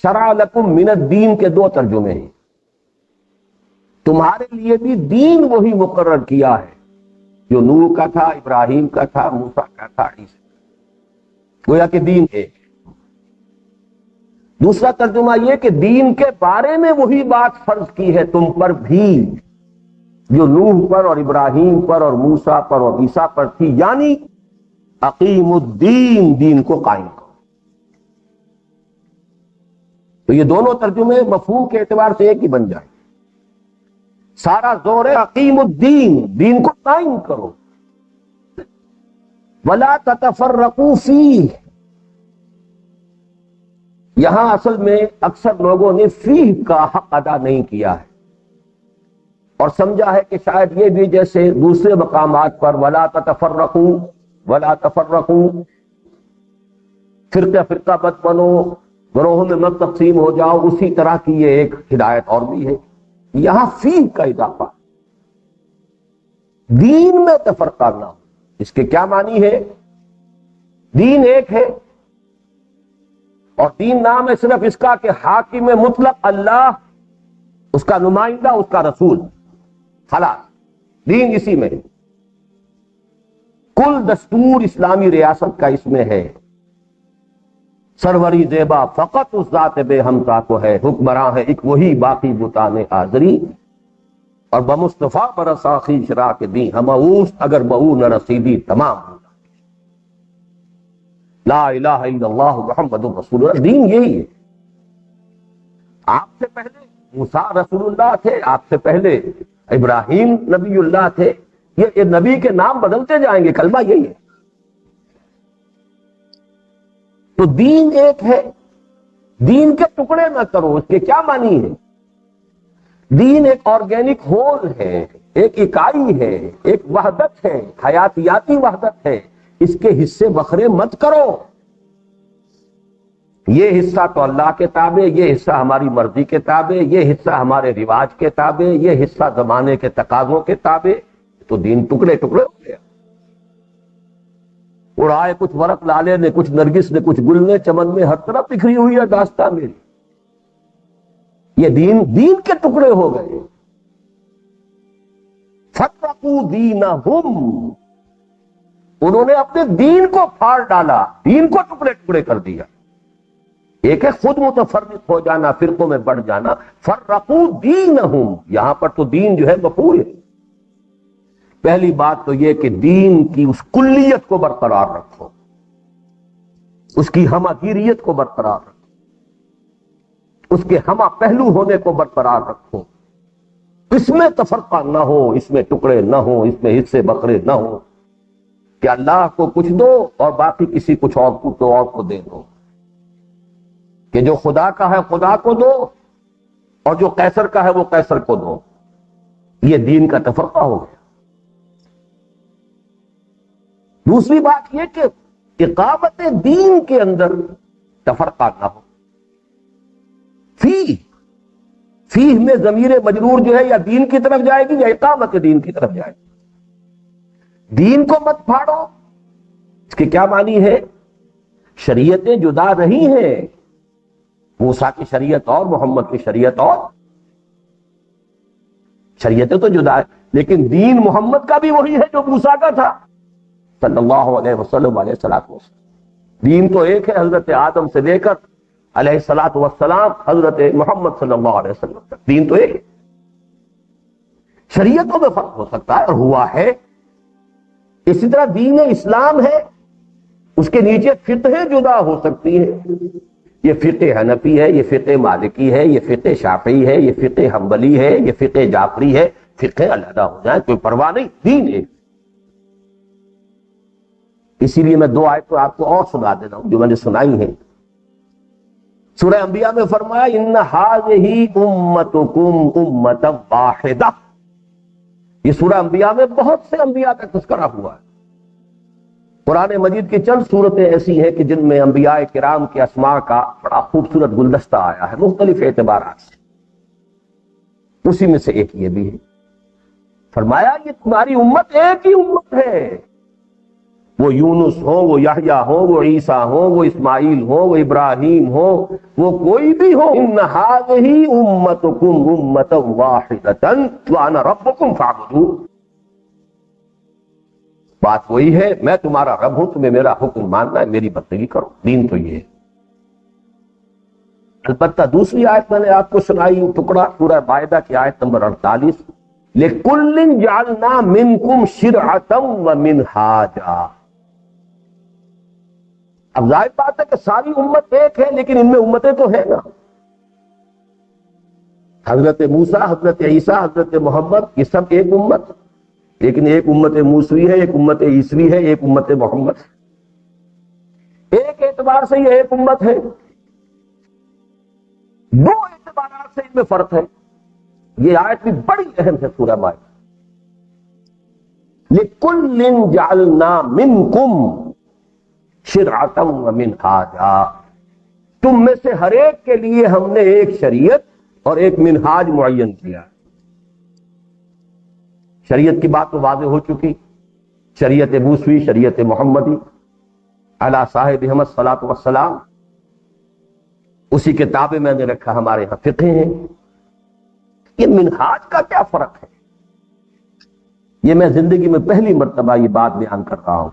شرع لکم من الدین کے دو ترجمے ہیں. تمہارے لیے بھی دین وہی مقرر کیا ہے جو نوح کا تھا، ابراہیم کا تھا، موسیٰ کا تھا، عیسیٰ کا. گویا کہ دین ایک ہے. دوسرا ترجمہ یہ کہ دین کے بارے میں وہی بات فرض کی ہے تم پر بھی جو نوح پر اور ابراہیم پر اور موسیٰ پر اور عیسیٰ پر تھی، یعنی اقیم الدین، دین کو قائم کرو. تو یہ دونوں ترجمے مفہوم کے اعتبار سے ایک ہی بن جائیں. سارا زور ہے اقیم الدین، دین کو قائم کرو. ولا تتفرقوا فیہ، یہاں اصل میں اکثر لوگوں نے فیہ کا حق ادا نہیں کیا ہے اور سمجھا ہے کہ شاید یہ بھی جیسے دوسرے مقامات پر ولا تتفرقوا ولا تفرقوا، فرقہ فرقہ مت بنو، گروہوں میں مت تقسیم ہو جاؤ، اسی طرح کی یہ ایک ہدایت اور بھی ہے. یہاں فیہ کا اضافہ، دین میں تفرقہ نہ ہو. اس کے کیا معنی ہے؟ دین ایک ہے اور دین نام ہے صرف اس کا کہ حاکم مطلق اللہ، اس کا نمائندہ، اس کا رسول، خلاص دین اسی میں ہے. کل دستور اسلامی ریاست کا اس میں ہے. سروری زیبا فقط اس ذات بے ہمتا کو ہے، حکمراں ہے ایک وہی باقی بتانے حاضری، اور بمصطفیٰ برساخی شرا کے دی ہم اوست اگر بہو نہ رسیدی تمام. لا الہ الا اللہ محمد رسول اللہ، دین یہی ہے. آپ سے پہلے موسیٰ رسول اللہ تھے، آپ سے پہلے ابراہیم نبی اللہ تھے. یہ نبی کے نام بدلتے جائیں گے، کلمہ یہی ہے. تو دین ایک ہے. دین کے ٹکڑے نہ کرو، اس کے کیا معنی ہے؟ دین ایک آرگینک ہول ہے، ایک اکائی ہے، ایک وحدت ہے، حیاتیاتی وحدت ہے. اس کے حصے بکھرے مت کرو. یہ حصہ تو اللہ کے تابع، یہ حصہ ہماری مرضی کے تابع، یہ حصہ ہمارے رواج کے تابع، یہ حصہ زمانے کے تقاضوں کے تابع. تو دین ٹکڑے ٹکڑے ہو گیا. اڑائے کچھ ورق لالے نے، کچھ نرگس نے، کچھ گل نے، چمن میں ہر طرف بکھری ہوئی ہے داستان میری. یہ دین کے ٹکڑے ہو گئے. فرقوا دینہم، انہوں نے اپنے دین کو پھاڑ ڈالا، دین کو ٹکڑے ٹکڑے کر دیا. ایک ہے خود متفرق ہو جانا، فرقوں میں بڑھ جانا. فرقوا دینہم، یہاں پر تو دین جو ہے مفعول ہے. پہلی بات تو یہ کہ دین کی اس کلیت کو برقرار رکھو، اس کی ہمہ گیریت کو برقرار رکھو، اس کے ہمہ پہلو ہونے کو برقرار رکھو. اس میں تفرقہ نہ ہو، اس میں ٹکڑے نہ ہو، اس میں حصے بکھرے نہ ہو کہ اللہ کو کچھ دو اور باقی کسی کچھ اور کو تو اور کو دے دو، کہ جو خدا کا ہے خدا کو دو اور جو قیصر کا ہے وہ قیصر کو دو. یہ دین کا تفرقہ ہو گیا. دوسری بات یہ کہ اقامت دین کے اندر تفرقہ نہ ہو. فیہ میں ضمیر مجرور جو ہے یا دین کی طرف جائے گی یا اقامت دین کی طرف جائے گی. دین کو مت پھاڑو. اس کے کیا معنی ہے؟ شریعتیں جدا رہی ہیں، موسیٰ کی شریعت اور محمد کی شریعت اور. شریعتیں تو جدا ہے لیکن دین محمد کا بھی وہی ہے جو موسیٰ کا تھا صلی اللہ علیہ وسلم علیہ الصلوۃ والسلام. دین تو ایک ہے حضرت آدم سے لے کر علیہ الصلوۃ والسلام حضرت محمد صلی اللہ علیہ وسلم تک. دین تو ایک ہے. شریعتوں میں فرق ہو سکتا ہے اور ہوا ہے. اسی طرح دین اسلام ہے، اس کے نیچے فقہ جدا ہو سکتی ہے. یہ فقہ حنفی ہے، یہ فقہ مالکی ہے، یہ فقہ شافعی ہے، یہ فقہ حنبلی ہے، یہ فقہ جعفری ہے. فقہ علیحدہ ہو جائے کوئی پرواہ نہیں، دین ایک. اسی لیے میں دو آیتیں آپ کو اور سنا دیتا ہوں جو میں نے سنائی ہیں. سورہ انبیاء میں فرمایا ان ھذہ امتکم امۃ واحدہ. یہ سورہ انبیاء میں بہت سے انبیاء کا تذکرہ ہوا ہے. قرآن مجید کی چند صورتیں ایسی ہیں کہ جن میں انبیاء کرام کے اسماء کا بڑا خوبصورت گلدستہ آیا ہے مختلف اعتبارات سے. اسی میں سے ایک یہ بھی ہے. فرمایا یہ تمہاری امت ایک ہی امت ہے، وہ یونس ہو، وہ یحییٰ ہو، وہ عیسیٰ ہو، وہ اسماعیل ہو، وہ ابراہیم ہو، وہ کوئی بھی ہو، ان ہذہ امتکم امۃ واحدۃ وانا ربکم فاعبدون. بات وہی ہے، میں تمہارا رب ہوں، تمہیں میرا حکم ماننا ہے، میری بندگی کرو. دین تو یہ ہے. البتہ دوسری آیت میں نے آپ کو سنائی ٹکڑا، سورہ مائدہ کی آیت نمبر 48، لِكُلٍّ جَعَلْنَا مِنْكُمْ شِرْعَةً وَمِنْهَاجًا. اب ظاہر بات ہے کہ ساری امت ایک ہے، لیکن ان میں امتیں تو ہیں نا. حضرت موسیٰ، حضرت عیسیٰ، حضرت محمد، یہ سب ایک امت، لیکن ایک امت موسوی ہے، ایک امت عیسوی ہے، ایک امت محمد. ایک اعتبار سے یہ ایک امت ہے، دو اعتبارات سے ان میں فرق ہے. یہ آیت بھی بڑی اہم ہے سورہ مائدہ. لِكُلٍّ جَعَلْنَا مِنْكُمْ شِرْعَةً وَمِنْهَاجًا. تم میں سے ہر ایک کے لیے ہم نے ایک شریعت اور ایک منہاج معین کیا. شریعت کی بات تو واضح ہو چکی، شریعت موسوی، شریعت محمدی علی صاحبہم الصلاۃ والسلام. اسی کتابیں میں نے رکھا، ہمارے یہاں فقہ ہیں. یہ منہاج کا کیا فرق ہے؟ یہ میں زندگی میں پہلی مرتبہ یہ بات بیان کر رہا ہوں.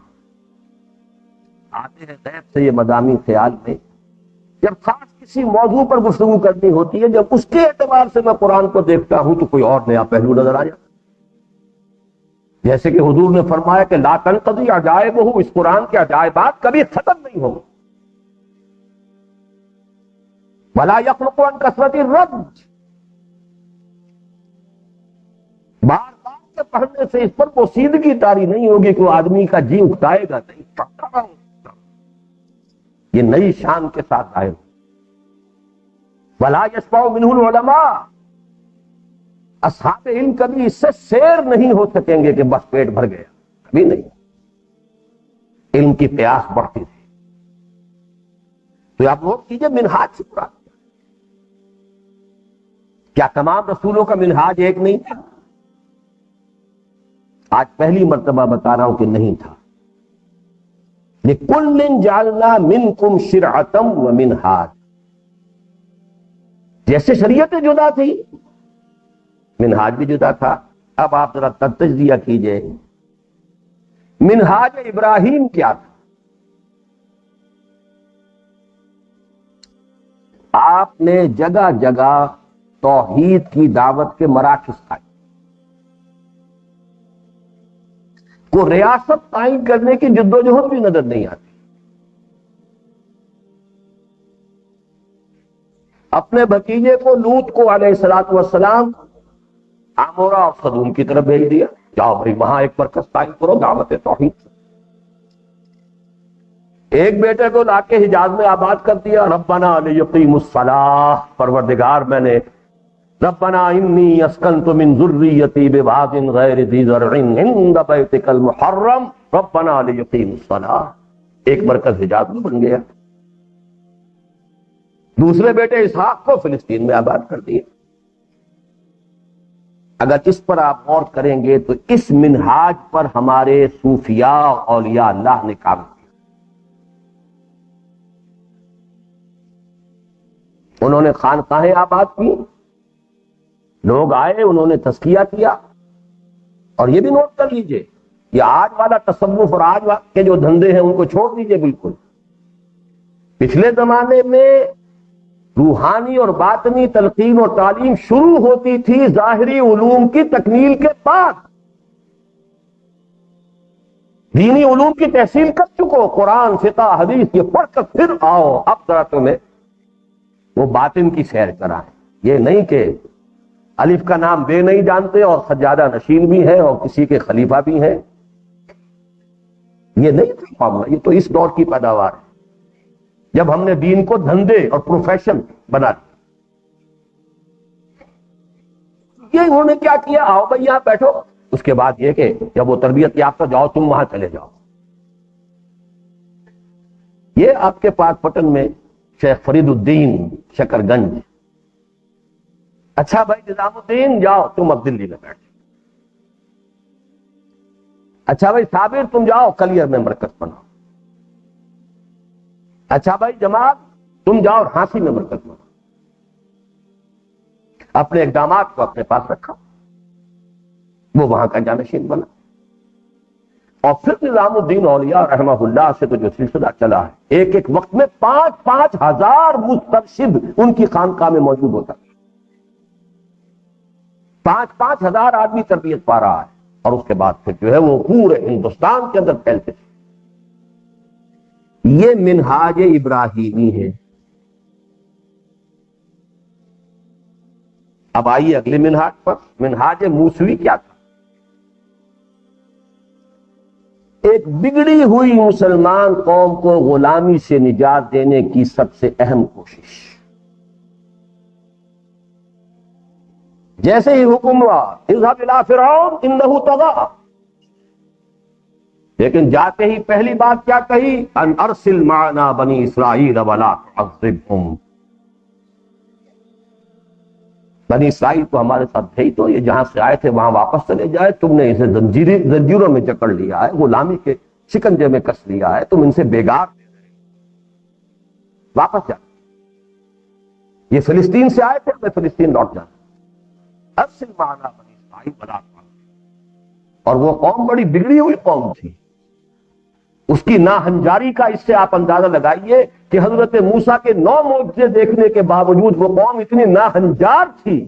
آتے ہیں غیب سے یہ مضامین خیال میں، جب خاص کسی موضوع پر گفتگو کرنی ہوتی ہے، جب اس کے اعتبار سے میں قرآن کو دیکھتا ہوں تو کوئی اور نیا پہلو نظر آ جاتا. جیسے کہ حضور نے فرمایا کہ لا تنقضی عجائبہ، اس قرآن کے عجائبات کبھی ختم نہیں ہوں. ولا یخلق عن کثرت الرد، بار بار کے پڑھنے سے اس پر پوسیدگی طاری نہیں ہوگی کہ وہ آدمی کا جی اکتائے گا نہیں. یہ نئی شان کے ساتھ ظاہر ہو. ولا یشبع منہ العلماء، اصحاب علم کبھی اس سے سیر نہیں ہو سکیں گے کہ بس پیٹ بھر گیا، کبھی نہیں. علم کی پیاس بڑھتی تھی. تو آپ نوٹ کیجئے منہاج سے مراد کیا تمام رسولوں کا منہاج ایک نہیں تھا؟ آج پہلی مرتبہ بتا رہا ہوں کہ نہیں تھا. لِكُلٍّ جَعَلْنَا مِنْكُمْ شِرْعَةً وَمِنْهَاجًا. جیسے شریعتیں جدا تھی، منہاج بھی جدا تھا. اب آپ ذرا تجزیہ کیجئے، منہاج ابراہیم کیا تھا؟ آپ نے جگہ جگہ توحید کی دعوت کے مراکز قائم، کو ریاست قائم کرنے کی جدوجہد بھی نظر نہیں آتی. اپنے بھتیجے کو لوط کو علیہ الصلوۃ والسلام عمورہ اور صدوم کی طرف بھیج دیا، جاؤ بھائی وہاں ایک مرکز قائم کرو دعوت توحید. ایک بیٹے کو لا کے حجاز میں آباد کر دیا، ربنا لیقیموا الصلاۃ، پروردگار میں نے ربنا انی اسکنت من ذریتی بواد غیر ذی زرع عند بیتک المحرم ربنا لیقیموا الصلاۃ. ایک مرکز حجاز میں بن گیا. دوسرے بیٹے اسحاق کو فلسطین میں آباد کر دیا. اگر اس پر آپ غور کریں گے تو اس منہاج پر ہمارے صوفیاء اولیاء اللہ نے کام کیا. انہوں نے خانقاہیں آباد کی، لوگ آئے، انہوں نے تزکیہ کیا. اور یہ بھی نوٹ کر لیجئے، یہ آج والا تصوف اور آج کے جو دھندے ہیں ان کو چھوڑ دیجئے بالکل. پچھلے زمانے میں روحانی اور باطنی تلقین اور تعلیم شروع ہوتی تھی ظاہری علوم کی تکمیل کے بعد. دینی علوم کی تحصیل کر چکو، قرآن، فقہ، حدیث، یہ پڑھ کر پھر آؤ، اب ذرا تمہیں وہ باطن کی سیر کرائیں. یہ نہیں کہ الف کا نام بے نہیں جانتے اور سجادہ نشین بھی ہے اور کسی کے خلیفہ بھی ہیں. یہ نہیں تھا معاملہ. یہ تو اس دور کی پیداوار ہے جب ہم نے دین کو دھندے اور پروفیشن بنا دیا. یہ انہوں نے کیا کیا، آؤ بھائی یہاں بیٹھو. اس کے بعد یہ کہ جب وہ تربیت یافتہ جاؤ تم وہاں چلے جاؤ. یہ آپ کے پاک پٹن میں شیخ فرید الدین شکر گنج. اچھا بھائی نظام الدین جاؤ تم اب دلی میں بیٹھ. اچھا بھائی صابر تم جاؤ کلیئر میں مرکز بناؤ. اچھا بھائی جماعت تم جاؤ ہانسی میں مرکز بناؤ. اپنے اقدامات کو اپنے پاس رکھا, وہ وہاں کا جانشین بنا. اور پھر نظام الدین اولیاء رحمہ اللہ سے تو جو سلسلہ چلا ہے, ایک ایک وقت میں 5,000 مسترشد ان کی خانقاہ میں موجود ہوتا ہے. 5,000 آدمی تربیت پا رہا ہے, اور اس کے بعد پھر جو ہے وہ پورے ہندوستان کے اندر پھیلتے تھے. یہ منہاج ابراہیمی ہے. اب آئیے اگلے منہاج پر. منہاج موسوی کیا تھا؟ ایک بگڑی ہوئی مسلمان قوم کو غلامی سے نجات دینے کی سب سے اہم کوشش. جیسے ہی حکم ہوا اذهب الى فرعون انه طغى, لیکن جاتے ہی پہلی بات کیا کہی؟ ان ارسل معنا بنی اسرائیل ولا تعذبهم. بنی اسرائیل کو ہمارے ساتھ بھیج دو, یہ جہاں سے آئے تھے وہاں واپس چلے جائے. تم نے اسے زنجیروں میں جکڑ لیا ہے, غلامی کے شکنجے میں کس لیا ہے, تم ان سے بیگار واپس جا. یہ فلسطین سے آئے تھے, میں فلسطین لوٹ جانا. ارسل معنا بنی اسرائیل ولا تعذبهم. اور وہ قوم بڑی بگڑی ہوئی قوم تھی. اس کی ناہنجاری کا اس سے آپ اندازہ لگائیے کہ حضرت موسیٰ کے 9 معجزے دیکھنے کے باوجود وہ قوم اتنی ناہنجار تھی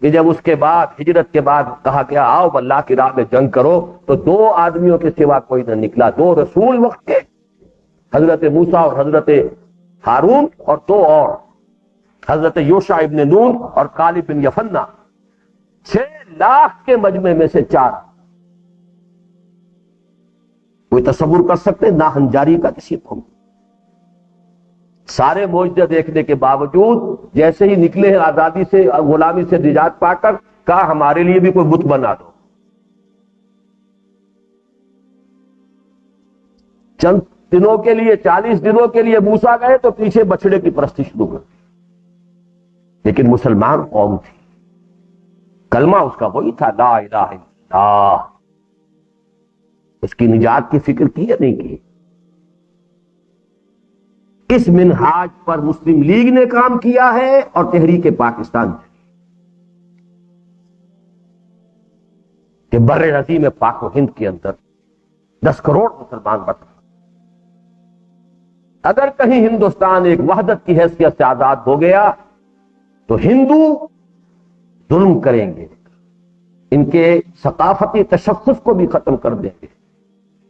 کہ جب اس کے بعد ہجرت کے بعد کہا گیا آؤ اللہ کی راہ میں جنگ کرو, تو 2 آدمیوں کے سوا کوئی نہ نکلا. 2 رسول وقت کے, حضرت موسیٰ اور حضرت ہارون, اور 2 اور حضرت یوشع ابن نون اور کالب بن یفنہ. 6 لاکھ کے مجمع میں سے 4. کوئی تصور کر سکتے ناہنجاری کا کسی قوم؟ سارے معجزے دیکھنے کے باوجود جیسے ہی نکلے ہیں آزادی سے, غلامی سے نجات پا کر, کہا ہمارے لیے بھی کوئی بت بنا دو. چند دنوں کے لیے, 40 دنوں کے لیے موسیٰ گئے تو پیچھے بچڑے کی پرستی شروع کر دی. لیکن مسلمان قوم تھی, کلمہ اس کا وہی تھا لا الہ الا اللہ. اس کی نجات کی فکر کی یا نہیں کی؟ اس منہاج پر مسلم لیگ نے کام کیا ہے اور تحریک پاکستان نے, کہ بر عظیم پاک و ہند کے اندر 10 کروڑ مسلمان بس. اگر کہیں ہندوستان ایک وحدت کی حیثیت سے آزاد ہو گیا تو ہندو ظلم کریں گے, ان کے ثقافتی تشخص کو بھی ختم کر دیں گے,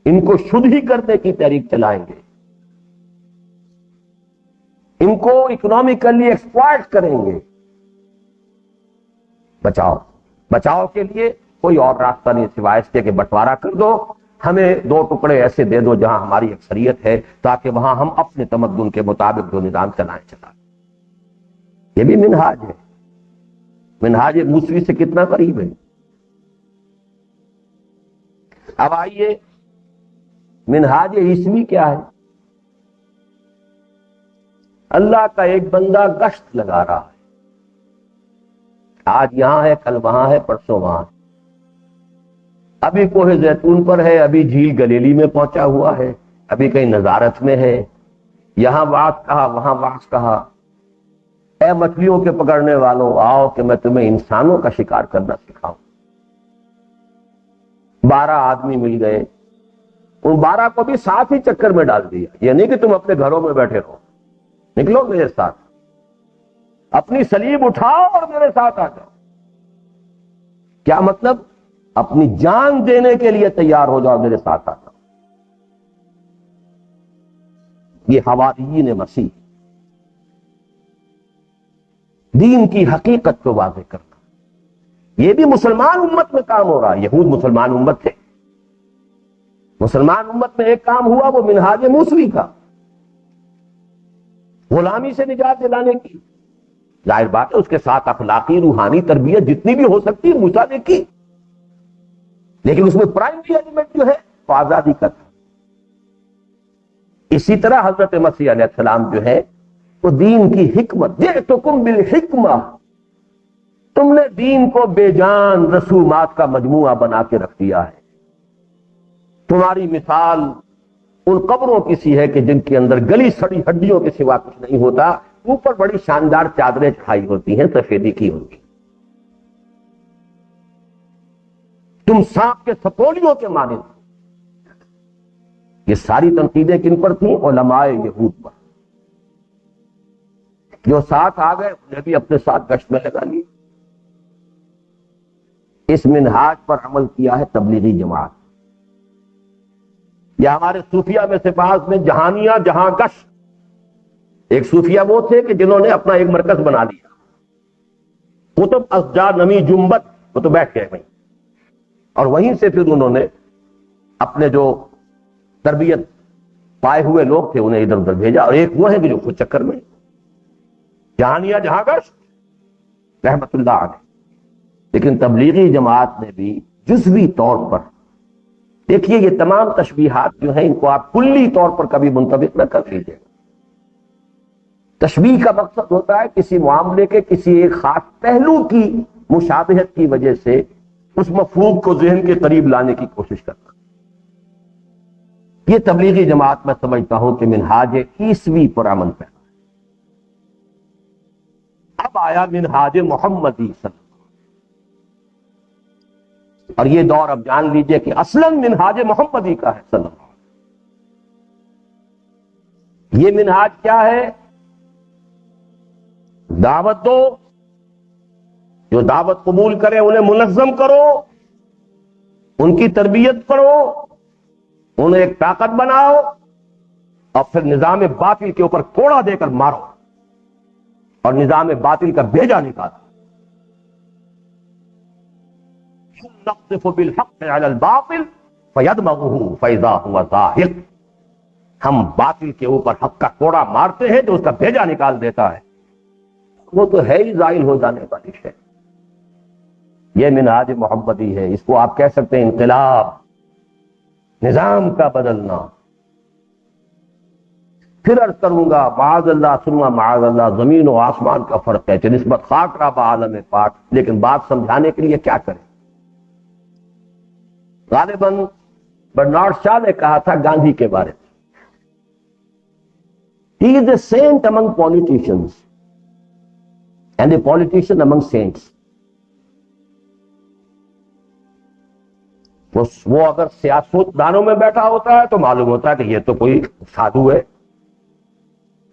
ان کو شدھ ہی کرنے کی تحریک چلائیں گے, ان کو اکنامکلی ایکسپلائٹ کریں گے. بچاؤ کے لیے کوئی اور راستہ نہیں سوائے اس کے کہ بٹوارا کر دو, ہمیں 2 ٹکڑے ایسے دے دو جہاں ہماری اکثریت ہے, تاکہ وہاں ہم اپنے تمدن کے مطابق جو نظام چلائیں. یہ بھی منہاج ہے. منہاج موسوی سے کتنا قریب ہے. اب آئیے منہاج عیسوی کیا ہے؟ اللہ کا ایک بندہ گشت لگا رہا ہے, آج یہاں ہے, کل وہاں ہے, پرسوں وہاں ہے. ابھی کوہ زیتون پر ہے, ابھی جھیل گلیلی میں پہنچا ہوا ہے, ابھی کہیں نزارت میں ہے. یہاں وعظ کہا, وہاں وعظ کہا. اے مچھلیوں کے پکڑنے والوں, آؤ کہ میں تمہیں انسانوں کا شکار کرنا سکھاؤں. 12 آدمی مل گئے, ان 12 کو بھی ساتھ ہی چکر میں ڈال دیا. یہ نہیں کہ تم اپنے گھروں میں بیٹھے رہو, نکلو میرے ساتھ, اپنی سلیب اٹھاؤ اور میرے ساتھ آ جاؤ. کیا مطلب؟ اپنی جان دینے کے لیے تیار ہو جاؤ, میرے ساتھ آ جاؤ. یہ حواریین مسیح, دین کی حقیقت کو واضح کرنا. یہ بھی مسلمان امت میں کام ہو رہا ہے. یہود مسلمان امت تھے, مسلمان امت میں ایک کام ہوا وہ منہاج موسوی کا, غلامی سے نجات دلانے کی. ظاہر بات ہے اس کے ساتھ اخلاقی روحانی تربیت جتنی بھی ہو سکتی ہے موسیٰ نے کی, لیکن اس میں پرائمری ایلیمنٹ جو ہے وہ آزادی کا تھا. اسی طرح حضرت مسیح علیہ السلام جو ہے وہ دین کی حکمت, جئتکم بالحکمہ, تم نے دین کو بے جان رسومات کا مجموعہ بنا کے رکھ دیا ہے. تمہاری مثال ان قبروں کی سی ہے کہ جن کے اندر گلی سڑی ہڈیوں کے سوا کچھ نہیں ہوتا، اوپر بڑی شاندار چادریں چڑھائی ہوتی ہیں سفیدی کی ہوتی، تم سانپ کے سپولیوں کے مانند۔ یہ ساری تنقیدیں کن پر تھیں؟ علماء یہود پر۔ جو ساتھ آ گئے انہیں بھی اپنے ساتھ گشت میں لگا لی۔ اس منہاج پر عمل کیا ہے تبلیغی جماعت۔ یا ہمارے صوفیہ میں سے بعض نے جہانیہ جہاں گشت، ایک صوفیہ وہ تھے کہ جنہوں نے اپنا ایک مرکز بنا لیا، قطب اشجار نمی جنبت، وہ تو بیٹھ گئے وہیں، اور وہیں سے پھر انہوں نے اپنے جو تربیت پائے ہوئے لوگ تھے انہیں ادھر ادھر بھیجا، اور ایک وہ ہے کہ جو خود چکر میں جہانیہ جہاں گشت رحمت اللہ علیہ۔ لیکن تبلیغی جماعت نے بھی جزوی طور پر، دیکھیے یہ تمام تشبیہات جو ہیں ان کو آپ کلی طور پر کبھی منطبق نہ کر لیجیے۔ تشبیہ کا مقصد ہوتا ہے کسی معاملے کے کسی ایک خاص پہلو کی مشابہت کی وجہ سے اس مفہوم کو ذہن کے قریب لانے کی کوشش کرنا۔ یہ تبلیغی جماعت میں سمجھتا ہوں کہ منہاج عیسوی پر عمل پیدا ہے۔ اب آیا منہاج محمدی صلی اللہ علیہ وسلم، اور یہ دور اب جان لیجئے کہ اصلاً منہاج محمدی کا ہے صلی اللہ علیہ وسلم۔ یہ منہاج کیا ہے؟ دعوت دو، جو دعوت قبول کرے انہیں منظم کرو، ان کی تربیت کرو، انہیں ایک طاقت بناؤ، اور پھر نظام باطل کے اوپر کوڑا دے کر مارو اور نظام باطل کا بیجا نکالو۔ نقذف بالحق علی الباطل فیدمغه فاذا هو زاهق، ہم باطل کے اوپر حق کا کوڑا مارتے ہیں جو اس کا بیجا نکال دیتا ہے، وہ تو ہے ہی زائل ہو جانے والی شے۔ یہ منہاج محمدی ہے، اس کو آپ کہہ سکتے ہیں انقلاب، نظام کا بدلنا۔ پھر عرض کروں گا معاذ اللہ ثم معاذ اللہ، زمین و آسمان کا فرق ہے کہ نسبت خاک را بعالم پاک، لیکن بات سمجھانے کے لیے کیا کریں؟ غالباً برنارڈ شاہ نے کہا تھا گاندھی کے بارے میں، he is a saint among politicians and a politician among saints۔ وہ اگر سیاستدانوں میں بیٹھا ہوتا ہے تو معلوم ہوتا ہے کہ یہ تو کوئی سادھو ہے،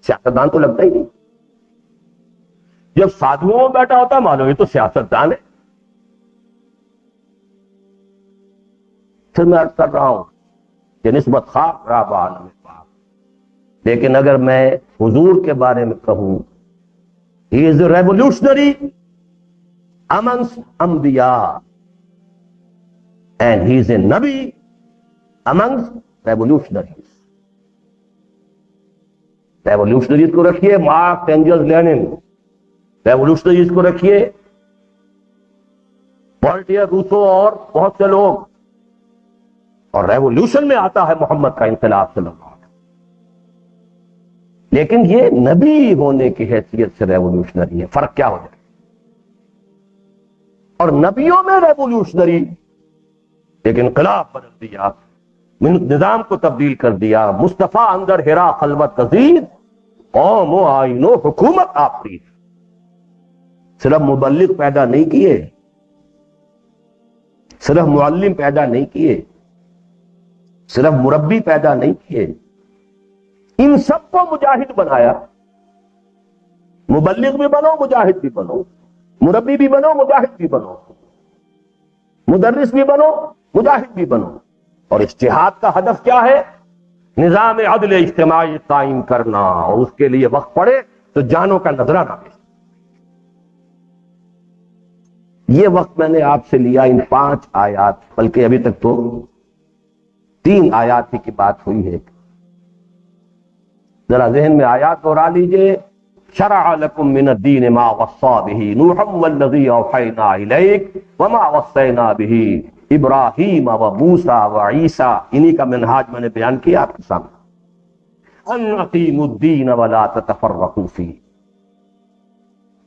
سیاستدان تو لگتا ہی نہیں۔ جب سادھوؤں میں بیٹھا ہوتا ہے معلوم ہے تو سیاستدان ہے۔ پھر میں عرض کر رہا ہوں کہ نسبت خاک را بعالم پاک، لیکن اگر میں حضور کے بارے میں کہوں he is a revolutionary amongst انبیاء and he is a nabi amongst revolutionaries۔ ریولیوشنریز کو رکھیے مارکس اینجلس لینن، ریولیوشنریز کو رکھیے والٹیر روسو اور بہت سے لوگ، اور ریولیوشن میں آتا ہے محمد کا انقلاب صلی اللہ علیہ وسلم۔ لیکن یہ نبی ہونے کی حیثیت سے ریولیوشنری ہے، فرق کیا ہو جائے؟ اور نبیوں میں ریولیوشنری ایک انقلاب بدل دیا، نظام کو تبدیل کر دیا۔ مصطفیٰ اندر ہرا خلوت گزید، قوم و آئین و حکومت آفرید۔ صرف مبلغ پیدا نہیں کیے، صرف معلم پیدا نہیں کیے، صرف مربی پیدا نہیں کیے، ان سب کو مجاہد بنایا۔ مبلغ بھی بنو، مجاہد بھی بنو، مربی بھی بنو، مجاہد بھی بنو، مدرس بھی بنو، مجاہد بھی بنو۔ اور اس جہاد کا ہدف کیا ہے؟ نظام عدل اجتماعی قائم کرنا، اور اس کے لیے وقت پڑے تو جانوں کا نذرانہ دے۔ یہ وقت میں نے آپ سے لیا ان 5 آیات، بلکہ ابھی تک تو 3 آیات ہی کی بات ہوئی ہے۔ ذرا ذہن میں آیات دہرا لیجئے۔ شرع لکم من الدین ما وصى به نوحا والذی اوحینا الیک وما وصینا به ابراہیم و موسیٰ و عیسیٰ، انہی کا منہاج میں نے بیان کیا آپ کے سامنے۔ ان اقیموا الدین ولا تتفرقوا فیہ۔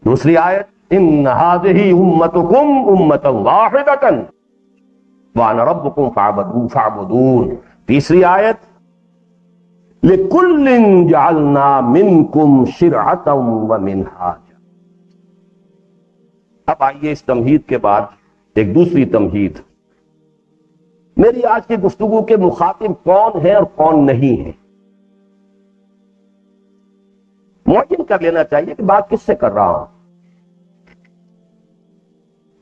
دوسری آیت ان هذه امتکم امۃ واحدۃ وَأَنَا رَبُّكُمْ فَاعْبُدُونِ. تیسری آیت لِكُلٍّ جَعَلْنَا مِنْكُمْ شِرْعَةً وَمِنْهَاجًا. اب آئیے اس تمہید کے بعد ایک دوسری تمہید. میری آج کی گفتگو کے مخاطب کون ہے اور کون نہیں ہے، معین کر لینا چاہیے کہ بات کس سے کر رہا ہوں.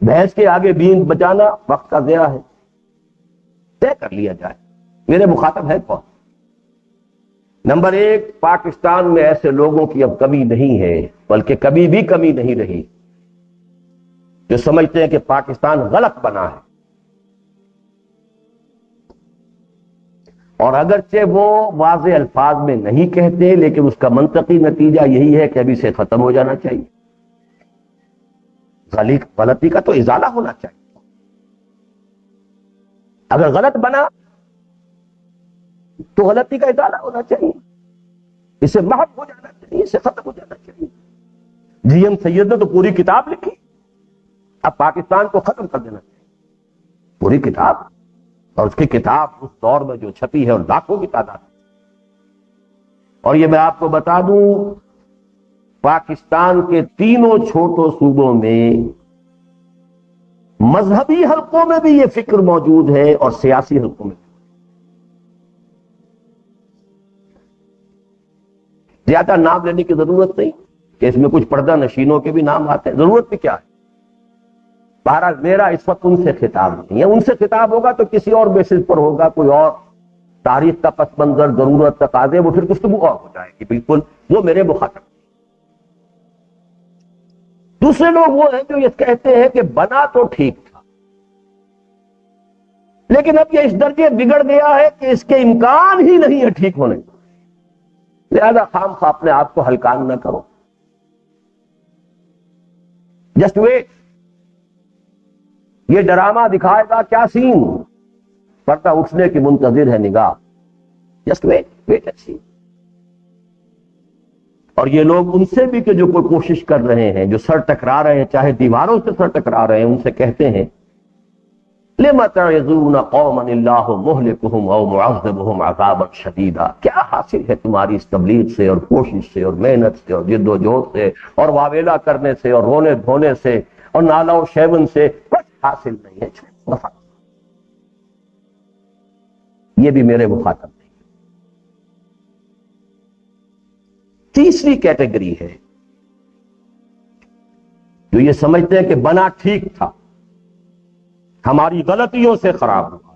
بحث کے آگے بین بچانا وقت کا ضیاع ہے. طے کر لیا جائے میرے مخاطب ہے کون. نمبر ایک، پاکستان میں ایسے لوگوں کی اب کمی نہیں ہے، بلکہ کبھی بھی کمی نہیں رہی، جو سمجھتے ہیں کہ پاکستان غلط بنا ہے. اور اگرچہ وہ واضح الفاظ میں نہیں کہتے، لیکن اس کا منطقی نتیجہ یہی ہے کہ ابھی سے ختم ہو جانا چاہیے. غلطی کا تو ازالہ ہونا چاہیے. اگر غلط بنا تو غلطی کا ازالہ ہونا چاہیے، اسے محو ہو جانا چاہیے، اسے ختم ہو جانا چاہیے. جی ایم سید نے تو پوری کتاب لکھی، اب پاکستان کو ختم کر دینا چاہیے پوری کتاب. اور اس کی کتاب اس دور میں جو چھپی ہے اور لاکھوں کی تعداد. اور یہ میں آپ کو بتا دوں، پاکستان کے تینوں چھوٹوں صوبوں میں مذہبی حلقوں میں بھی یہ فکر موجود ہے اور سیاسی حلقوں میں بھی. زیادہ نام لینے کی ضرورت نہیں کہ اس میں کچھ پردہ نشینوں کے بھی نام آتے ہیں، ضرورت بھی کیا ہے. بہرحال میرا اس وقت ان سے خطاب نہیں ہے. ان سے خطاب ہوگا تو کسی اور بیسس پر ہوگا، کوئی اور تاریخ کا پس منظر، ضرورت، تقاضے، وہ پھر گفتگو اور ہو جائے گی. بالکل وہ میرے مخاطب. دوسرے لوگ وہ ہیں جو یہ کہتے ہیں کہ بنا تو ٹھیک تھا، لیکن اب یہ اس درجے بگڑ گیا ہے کہ اس کے امکان ہی نہیں ہے ٹھیک ہونے کا، لہذا خام خواہ اپنے آپ کو ہلکان نہ کرو. جسٹ ویٹ، یہ ڈرامہ دکھائے گا کیا سین، پردہ اٹھنے کی منتظر ہے نگاہ. جسٹ ویٹ اینڈ سی. اور یہ لوگ ان سے بھی کہ جو کوئی کوشش کر رہے ہیں، جو سر ٹکرا رہے ہیں، چاہے دیواروں سے سر ٹکرا رہے ہیں، ان سے کہتے ہیں لِمَ تَعِظُونَ قَوْمًا اللَّهُ مُهْلِكُهُمْ أَوْ مُعَذِّبُهُمْ عَذَابًا شَدِيدًا. کیا حاصل ہے تمہاری اس تبلیغ سے اور کوشش سے اور محنت سے اور جد و جہد سے اور واویلا کرنے سے اور رونے دھونے سے اور نالا و شیون سے؟ کچھ حاصل نہیں ہے. یہ بھی میرے مخاطب نہیں. تیسری کیٹیگری ہے جو یہ سمجھتے ہیں کہ بنا ٹھیک تھا، ہماری غلطیوں سے خراب ہوا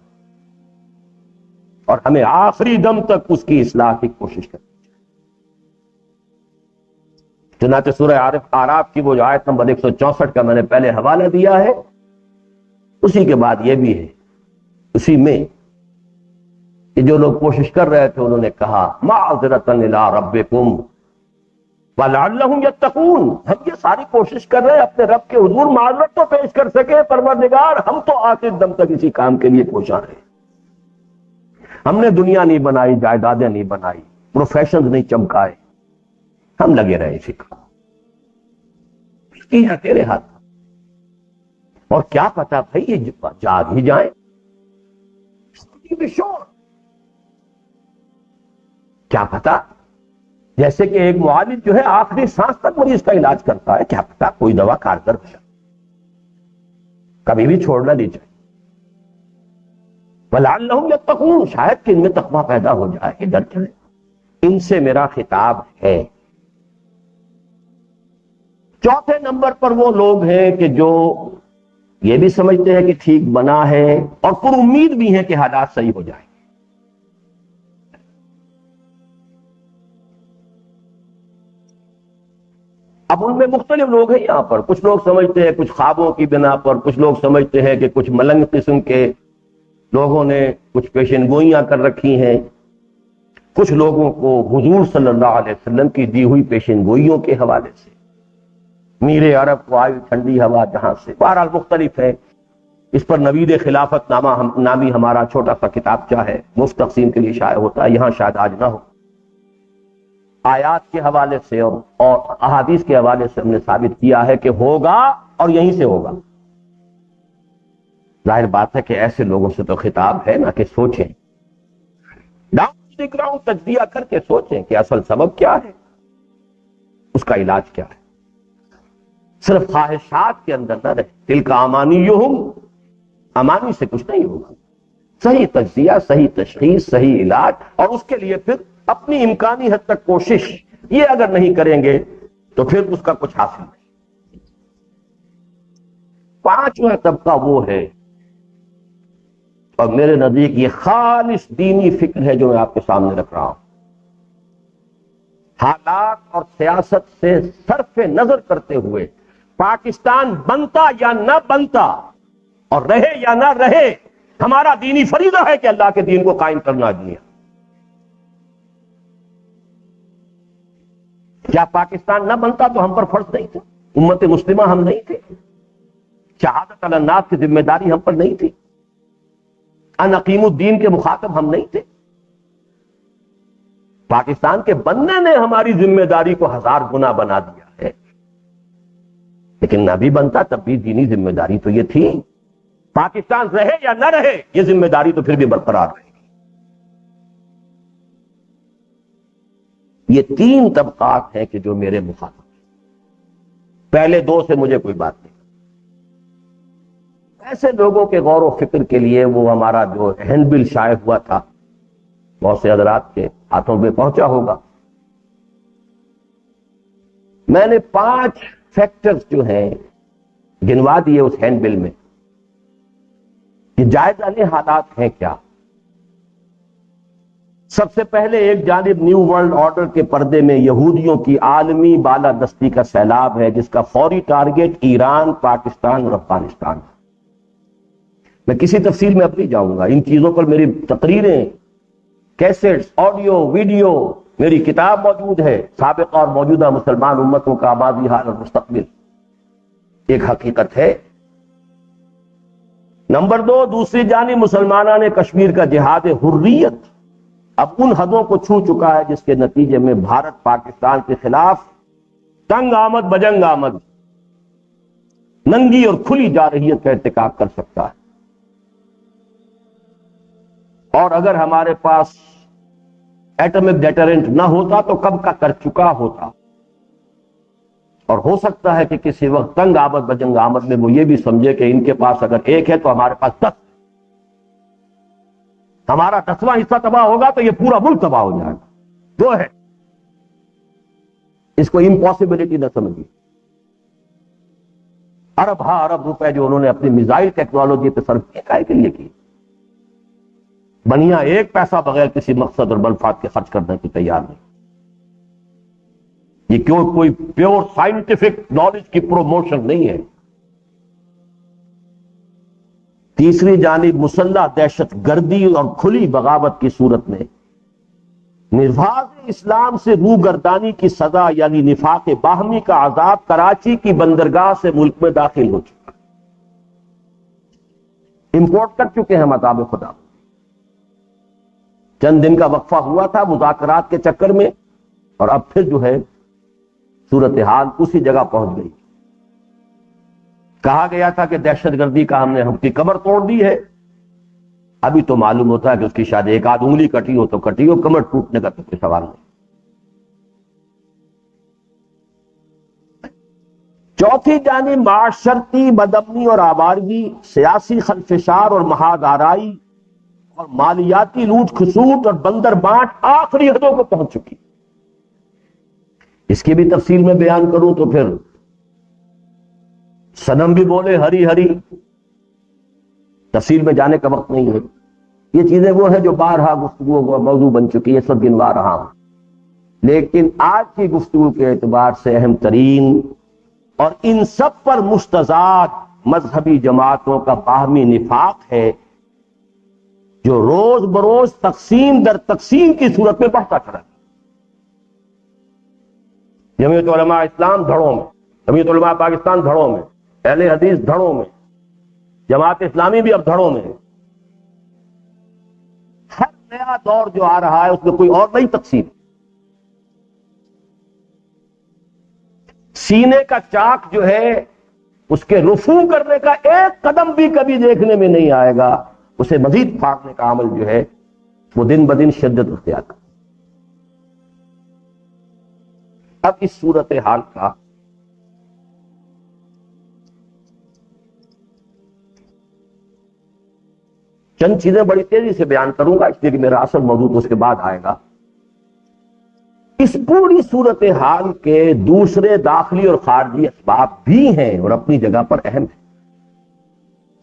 اور ہمیں آخری دم تک اس کی اصلاح کی کوشش کرنی چاہیے. چنانچہ سورہ اعراف کی وہ جو آیت نمبر 164 کا میں نے پہلے حوالہ دیا ہے، اسی کے بعد یہ بھی ہے. اسی میں کہ جو لوگ کوشش کر رہے تھے انہوں نے کہا معذرۃ الی ربکم وَلَعَلَّهُمْ يَتَّقُونَ. ہم یہ ساری کوشش کر رہے ہیں اپنے رب کے حضور معذرت تو پیش کر سکے، پروردگار ہم تو آخر دم تک اسی کام کے لیے کوشاں رہے. ہم نے دنیا نہیں بنائی، جائیدادیں نہیں بنائی، پروفیشنز نہیں چمکائے، ہم لگے رہے اسی کام. کیا تیرے ہاتھ، اور کیا پتا بھائی یہ جاگ ہی جائیں. کیا پتا، جیسے کہ ایک معالج جو ہے آخری سانس تک مریض کا علاج کرتا ہے، کیا پتا کوئی دوا کارگر ہو جائے. کبھی بھی چھوڑنا نہیں چاہیے. وَلَعَلَّهُمْ يَتَّقُونَ، شاید کہ ان میں تقویٰ پیدا ہو جائے کہ ڈر جائے. ان سے میرا خطاب ہے. چوتھے نمبر پر وہ لوگ ہیں کہ جو یہ بھی سمجھتے ہیں کہ ٹھیک بنا ہے اور پر امید بھی ہیں کہ حالات صحیح ہو جائیں. اب ان میں مختلف لوگ ہیں یہاں پر. کچھ لوگ سمجھتے ہیں کچھ خوابوں کی بنا پر، کچھ لوگ سمجھتے ہیں کہ کچھ ملنگ قسم کے لوگوں نے کچھ پیشن گوئیاں کر رکھی ہیں. کچھ لوگوں کو حضور صلی اللہ علیہ وسلم کی دی ہوئی پیشن گوئیوں کے حوالے سے، میرے عرب کو آئی ٹھنڈی ہوا جہاں سے. بہرحال مختلف ہے. اس پر نوید خلافت نامی ہمارا چھوٹا سا کتابچہ ہے، مفت تقسیم کے لیے شائع ہوتا ہے، یہاں شاید آج نہ ہو. آیات کے حوالے سے اور احادیث کے حوالے سے ہم نے ثابت کیا ہے کہ ہوگا اور یہیں سے ہوگا. ظاہر بات ہے کہ ایسے لوگوں سے تو خطاب ہے نا کہ سوچیں، ڈاؤن ٹو دی گراؤنڈ تجزیہ کر کے سوچیں کہ اصل سبب کیا ہے، اس کا علاج کیا ہے. صرف خواہشات کے اندر نہ رہے. تلک امانیہم، امانی سے کچھ نہیں ہوگا. صحیح تجزیہ، صحیح تشخیص، صحیح علاج، اور اس کے لیے پھر اپنی امکانی حد تک کوشش. یہ اگر نہیں کریں گے تو پھر اس کا کچھ حاصل نہیں. پانچواں طبقہ وہ ہے، اور میرے نزدیک یہ خالص دینی فکر ہے جو میں آپ کے سامنے رکھ رہا ہوں. حالات اور سیاست سے صرف نظر کرتے ہوئے پاکستان بنتا یا نہ بنتا اور رہے یا نہ رہے، ہمارا دینی فریضہ ہے کہ اللہ کے دین کو قائم کرنا دنیا. کیا پاکستان نہ بنتا تو ہم پر فرض نہیں تھا؟ امت مسلمہ ہم نہیں تھے؟ شہادت علی الناس کی ذمہ داری ہم پر نہیں تھی؟ ان اقیم الدین کے مخاطب ہم نہیں تھے؟ پاکستان کے بننے نے ہماری ذمہ داری کو 1000 گنا بنا دیا ہے. لیکن نہ بھی بنتا تب بھی دینی ذمہ داری تو یہ تھی. پاکستان رہے یا نہ رہے یہ ذمہ داری تو پھر بھی برقرار رہے گی. یہ 3 طبقات ہیں کہ جو میرے مخاطب ہیں. پہلے 2 سے مجھے کوئی بات نہیں. ایسے لوگوں کے غور و فکر کے لیے وہ ہمارا جو ہینڈ بل شائع ہوا تھا بہت سے حضرات کے ہاتھوں میں پہنچا ہوگا. میں نے 5 فیکٹرز جو ہیں گنوا دیے اس ہینڈ بل میں کہ جائزہ لیں حالات ہیں کیا. سب سے پہلے ایک جانب نیو ورلڈ آرڈر کے پردے میں یہودیوں کی عالمی بالادستی کا سیلاب ہے جس کا فوری ٹارگٹ ایران، پاکستان اور افغانستان. میں کسی تفصیل میں اب نہیں جاؤں گا. ان چیزوں پر میری تقریریں، کیسٹس، آڈیو، ویڈیو، میری کتاب موجود ہے، سابقہ اور موجودہ مسلمان امتوں کا آبادی حال اور مستقبل. ایک حقیقت ہے. نمبر 2، دوسری جانب مسلمانوں نے کشمیر کا جہاد حریت اب ان حدوں کو چھو چکا ہے جس کے نتیجے میں بھارت پاکستان کے خلاف تنگ آمد بجنگ آمد، ننگی اور کھلی جارحیت کا ارتکاب کر سکتا ہے. اور اگر ہمارے پاس ایٹمک ڈیٹرنٹ نہ ہوتا تو کب کا کر چکا ہوتا. اور ہو سکتا ہے کہ کسی وقت تنگ آمد بجنگ آمد میں وہ یہ بھی سمجھے کہ ان کے پاس اگر 1 ہے تو ہمارے پاس 10. ہمارا 10واں حصہ تباہ ہوگا تو یہ پورا ملک تباہ ہو جائے گا. 2 ہے. اس کو امپاسبلٹی نہ سمجھیے. ارب روپے جو انہوں نے اپنی میزائل ٹیکنالوجی پہ صرف کیے کے لیے کی، بنیا 1 پیسہ بغیر کسی مقصد اور منفعت کے خرچ کرنے کی تیار نہیں. یہ کیوں کوئی پیور سائنٹیفک نالج کی پروموشن نہیں ہے. تیسری جانب مسلح دہشت گردی اور کھلی بغاوت کی صورت میں نفاذ اسلام سے روگردانی کی سزا یعنی نفاق باہمی کا عذاب کراچی کی بندرگاہ سے ملک میں داخل ہو چکا. امپورٹ کر چکے ہیں مطابع خدا. چند دن کا وقفہ ہوا تھا مذاکرات کے چکر میں، اور اب پھر جو ہے صورتحال اسی جگہ پہنچ گئی. کہا گیا تھا کہ دہشت گردی کا ہم کی کمر توڑ دی ہے. ابھی تو معلوم ہوتا ہے کہ اس کی شاید 1 آدھ انگلی کٹی ہو تو کٹی ہو، کمر ٹوٹنے کا تو کوئی سوال نہیں. چوتھی جانب معاشرتی بدامنی اور آوارگی، سیاسی خلفشار اور محاذ آرائی اور مالیاتی لوٹ کھسوٹ اور بندر بانٹ آخری حدوں کو پہنچ چکی. اس کی بھی تفصیل میں بیان کروں تو پھر صنم بھی بولے ہری ہری. تفصیل میں جانے کا وقت نہیں ہے. یہ چیزیں وہ ہیں جو بارہا گفتگو کا موضوع بن چکی ہے، سب گنوا رہا ہوں. لیکن آج کی گفتگو کے اعتبار سے اہم ترین اور ان سب پر مستضاد مذہبی جماعتوں کا باہمی نفاق ہے جو روز بروز تقسیم در تقسیم کی صورت میں بڑھتا چلا. جمعیت علماء اسلام دھڑوں میں، جمعیت علماء پاکستان دھڑوں میں، اہل حدیث دھڑوں میں، جماعت اسلامی بھی اب دھڑوں میں. ہر نیا دور جو آ رہا ہے اس میں کوئی اور نئی تقسیم. سینے کا چاک جو ہے اس کے رفو کرنے کا ایک قدم بھی کبھی دیکھنے میں نہیں آئے گا، اسے مزید پھاڑنے کا عمل جو ہے وہ دن بدن شدت اختیار کرے۔ اب اس صورتحال کا چند چیزیں بڑی تیزی سے بیان کروں گا، اس لیے کہ میرا اصل موضوع تو اس کے بعد آئے گا۔ اس پوری صورتحال کے دوسرے داخلی اور خارجی اسباب بھی ہیں اور اپنی جگہ پر اہم ہیں،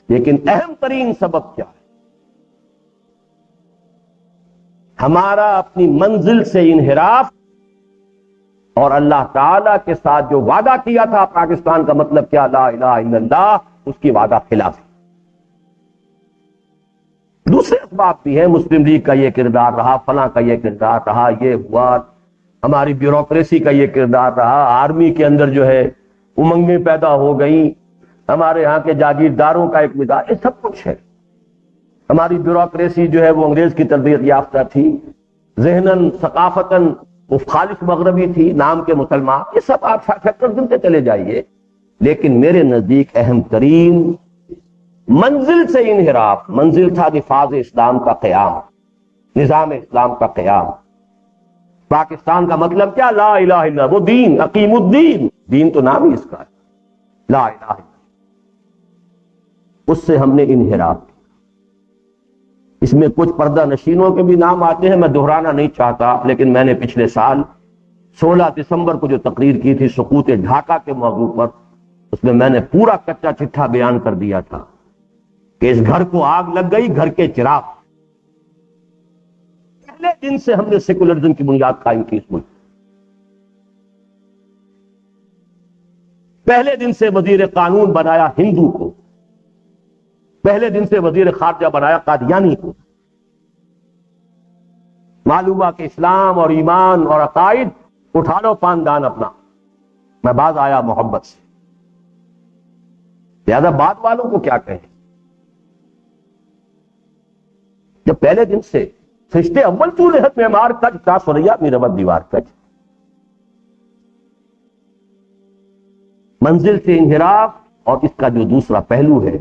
لیکن اہم ترین سبب کیا ہے؟ ہمارا اپنی منزل سے انحراف اور اللہ تعالی کے ساتھ جو وعدہ کیا تھا پاکستان کا مطلب کیا، لا الہ الا اللہ، اس کی وعدہ خلافی۔ دوسرے اسباب بھی ہیں، مسلم لیگ کا یہ کردار رہا، فلاں کا یہ کردار رہا، یہ ہوا، ہماری بیوروکریسی کا یہ کردار رہا، آرمی کے اندر جو ہے امنگیں پیدا ہو گئیں، ہمارے ہاں کے جاگیرداروں کا ایک مزاج، یہ سب کچھ ہے۔ ہماری بیوروکریسی جو ہے وہ انگریز کی تربیت یافتہ تھی، ذہناً ثقافتاً وہ خالص مغربی تھی، نام کے مسلمان، یہ سب آپ فیکٹر گنتے چلے جائیے، لیکن میرے نزدیک اہم ترین منزل سے انحراف، منزل تھا نفاذ اسلام کا قیام، نظام اسلام کا قیام۔ پاکستان کا مطلب کیا، لا الہ الا اللہ، وہ دین، اقیم الدین، دین تو نام ہی اس کا ہے، لا الہ الا اللہ، اس سے ہم نے انحراف کیا۔ اس میں کچھ پردہ نشینوں کے بھی نام آتے ہیں، میں دہرانا نہیں چاہتا، لیکن میں نے پچھلے سال 16 دسمبر کو جو تقریر کی تھی سقوط ڈھاکہ کے موضوع پر، اس میں نے پورا کچا چٹھا بیان کر دیا تھا کہ اس گھر کو آگ لگ گئی، گھر کے چراغ۔ پہلے دن سے ہم نے سیکولرزم کی بنیاد قائم کی اس ملک، پہلے دن سے وزیر قانون بنایا ہندو کو، پہلے دن سے وزیر خارجہ بنایا قادیانی کو۔ معلوم ہوا کہ اسلام اور ایمان اور عقائد اٹھا لو پاندان اپنا، میں باز آیا محبت سے، لہذا بعد والوں کو کیا کہیں؟ جب پہلے دن سے فرشتے اول تو رہت معمار کج کا سوریا میربت دیوار کج، منزل سے انحراف، اور اس کا جو دوسرا پہلو ہے،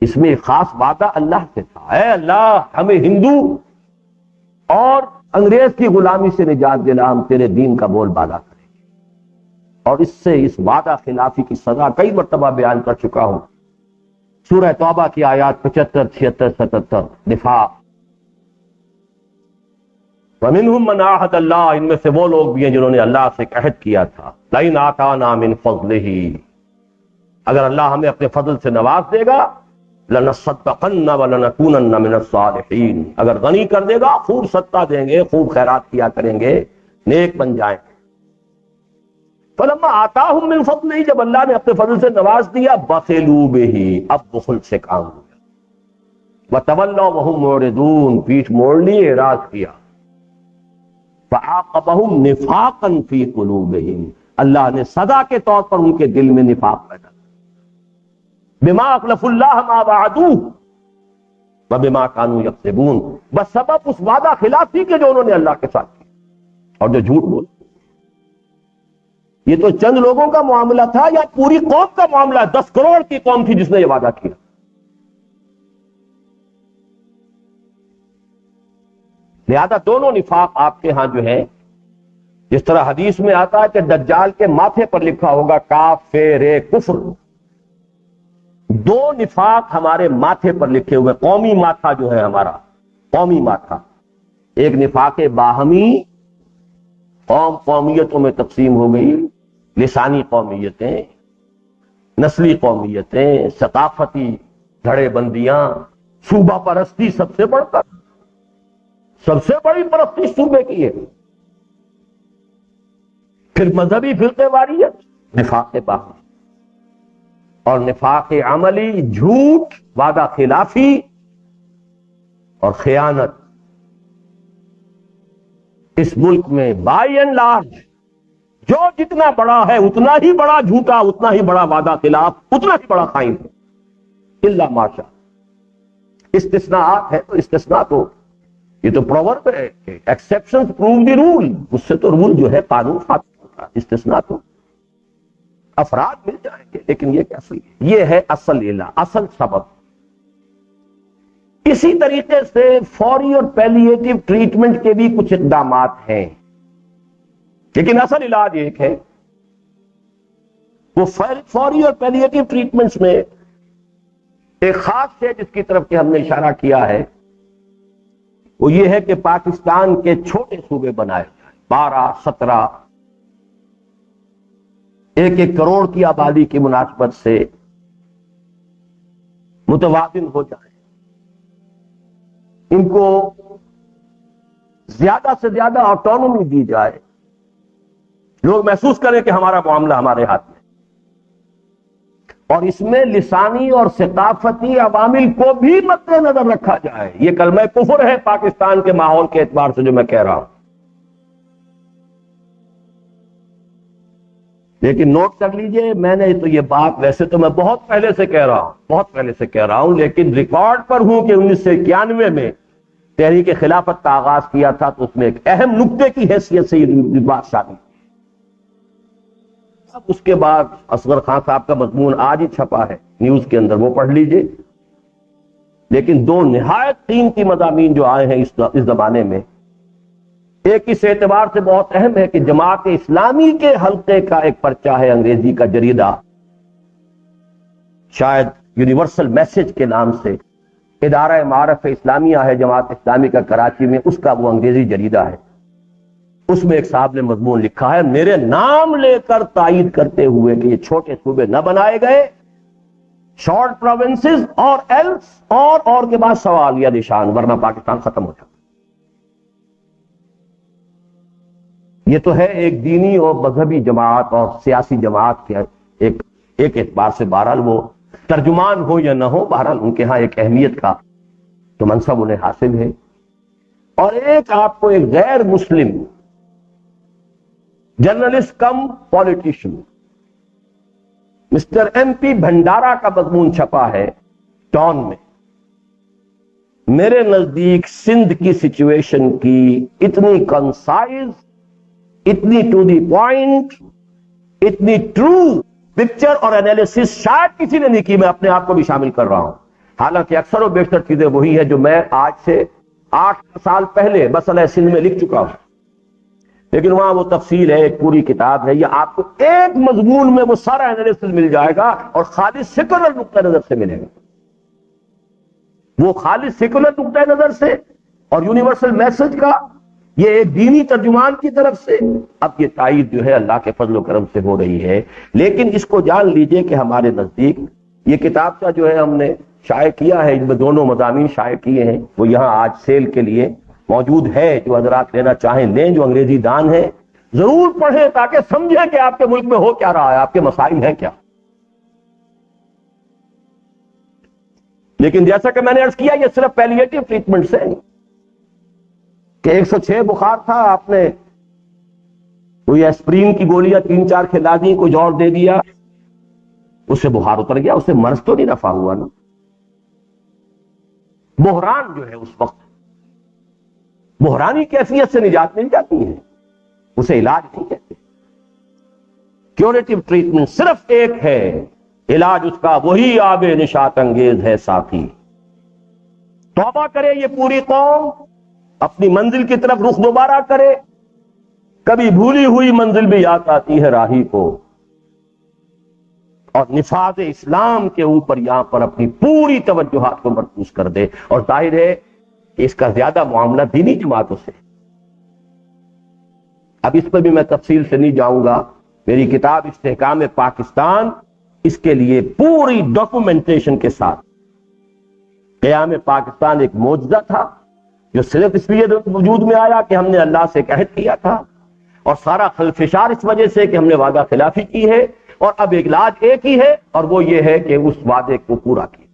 اس میں ایک خاص وعدہ اللہ سے تھا، اے اللہ ہمیں ہندو اور انگریز کی غلامی سے نجات دلا، ہم تیرے دین کا بول بالا کریں گے۔ اور اس سے اس وعدہ خلافی کی سزا کئی مرتبہ بیان کر چکا ہوں، سورہ توبہ کی آیات 75، 76، 77، دفاع۔ وَمِنْهُمْ مَنْ عَاهَدَ اللَّهَ، ان میں سے وہ لوگ بھی ہیں جنہوں نے اللہ سے ایک عہد کیا تھا، لَئِنْ آتَانَا مِنْ فَضْلِهِ، اگر اللہ ہمیں اپنے فضل سے نواز دے گا، لَنَصَّدَّقَنَّ وَلَنَكُونَنَّ مِنَ الصَّالِحِينَ، اگر غنی کر دے گا خوب صدقہ دیں گے، خوب خیرات کیا کریں گے، نیک بن جائیں گے۔ فَلَمَّا آتَاهُم مِّن فَضْلِهِ، جب اللہ نے اپنے فضل سے نواز دیا، بَخِلُوا بِهِ، اب بخل سے کام ہو گیا، وَتَوَلَّوْا وَهُمْ مُعْرِضُونَ، پیٹھ موڑ لی، اعراض کیا۔ فَعَاقَبَهُمْ نِفَاقًا فِي قُلُوبِهِمْ، اللہ نے سزا کے طور پر ان کے دل میں نفاق پیدا کیا، بما اخلفوا اللہ ما وعدوہ وبما كانوا یکذبون، بس سبب اس وعدہ خلافی کے جو انہوں نے اللہ کے ساتھ کیا اور جو جھوٹ بولے۔ یہ تو چند لوگوں کا معاملہ تھا یا پوری قوم کا معاملہ ہے؟ 10 کروڑ کی قوم تھی جس نے یہ وعدہ کیا۔ لہذا دونوں نفاق آپ کے ہاں جو ہے، جس طرح حدیث میں آتا ہے کہ دجال کے ماتھے پر لکھا ہوگا کافر کفر، دو نفاق ہمارے ماتھے پر لکھے ہوئے، قومی ماتھا جو ہے ہمارا، قومی ماتھا، ایک نفاق باہمی، قوم قومیتوں میں تقسیم ہو گئی، لسانی قومیتیں، نسلی قومیتیں، ثقافتی دھڑے بندیاں، صوبہ پرستی، سب سے بڑھ کر سب سے بڑی پرستی صوبے کی ہے، پھر مذہبی فرقے واریت، نفاق باہمی، اور نفاق عملی، جھوٹ، وعدہ خلافی اور خیانت۔ اس ملک میں بائی اینڈ لارج جو جتنا بڑا ہے اتنا ہی بڑا جھوٹا، اتنا ہی بڑا وعدہ خلاف، اتنا ہی بڑا خائن ہے، الا ماشاء۔ استثناءات ہے تو استثناء تو یہ تو پروورب ہے کہ ایکسیپشن پروو دی رول، اس سے تو رول جو ہے قانون ثابت ہوتا ہے، استثناء تو افراد مل جائیں گے، لیکن یہ کیسے؟ یہ ہے اصل علا، اصل سبب۔ اسی طریقے سے فوری اور پیلیٹیو ٹریٹمنٹ کے بھی کچھ اقدامات ہیں، لیکن اصل علاج ایک ہے۔ وہ فوری اور پیلیٹیو ٹریٹمنٹس میں ایک خاص ہے جس کی طرف کہ ہم نے اشارہ کیا ہے، وہ یہ ہے کہ پاکستان کے چھوٹے صوبے بنائے جائیں، 12، 17، 1 کروڑ کی آبادی کی مناسبت سے متوازن ہو جائیں، ان کو زیادہ سے زیادہ آٹونومی دی جائے، لوگ محسوس کریں کہ ہمارا معاملہ ہمارے ہاتھ میں، اور اس میں لسانی اور ثقافتی عوامل کو بھی مد نظر رکھا جائے۔ یہ کلمہ کفر ہے پاکستان کے ماحول کے اعتبار سے جو میں کہہ رہا ہوں، لیکن نوٹ کر لیجئے، میں نے تو یہ بات ویسے تو میں بہت پہلے سے کہہ رہا ہوں، لیکن ریکارڈ پر ہوں کہ 1991 میں تحریک خلافت کا آغاز کیا تھا، تو اس میں ایک اہم نقطے کی حیثیت سے یہ بات شامل۔ اب اس کے بعد اصغر خان صاحب کا مضمون آج ہی چھپا ہے نیوز کے اندر، وہ پڑھ لیجئے۔ لیکن 2 نہایت قیمتی مضامین جو آئے ہیں اس زمانے میں، ایک اس اعتبار سے بہت اہم ہے کہ جماعت اسلامی کے حلقے کا ایک پرچہ ہے، انگریزی کا جریدہ، شاید یونیورسل میسج کے نام سے، ادارہ معارف اسلامیہ ہے جماعت اسلامی کا کراچی میں، اس کا وہ انگریزی جریدہ ہے۔ اس میں ایک صاحب نے مضمون لکھا ہے میرے نام لے کر تائید کرتے ہوئے کہ یہ چھوٹے صوبے نہ بنائے گئے، شارٹ پروونسز اور ایلس، اور کے بعد سوال یا نشان، ورنہ پاکستان ختم ہو جاتا۔ یہ تو ہے ایک دینی اور مذہبی جماعت اور سیاسی جماعت کے ایک اعتبار سے، بہرحال وہ ترجمان ہو یا نہ ہو، بہرحال ان کے ہاں ایک اہمیت کا تو منصب انہیں حاصل ہے۔ اور ایک آپ کو ایک غیر مسلم جرنلسٹ کم پولیٹیشین مسٹر ایم پی بھنڈارا کا مضمون چھپا ہے ڈان میں۔ میرے نزدیک سندھ کی سچویشن کی اتنی کنسائز، اتنی ٹو دی پوائنٹ، اتنی ٹرو پکچر اور انالیسس شاید کسی نے نہیں کی، میں اپنے آپ کو بھی شامل کر رہا ہوں۔ حالانکہ اکثر و بیشتر چیزیں وہی ہیں جو میں آج سے 8 سال پہلے مسئلہ سندھ میں لکھ چکا ہوں، لیکن وہاں وہ تفصیل ہے، ایک پوری کتاب ہے۔ یہ آپ کو ایک مضمون میں وہ سارا انالیسس مل جائے گا، اور خالص سیکولر نقطہ نظر سے ملے گا، وہ خالص سیکولر نقطہ نظر سے، اور یونیورسل میسج کا یہ ایک دینی ترجمان کی طرف سے۔ اب یہ تائید جو ہے اللہ کے فضل و کرم سے ہو رہی ہے، لیکن اس کو جان لیجئے کہ ہمارے نزدیک یہ کتاب کا جو ہے ہم نے شائع کیا ہے، ان میں دونوں مضامین شائع کیے ہیں، وہ یہاں آج سیل کے لیے موجود ہے، جو حضرات لینا چاہیں لیں، جو انگریزی دان ہیں ضرور پڑھیں تاکہ سمجھیں کہ آپ کے ملک میں ہو کیا رہا ہے، آپ کے مسائل ہیں کیا۔ لیکن جیسا کہ میں نے عرض کیا، یہ صرف پیلیٹیو ٹریٹمنٹ سے کہ 106 بخار تھا، آپ نے کوئی ایسپرین کی گولیاں 3-4 کھلا دی، کوئی اور دے دیا، اس سے بخار اتر گیا، اس سے مرض تو نہیں رفع ہوا نا۔ بحران جو ہے اس وقت بحرانی کیفیت سے نجات مل جاتی ہے، اسے علاج نہیں کہتے۔ کیوریٹو ٹریٹمنٹ صرف ایک ہے، علاج اس کا وہی آب نشاط انگیز ہے ساتھی۔ توبہ کرے یہ پوری قوم، اپنی منزل کی طرف رخ دوبارہ کرے، کبھی بھولی ہوئی منزل بھی یاد آتی ہے راہی کو، اور نفاذ اسلام کے اوپر یہاں پر اپنی پوری توجہات کو مرکوز کر دے۔ اور ظاہر ہے کہ اس کا زیادہ معاملہ دینی جماعتوں سے۔ اب اس پر بھی میں تفصیل سے نہیں جاؤں گا، میری کتاب استحکام پاکستان اس کے لیے پوری ڈاکومنٹیشن کے ساتھ، قیام پاکستان ایک معجزہ تھا جو صرف اس لیے وجود میں آیا کہ ہم نے اللہ سے ایک عہد کیا تھا، اور سارا خلفشار اس وجہ سے کہ ہم نے وعدہ خلافی کی ہے، اور اب ایک علاج ایک ہی ہے، اور وہ یہ ہے کہ اس وعدے کو پورا کیا۔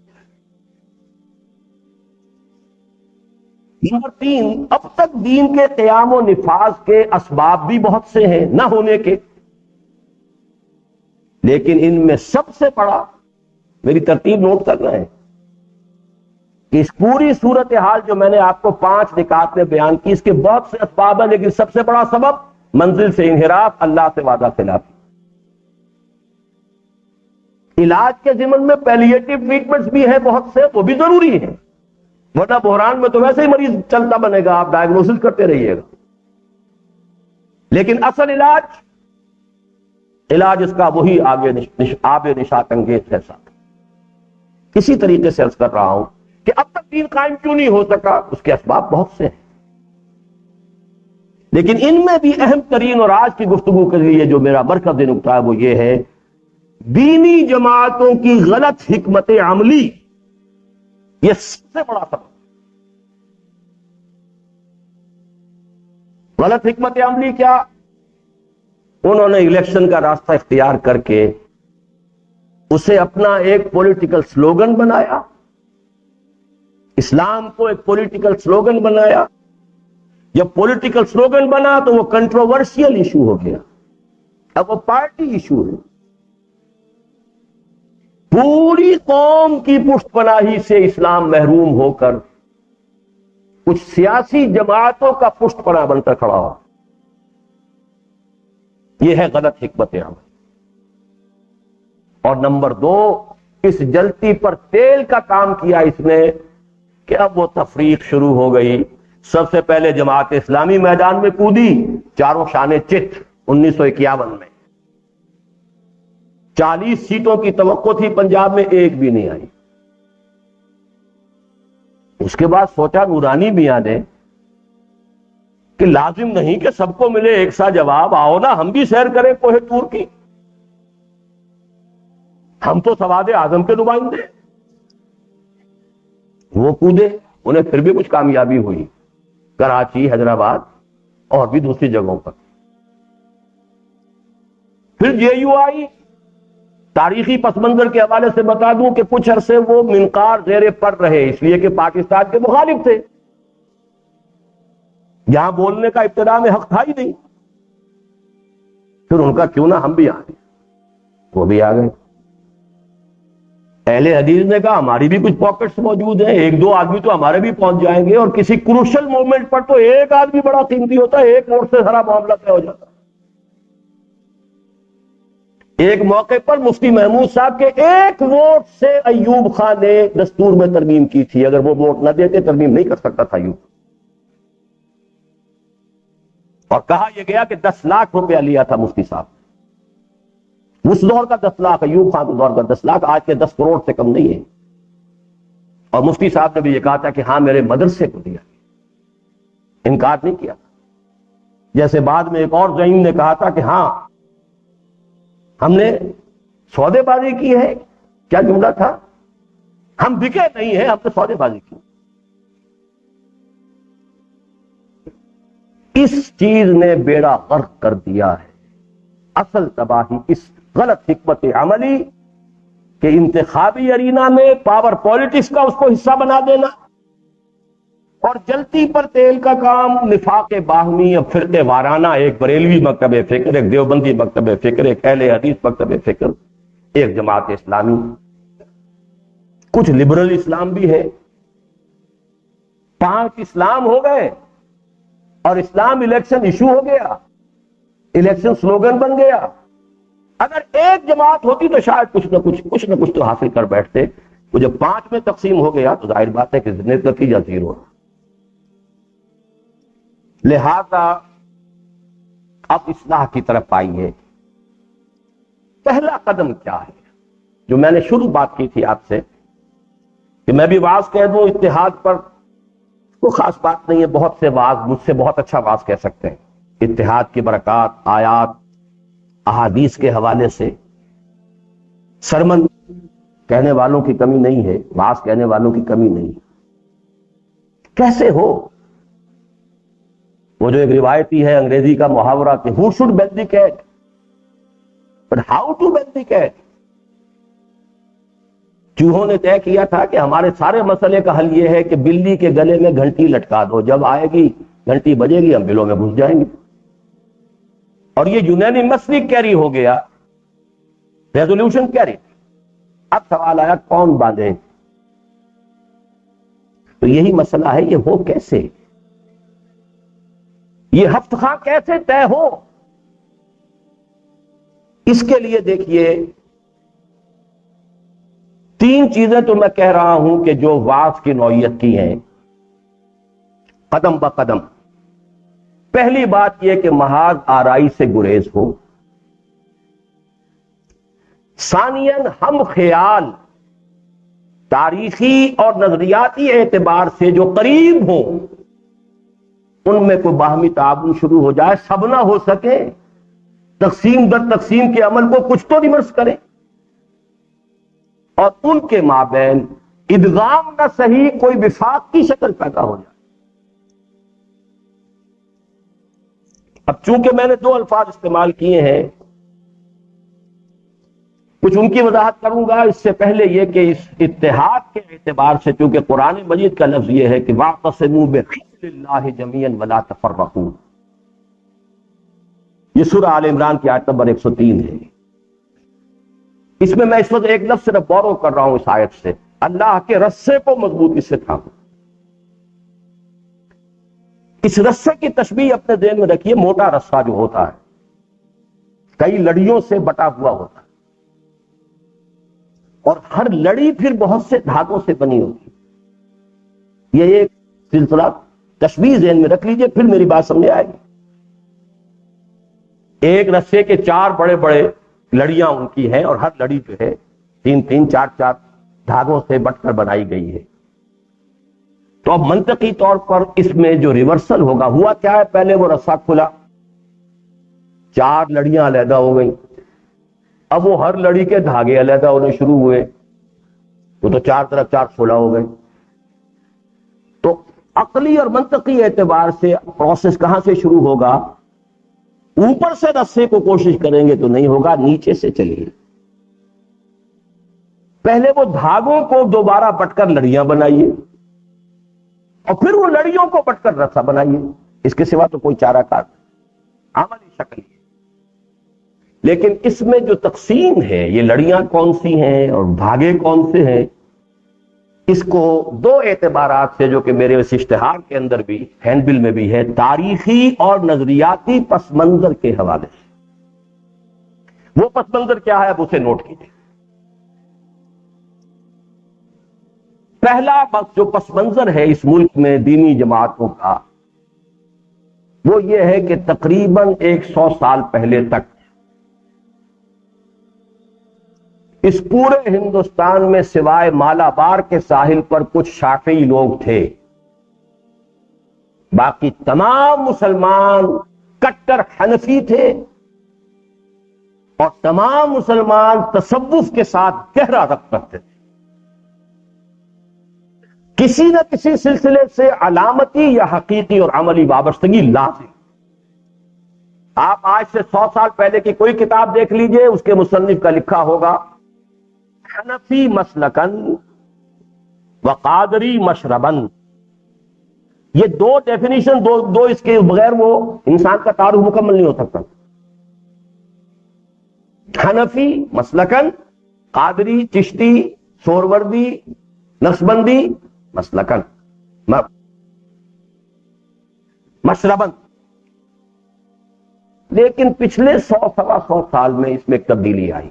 نمبر 3، اب تک دین کے قیام و نفاذ کے اسباب بھی بہت سے ہیں نہ ہونے کے، لیکن ان میں سب سے بڑا، میری ترتیب نوٹ کرنا ہے کہ اس پوری صورتحال جو میں نے آپ کو 5 نکات میں بیان کی، اس کے بہت سے اسباب ہیں، لیکن سب سے بڑا سبب منزل سے انحراف، اللہ سے وعدہ خلافی۔ علاج کے ضمن میں پیلیٹیو ٹریٹمنٹس بھی ہیں بہت سے، وہ بھی ضروری ہیں، ورنہ بحران میں تو ویسے ہی مریض چلتا بنے گا، آپ ڈائگنوسس کرتے رہیے گا. لیکن اصل علاج اس کا وہی آب نشاط انگیز ہے. ساتھ کسی طریقے سے عرض کر رہا ہوں کہ اب تک دین قائم کیوں نہیں ہو سکا، اس کے اسباب بہت سے ہیں، لیکن ان میں بھی اہم ترین اور آج کی گفتگو کے لیے جو میرا مرکزی نقطہ ہے وہ یہ ہے، دینی جماعتوں کی غلط حکمت عملی. یہ سب سے بڑا سبب. غلط حکمت عملی کیا؟ انہوں نے الیکشن کا راستہ اختیار کر کے اسے اپنا ایک پولیٹیکل سلوگن بنایا، اسلام کو ایک پولیٹیکل سلوگن بنایا. جب پولیٹیکل سلوگن بنا تو وہ کنٹروورشل ایشو ہو گیا، اب وہ پارٹی ایشو ہے. پوری قوم کی پشت پناہی سے اسلام محروم ہو کر کچھ سیاسی جماعتوں کا پشت پناہ بن کر کھڑا ہو. یہ ہے غلط حکمت عمل. اور نمبر 2، اس جلتی پر تیل کا کام کیا اس نے کہ اب وہ تفریق شروع ہو گئی. سب سے پہلے جماعت اسلامی میدان میں کودی، چاروں شانے چت 1951 میں. 40 سیٹوں کی توقع تھی پنجاب میں، ایک بھی نہیں آئی. اس کے بعد سوچا نورانی میاں نے کہ لازم نہیں کہ سب کو ملے ایک سا جواب، آؤ نا ہم بھی سیر کریں کوہ طور کی، ہم تو سواد اعظم کے نمائندے. وہ کودے، انہیں پھر بھی کچھ کامیابی ہوئی، کراچی، حیدرآباد اور بھی دوسری جگہوں پر. پھر جے یو آئی. تاریخی پس منظر کے حوالے سے بتا دوں کہ کچھ عرصے وہ منقار زیر پر رہے، اس لیے کہ پاکستان کے مخالف تھے، یہاں بولنے کا ابتدا میں حق تھا ہی نہیں. پھر ان کا کیوں نہ ہم بھی آئیں، وہ بھی آ گئے. اہل حدیث نے کہا ہماری بھی کچھ پاکٹس موجود ہیں، 1-2 آدمی تو ہمارے بھی پہنچ جائیں گے، اور کسی کروشل مومنٹ پر تو ایک آدمی بڑا قیمتی ہوتا ہے، ایک ووٹ سے سارا معاملہ طے ہو جاتا. ایک موقع پر مفتی محمود صاحب کے ایک ووٹ سے ایوب خان نے دستور میں ترمیم کی تھی، اگر وہ ووٹ نہ دیتے ترمیم نہیں کر سکتا تھا ایوب. اور کہا یہ گیا کہ 10 لاکھ روپیہ لیا تھا مفتی صاحب. اس دور کا 10 لاکھ، ایوب خان کے دور کا 10 لاکھ آج کے 10 کروڑ سے کم نہیں ہے. اور مفتی صاحب نے بھی یہ کہا تھا کہ ہاں میرے مدرسے کو دیا، انکار نہیں کیا. جیسے بعد میں ایک اور زعیم نے کہا تھا کہ ہاں ہم نے سودے بازی کی ہے. کیا جملہ تھا؟ ہم بکے نہیں ہیں، ہم نے سودے بازی کی. اس چیز نے بیڑا غرق کر دیا ہے. اصل تباہی اس غلط حکمت عملی کہ انتخابی ارینا میں پاور پالیٹکس کا اس کو حصہ بنا دینا، اور جلتی پر تیل کا کام، نفاق باہمی، اب فرقے وارانہ، ایک بریلوی مکتب فکر، ایک دیوبندی مکتب فکر، ایک اہل حدیث مکتب فکر، ایک جماعت اسلامی، کچھ لبرل اسلام بھی ہے. 5 اسلام ہو گئے، اور اسلام الیکشن ایشو ہو گیا، الیکشن سلوگن بن گیا. اگر ایک جماعت ہوتی تو شاید کچھ نہ کچھ تو حاصل کر بیٹھتے. وہ جب 5 میں تقسیم ہو گیا تو ظاہر بات ہے کہ نتیجہ زیرو. لہذا اب اصلاح کی طرف آئیے. پہلا قدم کیا ہے؟ جو میں نے شروع بات کی تھی آپ سے کہ میں بھی واعظ کہہ دوں اتحاد پر، کوئی خاص بات نہیں ہے. بہت سے واعظ مجھ سے بہت اچھا واعظ کہہ سکتے ہیں. اتحاد کی برکات، آیات، احادیث کے حوالے سے سرمن کہنے والوں کی کمی نہیں ہے، واعظ کہنے والوں کی کمی نہیں. کیسے ہو؟ وہ جو ایک روایتی ہے انگریزی کا محاورہ کہ who should bend the cat but how to bend the cat. چوہوں نے طے کیا تھا کہ ہمارے سارے مسئلے کا حل یہ ہے کہ بلی کے گلے میں گھنٹی لٹکا دو، جب آئے گی گھنٹی بجے گی ہم بلوں میں گھس جائیں گے. اور یہ یونینیمسلی کیری ہو گیا، ریزولوشن کیری. اب سوال آیا کون باندھے؟ تو یہی مسئلہ ہے، یہ ہو کیسے؟ یہ ہفت خواہ کیسے طے ہو؟ اس کے لیے دیکھیے 3 چیزیں تو میں کہہ رہا ہوں کہ جو وعظ کی نوعیت کی ہیں قدم بہ قدم. پہلی بات یہ کہ محاذ آرائی سے گریز ہو. ثانیاً ہم خیال تاریخی اور نظریاتی اعتبار سے جو قریب ہوں ان میں کوئی باہمی تعاون شروع ہو جائے. سب نہ ہو سکے، تقسیم در تقسیم کے عمل کو کچھ تو ریورس کریں، اور ان کے مابین ادغام نہ صحیح کوئی وفاق کی شکل پیدا ہو جائے. اب چونکہ میں نے 2 الفاظ استعمال کیے ہیں، کچھ ان کی وضاحت کروں گا. اس سے پہلے یہ کہ اس اتحاد کے اعتبار سے چونکہ قرآن مجید کا لفظ یہ ہے کہ وَاعْتَصِمُوا بِحَبْلِ اللَّهِ جَمِيعًا وَلَا تَفَرَّقُوا، یہ سورہ آل عمران کی آیت نمبر 103 ہے. اس میں اس وقت ایک لفظ صرف بورو کر رہا ہوں اس آیت سے، اللہ کے رسے کو مضبوطی سے تھامو. اس رسے کی تشبیہ اپنے ذہن میں رکھیے. موٹا رسہ جو ہوتا ہے کئی لڑیوں سے بٹا ہوا ہوتا ہے، اور ہر لڑی پھر بہت سے دھاگوں سے بنی ہوتی ہے. یہ ایک سلسلہ تشبیہ ذہن میں رکھ لیجئے، پھر میری بات سمجھ آئے گی. ایک رسے کے 4 بڑے بڑے لڑیاں ان کی ہیں، اور ہر لڑی جو ہے 3 4 دھاگوں سے بٹ کر بنائی گئی ہے. تو اب منطقی طور پر اس میں جو ریورسل ہوگا، ہوا کیا ہے، پہلے وہ رسہ کھلا، 4 لڑیاں علیحدہ ہو گئیں. اب وہ ہر لڑی کے دھاگے علیحدہ ہونے شروع ہوئے، وہ تو 4 طرف 4 کھلا ہو گئے. تو عقلی اور منطقی اعتبار سے پروسیس کہاں سے شروع ہوگا؟ اوپر سے رسے کو کوشش کریں گے تو نہیں ہوگا، نیچے سے چلیے. پہلے وہ دھاگوں کو دوبارہ بٹ کر لڑیاں بنائیے، اور پھر وہ لڑیوں کو بٹ کر رسہ بنائیے. اس کے سوا تو کوئی چارہ کار نہیں، عملی شکل ہے. لیکن اس میں جو تقسیم ہے، یہ لڑیاں کون سی ہیں اور دھاگے کون سے ہیں، اس کو 2 اعتبارات سے جو کہ میرے اس اشتہار کے اندر بھی ہینڈ بل میں بھی ہے، تاریخی اور نظریاتی پس منظر کے حوالے سے. وہ پس منظر کیا ہے، اب اسے نوٹ کیجیے. پہلا جو پس منظر ہے اس ملک میں دینی جماعتوں کا، وہ یہ ہے کہ تقریباً 100 سال پہلے تک اس پورے ہندوستان میں سوائے مالابار کے ساحل پر کچھ شافعی لوگ تھے، باقی تمام مسلمان کٹر حنفی تھے، اور تمام مسلمان تصوف کے ساتھ گہرا ربط رکھتے تھے. کسی نہ کسی سلسلے سے علامتی یا حقیقی اور عملی وابستگی لازم. آپ آج سے 100 سال پہلے کی کوئی کتاب دیکھ لیجئے، اس کے مصنف کا لکھا ہوگا حنفی مسلکن وقادری مشربن. یہ 2 ڈیفینیشن، دو اس کے بغیر وہ انسان کا تعارف مکمل نہیں ہو سکتا. حنفی مسلکن، قادری، چشتی، سوروردی، نقشبندی مسلکن، مشربن. لیکن پچھلے 100-125 سال میں اس میں ایک تبدیلی آئی.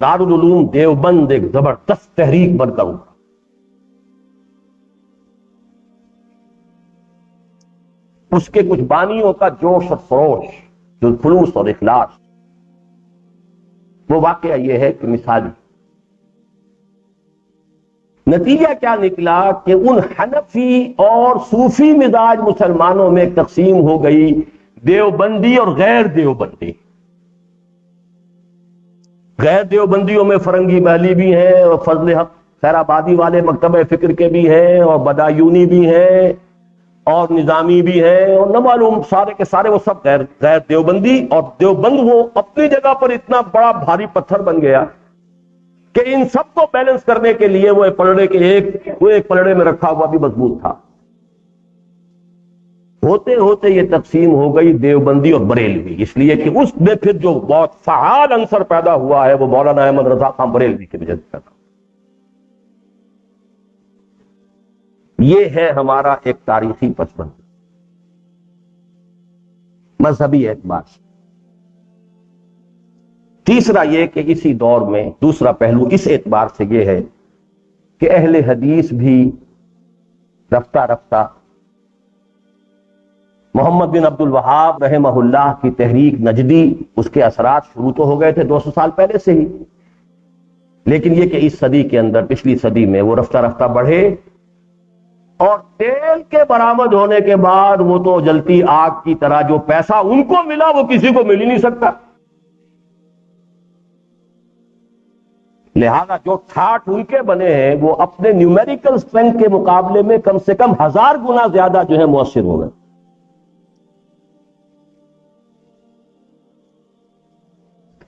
دارالعلوم دیوبند ایک زبردست تحریک بن کر اٹھا. اس کے کچھ بانیوں کا جوش اور خروش، جو خلوص اور اخلاص، وہ واقعہ یہ ہے کہ مثالی نتیجہ کیا نکلا کہ ان حنفی اور صوفی مزاج مسلمانوں میں ایک تقسیم ہو گئی، دیوبندی اور غیر دیوبندی. غیر دیوبندیوں میں فرنگی محلی بھی ہیں، اور فضل حق خیر آبادی والے مکتبہ فکر کے بھی ہیں، اور بدایونی بھی ہیں، اور نظامی بھی ہیں، اور نہ معلوم سارے کے سارے وہ سب غیر دیوبندی. اور دیوبند وہ اپنی جگہ پر اتنا بڑا بھاری پتھر بن گیا کہ ان سب کو بیلنس کرنے کے لیے وہ ایک پلڑے میں رکھا ہوا بھی مضبوط تھا. ہوتے ہوتے یہ تقسیم ہو گئی دیوبندی اور بریلوی، اس لیے کہ اس میں پھر جو بہت فعال عنصر پیدا ہوا ہے وہ مولانا احمد رضا خان بریلوی کی وجہ سے پیدا. یہ ہے ہمارا ایک تاریخی پس منظر مذہبی اعتبار سے. تیسرا یہ کہ اسی دور میں دوسرا پہلو اس اعتبار سے یہ ہے کہ اہل حدیث بھی رفتہ رفتہ محمد بن عبد الوہاب رحمہ اللہ کی تحریک نجدی، اس کے اثرات شروع تو ہو گئے تھے 200 سال پہلے سے ہی، لیکن یہ کہ اس صدی کے اندر، پچھلی صدی میں وہ رفتہ رفتہ بڑھے، اور تیل کے برآمد ہونے کے بعد وہ تو جلتی آگ کی طرح، جو پیسہ ان کو ملا وہ کسی کو مل ہی نہیں سکتا، لہذا جو ٹھاٹ ان کے بنے ہیں وہ اپنے نیومیریکل اسٹرینتھ کے مقابلے میں کم سے کم 1000 گنا زیادہ جو ہے مؤثر ہو گئے۔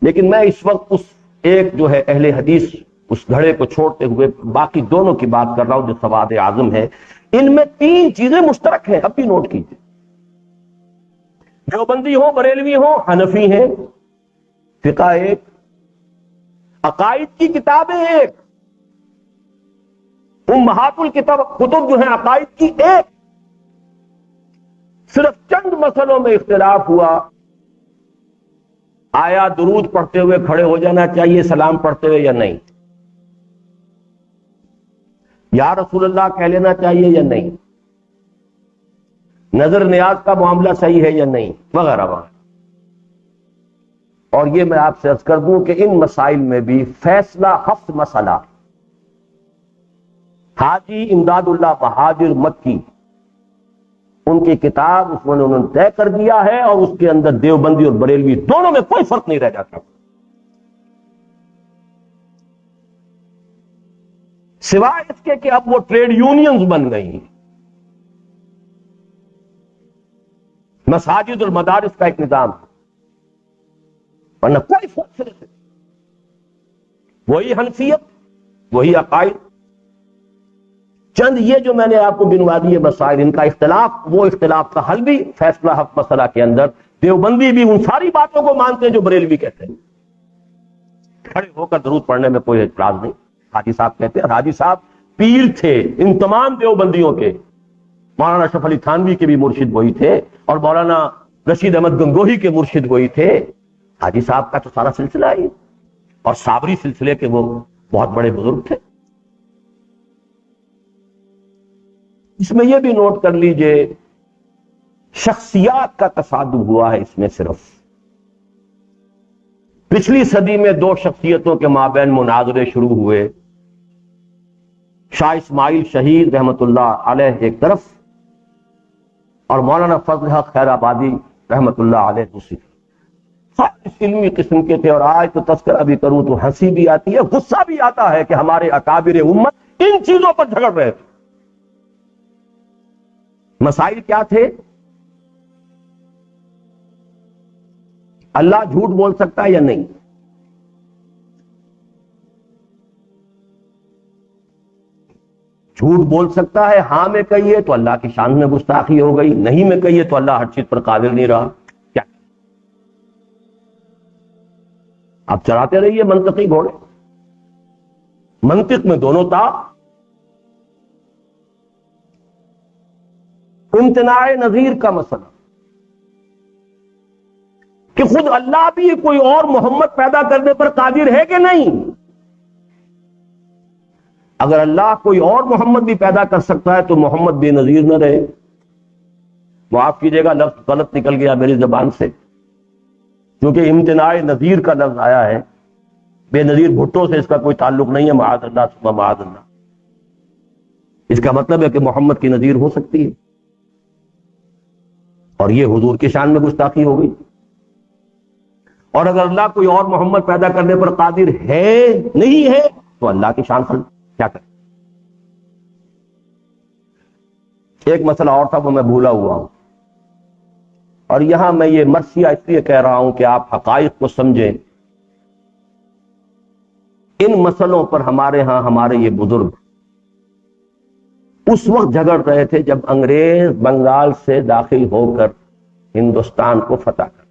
لیکن میں اس وقت اس ایک جو ہے اہل حدیث اس گھڑے کو چھوڑتے ہوئے باقی دونوں کی بات کر رہا ہوں جو سواد اعظم ہے۔ ان میں 3 چیزیں مشترک ہیں، اب بھی نوٹ کیجیے، دیوبندی ہوں، بریلوی ہوں، حنفی ہیں، فقہ ایک، عقائد کی کتابیں ایک، امہات الکتب کتب جو ہیں عقائد کی ایک، صرف چند مسئلوں میں اختلاف ہوا، آیا درود پڑھتے ہوئے کھڑے ہو جانا چاہیے سلام پڑھتے ہوئے یا نہیں، یا رسول اللہ کہہ لینا چاہیے یا نہیں، نظر نیاز کا معاملہ صحیح ہے یا نہیں، وغیرہ وغیرہ۔ اور یہ میں آپ سے عرض کر دوں کہ ان مسائل میں بھی فیصلہ ہفت مسئلہ حاجی امداد اللہ بہادر مکی ان کی کتاب، اس میں انہوں نے طے کر دیا ہے، اور اس کے اندر دیوبندی اور بریلوی دونوں میں کوئی فرق نہیں رہ جاتا، سوائے اس کے کہ اب وہ ٹریڈ یونینز بن گئی ہیں، مساجد اور مدارس کا ایک نظام ہے، ورنہ کوئی فرق نہیں، وہی حنفیت، وہی عقائد۔ چند یہ جو میں نے آپ کو گنوا دیے مسائل، ان کا اختلاف، وہ اختلاف کا حل بھی فیصلہ حق مسئلہ کے اندر دیوبندی بھی ان ساری باتوں کو مانتے ہیں جو بریلوی کہتے ہیں، کھڑے ہو کر درود پڑھنے میں کوئی اعتراض نہیں۔ حاجی صاحب کہتے ہیں، حاجی صاحب پیر تھے ان تمام دیوبندیوں کے، مولانا اشرف علی تھانوی کے بھی مرشد وہی تھے، اور مولانا رشید احمد گنگوہی کے مرشد وہی تھے، حاجی صاحب کا تو سارا سلسلہ ہی، اور صابری سلسلے کے وہ بہت بڑے بزرگ تھے۔ اس میں یہ بھی نوٹ کر لیجئے، شخصیات کا تصادم ہوا ہے اس میں صرف۔ پچھلی صدی میں 2 شخصیتوں کے مابین مناظرے شروع ہوئے، شاہ اسماعیل شہید رحمت اللہ علیہ ایک طرف، اور مولانا فضل حق خیر آبادی رحمت اللہ علیہ دوسری طرف، خالص علمی قسم کے تھے، اور آج تو تذکرہ بھی کروں تو ہنسی بھی آتی ہے، غصہ بھی آتا ہے کہ ہمارے اکابر امت ان چیزوں پر جھگڑ رہے تھے۔ مسائل کیا تھے؟ اللہ جھوٹ بول سکتا ہے یا نہیں؟ جھوٹ بول سکتا ہے، ہاں میں کہیے تو اللہ کی شان میں گستاخی ہو گئی، نہیں میں کہیے تو اللہ ہر چیز پر قادر نہیں رہا، کیا؟ آپ چلاتے رہیے منطقی گھوڑے، منطق میں دونوں تا۔ امتناع نظیر کا مسئلہ کہ خود اللہ بھی کوئی اور محمد پیدا کرنے پر قادر ہے کہ نہیں؟ اگر اللہ کوئی اور محمد بھی پیدا کر سکتا ہے تو محمد بے نظیر نہ رہے؟ معاف کیجیے گا لفظ غلط نکل گیا میری زبان سے، کیونکہ امتناع نظیر کا لفظ آیا ہے، بے نظیر بھٹو سے اس کا کوئی تعلق نہیں ہے، معاذ اللہ ثم معاذ اللہ۔ اس کا مطلب ہے کہ محمد کی نظیر ہو سکتی ہے، اور یہ حضور کی شان میں گستاخی ہو گئی۔ اور اگر اللہ کوئی اور محمد پیدا کرنے پر قادر ہے نہیں ہے تو اللہ کی شان پر کیا کریں؟ ایک مسئلہ اور تھا وہ میں بھولا ہوا ہوں، اور یہاں میں یہ مرثیہ اس لیے کہہ رہا ہوں کہ آپ حقائق کو سمجھیں۔ ان مسئلوں پر ہمارے ہاں ہمارے یہ بزرگ اس وقت جھگڑ رہے تھے جب انگریز بنگال سے داخل ہو کر ہندوستان کو فتح کر،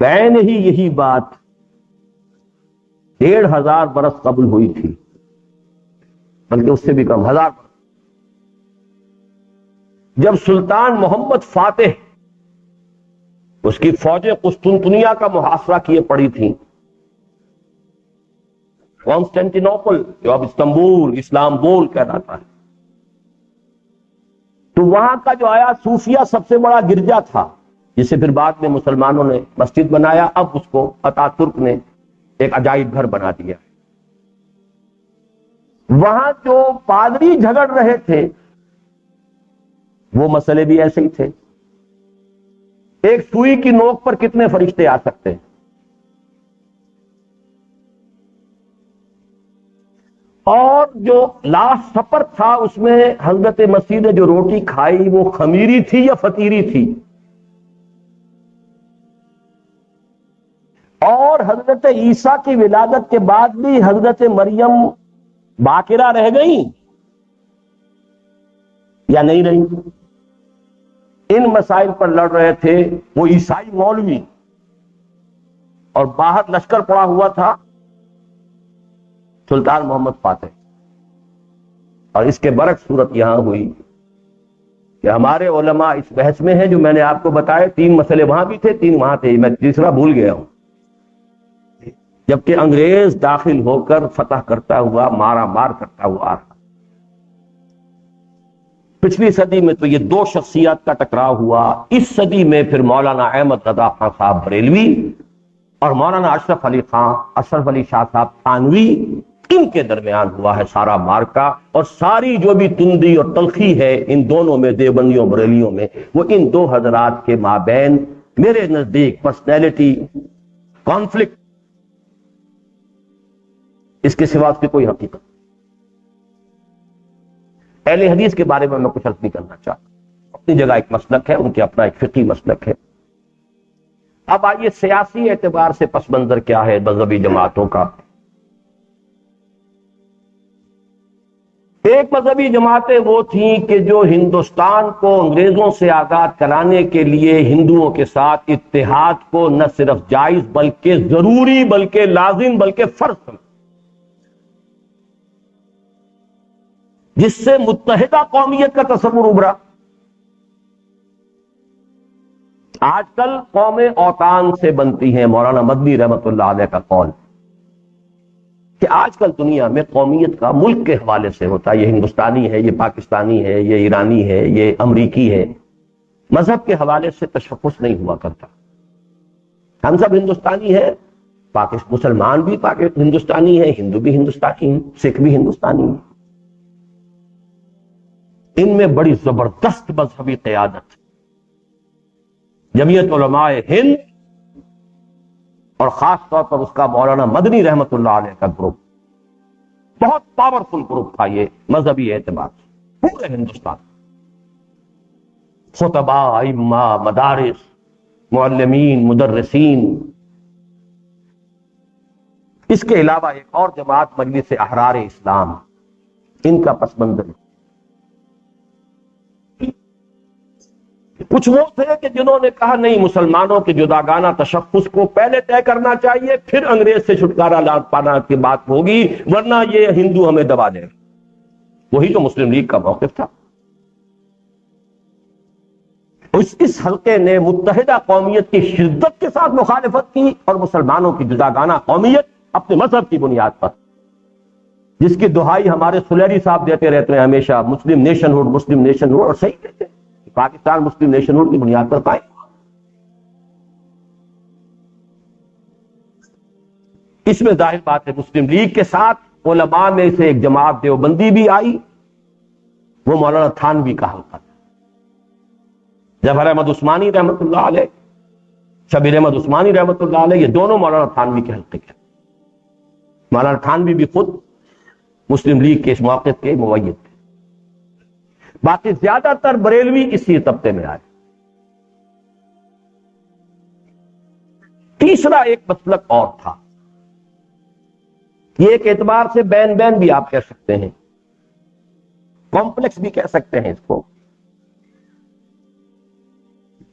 بین ہی یہی بات 1500 برس قبل ہوئی تھی، بلکہ اس سے بھی کم، 1000 برس، جب سلطان محمد فاتح اس کی فوجیں قسطنطنیہ کا محاصرہ کیے پڑی تھیں، کانسٹینٹینوپل جو اب استنبول اسلامبول کہلاتا ہے، تو وہاں کا جو آیا صوفیہ سب سے بڑا گرجا تھا، جسے پھر بعد میں مسلمانوں نے مسجد بنایا، اب اس کو اتا ترک نے ایک عجائب گھر بنا دیا۔ وہاں جو پادری جھگڑ رہے تھے وہ مسئلے بھی ایسے ہی تھے، ایک سوئی کی نوک پر کتنے فرشتے آ سکتے ہیں؟ اور جو لاسٹ سپر تھا اس میں حضرت مسیح نے جو روٹی کھائی وہ خمیری تھی یا فطیری تھی؟ اور حضرت عیسیٰ کی ولادت کے بعد بھی حضرت مریم باقرہ رہ گئی یا نہیں رہی؟ ان مسائل پر لڑ رہے تھے وہ عیسائی مولوی، اور باہر لشکر پڑا ہوا تھا سلطان محمد فاتح۔ اور اس کے برعکس صورت یہاں ہوئی کہ ہمارے علماء اس بحث میں ہیں جو میں نے آپ کو بتایا، 3 مسئلے وہاں بھی تھے، 3 وہاں تھے، میں تیسرا بھول گیا ہوں، جبکہ انگریز داخل ہو کر فتح کرتا ہوا مارا مار کرتا ہوا آ رہا۔ پچھلی صدی میں تو یہ 2 شخصیات کا ٹکراؤ ہوا، اس صدی میں پھر مولانا احمد رضا خان صاحب بریلوی اور مولانا اشرف علی شاہ صاحب تھانوی، ان کے درمیان ہوا ہے سارا مارکا، اور ساری جو بھی تندی اور تلخی ہے ان دونوں میں، دیوبندیوں بریلیوں میں، وہ ان 2 حضرات کے مابین میرے نزدیک پرسنالٹی کانفلکٹ، اس کے سوا اس کی کوئی حقیقت۔ اہل حدیث کے بارے میں کچھ عرض نہیں کرنا چاہتا، اپنی جگہ ایک مسلک ہے، ان کے اپنا ایک فقہی مسلک ہے۔ اب آئیے سیاسی اعتبار سے پس منظر کیا ہے مذہبی جماعتوں کا۔ ایک مذہبی جماعتیں وہ تھیں کہ جو ہندوستان کو انگریزوں سے آزاد کرانے کے لیے ہندوؤں کے ساتھ اتحاد کو نہ صرف جائز بلکہ ضروری، بلکہ لازم، بلکہ فرض سمجھتے، جس سے متحدہ قومیت کا تصور ابھرا۔ آج کل قومیں اوطان سے بنتی ہیں، مولانا مدنی رحمت اللہ علیہ کا قول کہ آج کل دنیا میں قومیت کا ملک کے حوالے سے ہوتا ہے، یہ ہندوستانی ہے، یہ پاکستانی ہے، یہ ایرانی ہے، یہ امریکی ہے، مذہب کے حوالے سے تشخص نہیں ہوا کرتا۔ ہم سب ہندوستانی ہیں، مسلمان بھی ہندوستانی ہیں، ہندو بھی ہندوستانی ہیں، سکھ بھی ہندوستانی ہیں۔ ان میں بڑی زبردست مذہبی قیادت، جمعیت علماء ہند اور خاص طور پر اس کا مولانا مدنی رحمت اللہ علیہ کا گروپ، بہت پاورفل گروپ تھا یہ مذہبی اعتبار سے پورے ہندوستان، خطباء، ائمہ، مدارس، معلمین، مدرسین۔ اس کے علاوہ ایک اور جماعت مجلس احرار اسلام، ان کا پس منظر کچھ وہ تھے کہ جنہوں نے کہا نہیں، مسلمانوں کے جداگانہ تشخص کو پہلے طے کرنا چاہیے، پھر انگریز سے چھٹکارا پانا کی بات ہوگی، ورنہ یہ ہندو ہمیں دبا دے گا۔ وہی تو مسلم لیگ کا موقف تھا۔ اس حلقے نے متحدہ قومیت کی شدت کے ساتھ مخالفت کی، اور مسلمانوں کی جداگانہ قومیت اپنے مذہب کی بنیاد پر، جس کی دہائی ہمارے سلیری صاحب دیتے رہتے ہیں ہمیشہ، مسلم نیشن ہوڈ، مسلم نیشن ہوڈ، اور صحیح کہتے ہیں، پاکستان مسلم نیشن ہوڈ کی بنیاد پر قائم۔ اس میں ظاہر بات ہے مسلم لیگ کے ساتھ علماء میں سے ایک جماعت دیوبندی بھی آئی، وہ مولانا تھانوی کا حلقہ تھا۔ ظفر احمد عثمانی رحمت اللہ علیہ، شبیر احمد عثمانی رحمت اللہ علیہ، یہ دونوں مولانا تھانوی کے حلقے کے۔ مولانا تھانوی بھی خود مسلم لیگ کے اس موقف کے مؤید تھے۔ باقی زیادہ تر بریلوی اسی طبقے میں آئے۔ تیسرا ایک مسلک اور تھا، یہ ایک اعتبار سے بین بین بھی آپ کہہ سکتے ہیں، کمپلیکس بھی کہہ سکتے ہیں اس کو۔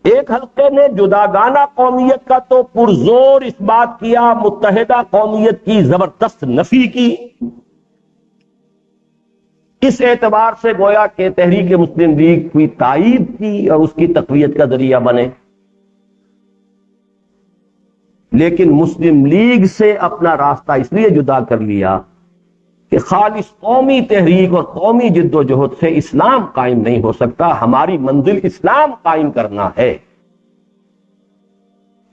ایک حلقے نے جداگانہ قومیت کا تو پرزور اس بات کیا، متحدہ قومیت کی زبردست نفی کی، اس اعتبار سے گویا کہ تحریک مسلم لیگ کی تائید کی اور اس کی تقویت کا ذریعہ بنے۔ لیکن مسلم لیگ سے اپنا راستہ اس لیے جدا کر لیا کہ خالص قومی تحریک اور قومی جد و جہد سے اسلام قائم نہیں ہو سکتا، ہماری منزل اسلام قائم کرنا ہے۔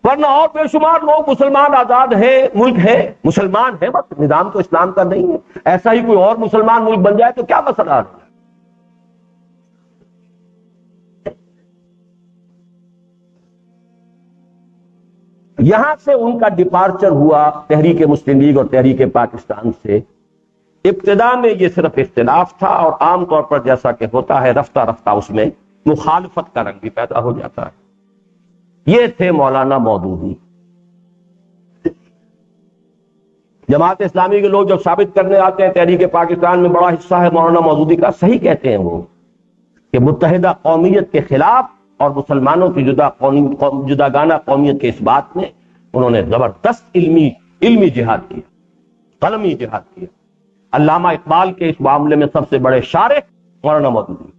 ورنہ اور بے شمار لوگ مسلمان آزاد ہے، ملک ہے، مسلمان ہے، بس نظام تو اسلام کا نہیں ہے، ایسا ہی کوئی اور مسلمان ملک بن جائے تو کیا مسئلہ ہے؟ یہاں سے ان کا ڈپارچر ہوا تحریک مسلم لیگ اور تحریک پاکستان سے۔ ابتدا میں یہ صرف اختلاف تھا، اور عام طور پر جیسا کہ ہوتا ہے رفتہ رفتہ اس میں مخالفت کا رنگ بھی پیدا ہو جاتا ہے۔ یہ تھے مولانا مودودی۔ جماعت اسلامی کے لوگ جب ثابت کرنے آتے ہیں تحریک پاکستان میں بڑا حصہ ہے مولانا مودودی کا، صحیح کہتے ہیں وہ کہ متحدہ قومیت کے خلاف اور مسلمانوں کی جداگانہ قومیت کے اس بات میں انہوں نے زبردست علمی جہاد کیا، قلمی جہاد کیا۔ علامہ اقبال کے اس معاملے میں سب سے بڑے شارح مولانا مودودی۔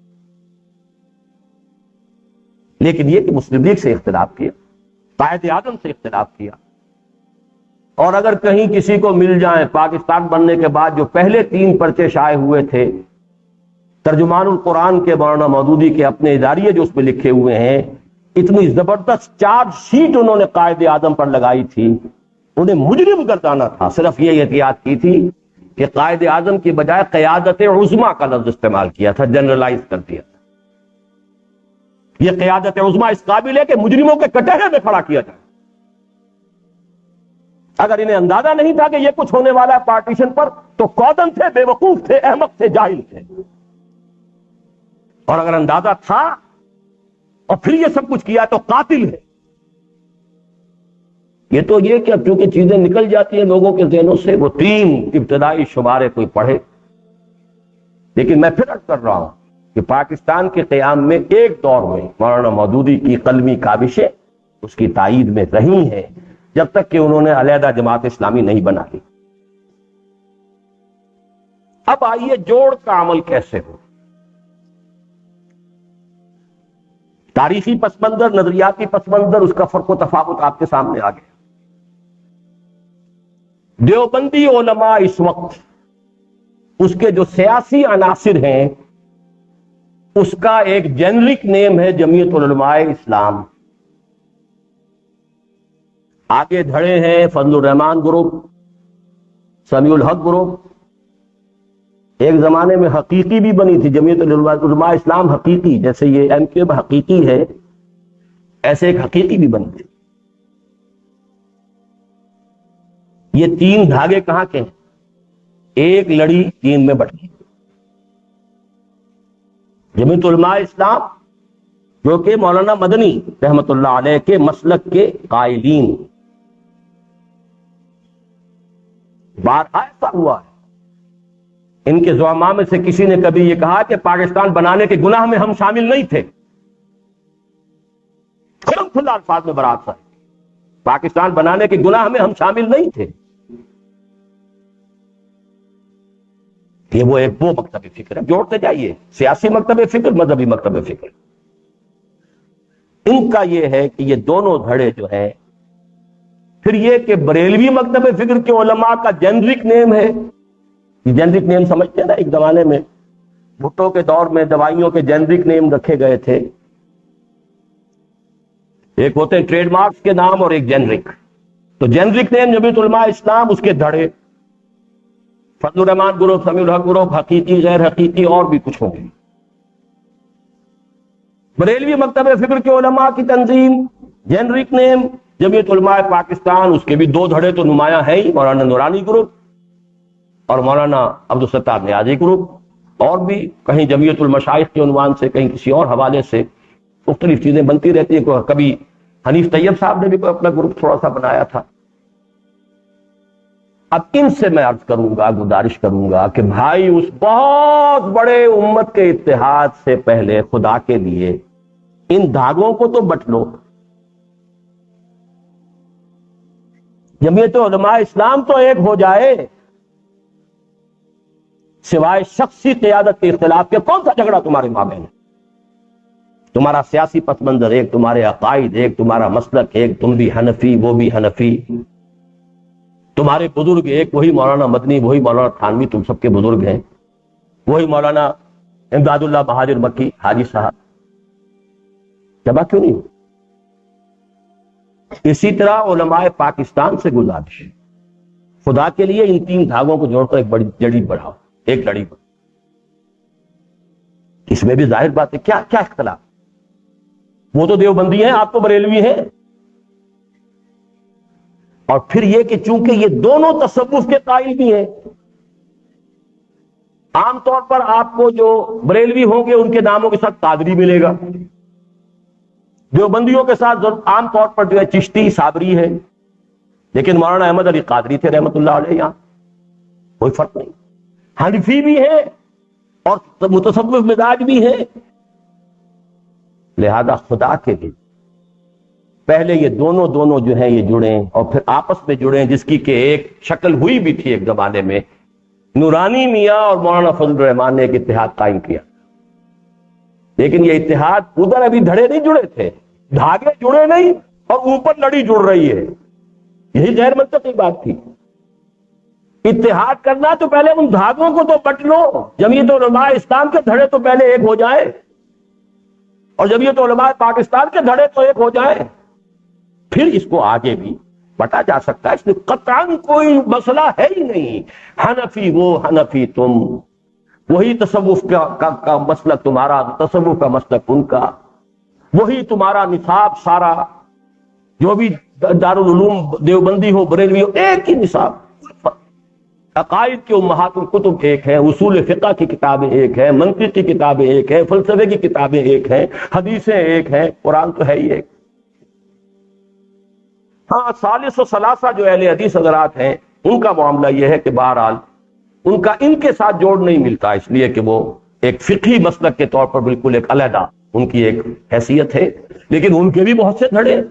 لیکن یہ کہ مسلم لیگ سے اختلاف کیا، قائد اعظم سے اختلاف کیا، اور اگر کہیں کسی کو مل جائیں پاکستان بننے کے بعد جو پہلے 3 پرچے شائع ہوئے تھے ترجمان القرآن کے مولانا مودودی کے اپنے اداریے جو اس میں لکھے ہوئے ہیں، اتنی زبردست چارج شیٹ انہوں نے قائد اعظم پر لگائی تھی، انہیں مجرم گردانا تھا، صرف یہ احتیاط کی تھی کہ قائد اعظم کی بجائے قیادت عظمیٰ کا لفظ استعمال کیا تھا، جنرلائز کر دیا تھا۔ یہ قیادت عظمیٰ اس قابل ہے کہ مجرموں کے کٹہرے میں کھڑا کیا جائے۔ اگر انہیں اندازہ نہیں تھا کہ یہ کچھ ہونے والا ہے پارٹیشن پر تو کودن تھے، بے وقوف تھے، احمق تھے، جاہل تھے۔ اور اگر اندازہ تھا اور پھر یہ سب کچھ کیا تو قاتل ہے۔ یہ تو یہ کہ اب چونکہ چیزیں نکل جاتی ہیں لوگوں کے ذہنوں سے، وہ 3 ابتدائی شمارے کوئی پڑھے۔ لیکن میں پھر عرض کر رہا ہوں کہ پاکستان کے قیام میں ایک دور میں مولانا مودودی کی قلمی کاوشیں اس کی تائید میں رہی ہیں، جب تک کہ انہوں نے علیحدہ جماعت اسلامی نہیں بنا لی۔ اب آئیے جوڑ کا عمل کیسے ہو۔ تاریخی پس منظر، نظریاتی پس منظر، اس کا فرق و تفاوت آپ کے سامنے آ گیا۔ دیوبندی علماء اس وقت اس کے جو سیاسی عناصر ہیں اس کا ایک جنرک نیم ہے جمعیت العلماء اسلام۔ آگے دھڑے ہیں فضل الرحمان گروپ، سمیع الحق گروپ، ایک زمانے میں حقیقی بھی بنی تھی جمعیت العلماء اسلام حقیقی، جیسے یہ ایم کیو حقیقی ہے ایسے ایک حقیقی بھی بنی تھی۔ یہ 3 دھاگے کہاں کے ہیں؟ ایک لڑی 3 میں بٹ گئی۔ جمعیت علماء اسلام جو کہ مولانا مدنی رحمت اللہ علیہ کے مسلک کے قائلین، بارہا ایسا ہوا ہے ان کے زعماء میں سے کسی نے کبھی یہ کہا کہ پاکستان بنانے کے گناہ میں ہم شامل نہیں تھے، کھلم کھلا الفاظ میں برات صاحب، پاکستان بنانے کے گناہ میں ہم شامل نہیں تھے۔ یہ وہ مکتب فکر ہے، جوڑتے جائیے، سیاسی مکتب فکر، مذہبی مکتب فکر۔ ان کا یہ ہے کہ یہ دونوں دھڑے جو ہے، پھر یہ کہ بریلوی مکتب فکر کے علماء کا جنرک نیم ہے، یہ جنرک نیم سمجھتے ہیں نا، ایک زمانے میں بھٹو کے دور میں دوائیوں کے جنرک نیم رکھے گئے تھے، ایک ہوتے ہیں ٹریڈ مارکس کے نام اور ایک جنرک۔ تو جنرک نیم جمعیت علماء اسلام، اس کے دھڑے فضل الرحمان گروپ، سمیع الحق گروپ، حقیقی، غیر حقیقی، اور بھی کچھ ہوں گے۔ بریلوی مکتب فکر کے علماء کی تنظیم، جنرک نیم جمعیت علماء پاکستان، اس کے بھی 2 دھڑے تو نمایاں ہیں ہی، مولانا نورانی گروپ اور مولانا عبدالستار نیازی گروپ، اور بھی کہیں جمعیت المشائخ کے عنوان سے، کہیں کسی اور حوالے سے مختلف چیزیں بنتی رہتی ہیں۔ کبھی حنیف طیب صاحب نے بھی کوئی اپنا گروپ تھوڑا سا بنایا تھا۔ اب ان سے میں عرض کروں گا، گزارش کروں گا کہ بھائی اس بہت بڑے امت کے اتحاد سے پہلے خدا کے لیے ان دھاگوں کو تو بٹ لو۔ جمعیت علماء اسلام تو ایک ہو جائے، سوائے شخصی قیادت کے اختلاف کے کون سا جھگڑا تمہارے مابین ہے؟ تمہارا سیاسی پس منظر ایک، تمہارے عقائد ایک، تمہارا مسلک ایک، تم بھی حنفی وہ بھی حنفی، تمہارے بزرگ ایک، وہی مولانا مدنی وہی مولانا تھانوی تم سب کے بزرگ ہیں، وہی مولانا امداد اللہ بہادر مکی حاجی صاحب، جمع کیوں نہیں؟ اسی طرح علماء پاکستان سے گزارش، خدا کے لیے ان تین دھاگوں کو جوڑ کر ایک بڑی جڑی بڑھاؤ، ایک لڑی بڑھاؤ۔ اس میں بھی ظاہر بات ہے کیا کیا اختلاف، وہ تو دیوبندی ہیں، آپ تو بریلوی ہیں، اور پھر یہ کہ چونکہ یہ دونوں تصوف کے قائل بھی ہیں، عام طور پر آپ کو جو بریلوی ہوں گے ان کے ناموں کے ساتھ قادری ملے گا، دیوبندیوں کے ساتھ عام طور پر جو ہے چشتی صابری ہے، لیکن مولانا احمد علی قادری تھے رحمت اللہ علیہ، یہاں کوئی فرق نہیں، حنفی بھی ہے اور متصوف مزاج بھی ہے۔ لہذا خدا کے لیے پہلے یہ دونوں جو ہیں یہ جڑیں اور پھر آپس میں جڑیں، جس کی کہ ایک شکل ہوئی بھی تھی ایک زمانے میں، نورانی میاں اور مولانا فضل الرحمان نے ایک اتحاد قائم کیا، لیکن یہ اتحاد ادھر ابھی دھڑے نہیں جڑے تھے، دھاگے جڑے نہیں اور اوپر لڑی جڑ رہی ہے، یہی غیر منطقی بات تھی۔ اتحاد کرنا تو پہلے ان دھاگوں کو تو بٹ لو، جمعیت علماء اسلام کے دھڑے تو پہلے ایک ہو جائیں اور جمعیت علماء پاکستان کے دھڑے تو ایک ہو جائیں، پھر اس کو آگے بھی بٹا جا سکتا ہے، اس میں قطعاً کوئی مسئلہ ہے ہی نہیں۔ حنفی وہ حنفی تم، وہی تصوف کا مسلک تمہارا، تصوف کا مسلک ان کا، وہی تمہارا نصاب سارا، جو بھی دارالعلوم دیوبندی ہو بریلوی ہو، ایک ہی نصاب، عقائد کے امہات الکتب ایک ہیں، اصول فقہ کی کتابیں ایک ہیں، منطق کی کتابیں ایک ہیں، فلسفے کی کتابیں ایک ہیں، حدیثیں ایک ہیں، قرآن تو ہے ہی ایک۔ ہاں ثالث و ثلاثہ جو اہل حدیث حضرات ہیں ان کا معاملہ یہ ہے کہ بہرحال ان کا ان کے ساتھ جوڑ نہیں ملتا، اس لیے کہ وہ ایک فقہی مسلک کے طور پر بالکل ایک علیحدہ ان کی ایک حیثیت ہے، لیکن ان کے بھی بہت سے دھڑے،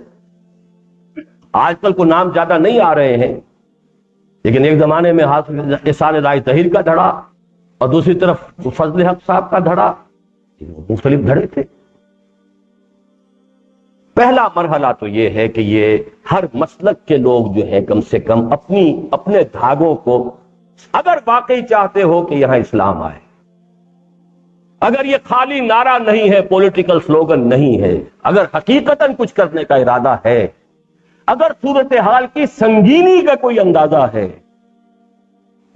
آج کل کو نام زیادہ نہیں آ رہے ہیں، لیکن ایک زمانے میں حافظ احسان الہی طاہر کا دھڑا اور دوسری طرف فضل حق صاحب کا دھڑا، مختلف دھڑے تھے۔ پہلا مرحلہ تو یہ ہے کہ یہ ہر مسلک کے لوگ جو ہیں کم سے کم اپنے دھاگوں کو، اگر واقعی چاہتے ہو کہ یہاں اسلام آئے، اگر یہ خالی نعرہ نہیں ہے، پولیٹیکل سلوگن نہیں ہے، اگر حقیقتاً کچھ کرنے کا ارادہ ہے، اگر صورتحال کی سنگینی کا کوئی اندازہ ہے،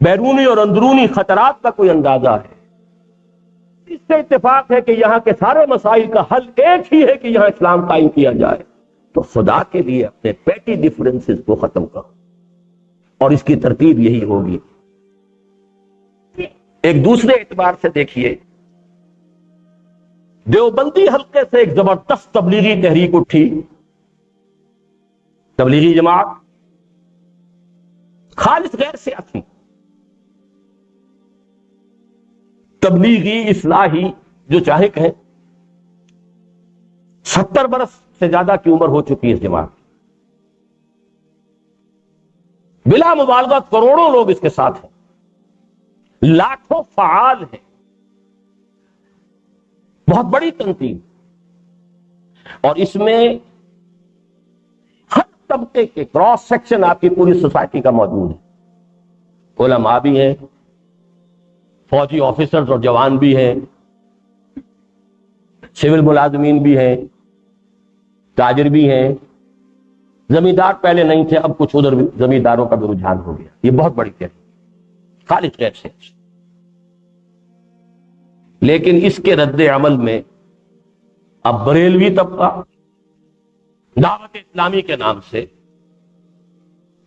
بیرونی اور اندرونی خطرات کا کوئی اندازہ ہے، اس سے اتفاق ہے کہ یہاں کے سارے مسائل کا حل ایک ہی ہے کہ یہاں اسلام قائم کیا جائے، تو خدا کے لیے اپنے پیٹی ڈیفرنسز کو ختم کرو، اور اس کی ترتیب یہی ہوگی۔ ایک دوسرے اعتبار سے دیکھیے، دیوبندی حلقے سے ایک زبردست تبلیغی تحریک اٹھی، تبلیغی جماعت، خالص غیر سیاسی، تبلیغی اصلاحی جو چاہے کہیں، 70 برس سے زیادہ کی عمر ہو چکی ہے اس جماعت، بلا مبالغہ کروڑوں لوگ اس کے ساتھ ہیں، لاکھوں فعال ہیں، بہت بڑی تنظیم، اور اس میں ہر طبقے کے کراس سیکشن آپ کی پوری سوسائٹی کا موجود ہے، علماء بھی ہیں، فوجی آفیسرز اور جوان بھی ہیں، سول ملازمین بھی ہیں، تاجر بھی ہیں، زمیندار پہلے نہیں تھے، اب کچھ ادھر زمینداروں کا بھی رجحان ہو گیا، یہ بہت بڑی تحریک، خالص غیر سے۔ لیکن اس کے رد عمل میں اب بریلوی طبقہ دعوت اسلامی کے نام سے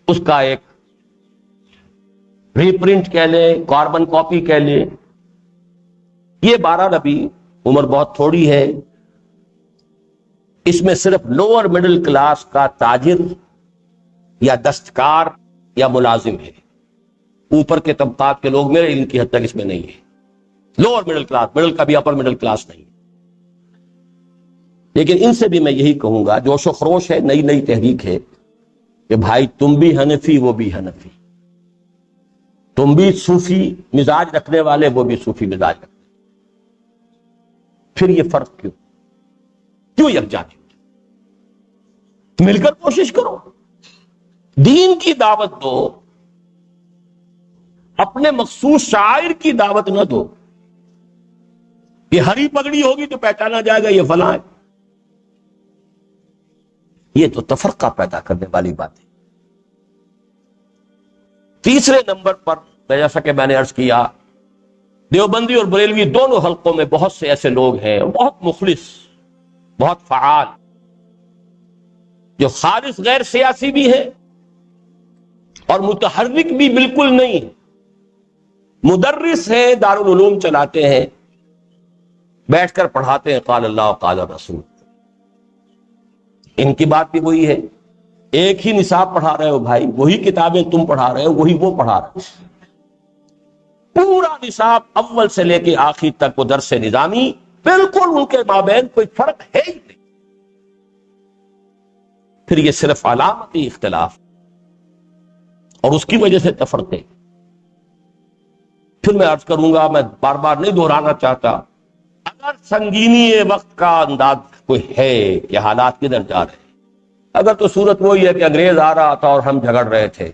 اس کا ایک ری پرنٹ کہہ لیں، کاربن کاپی کہہ لیں، یہ 12 ربیع، عمر بہت تھوڑی ہے، اس میں صرف لوور مڈل کلاس کا تاجر یا دستکار یا ملازم ہے، اوپر کے طبقات کے لوگ میرے علم کی حد تک اس میں نہیں ہے، لوور مڈل کلاس، مڈل کا بھی اپر مڈل کلاس نہیں۔ لیکن ان سے بھی میں یہی کہوں گا، جوش و خروش ہے، نئی نئی تحریک ہے، کہ بھائی تم بھی حنفی وہ بھی حنفی، تم بھی صوفی مزاج رکھنے والے وہ بھی صوفی مزاج رکھنے، پھر یہ فرق کیوں؟ کیوں یکجا نہیں ہوتے؟ مل کر کوشش کرو، دین کی دعوت دو، اپنے مخصوص شاعر کی دعوت نہ دو۔ یہ ہری پگڑی ہوگی تو پہچانا جائے گا یہ فلاں ہے، یہ تو تفرقہ پیدا کرنے والی بات ہے۔ تیسرے نمبر پر جیسا کہ میں نے عرض کیا، دیوبندی اور بریلوی دونوں حلقوں میں بہت سے ایسے لوگ ہیں بہت مخلص، بہت فعال، جو خالص غیر سیاسی بھی ہیں اور متحرک بھی بالکل نہیں، مدرس ہیں، دارالعلوم چلاتے ہیں، بیٹھ کر پڑھاتے ہیں قال اللہ قال رسول۔ ان کی بات بھی وہی ہے، ایک ہی نصاب پڑھا رہے ہو بھائی، وہی کتابیں تم پڑھا رہے ہو، وہی وہ پڑھا رہے ہو، پورا نصاب اول سے لے کے آخر تک وہ درس نظامی، بالکل ان کے مابین کوئی فرق ہے ہی نہیں۔ پھر یہ صرف علامتی اختلاف اور اس کی وجہ سے تفرقے۔ پھر میں عرض کروں گا، میں بار بار نہیں دہرانا چاہتا، اگر سنگینی وقت کا انداز کوئی ہے کہ حالات کدھر جا رہے ہیں، اگر تو صورت وہی ہے کہ انگریز آ رہا تھا اور ہم جھگڑ رہے تھے،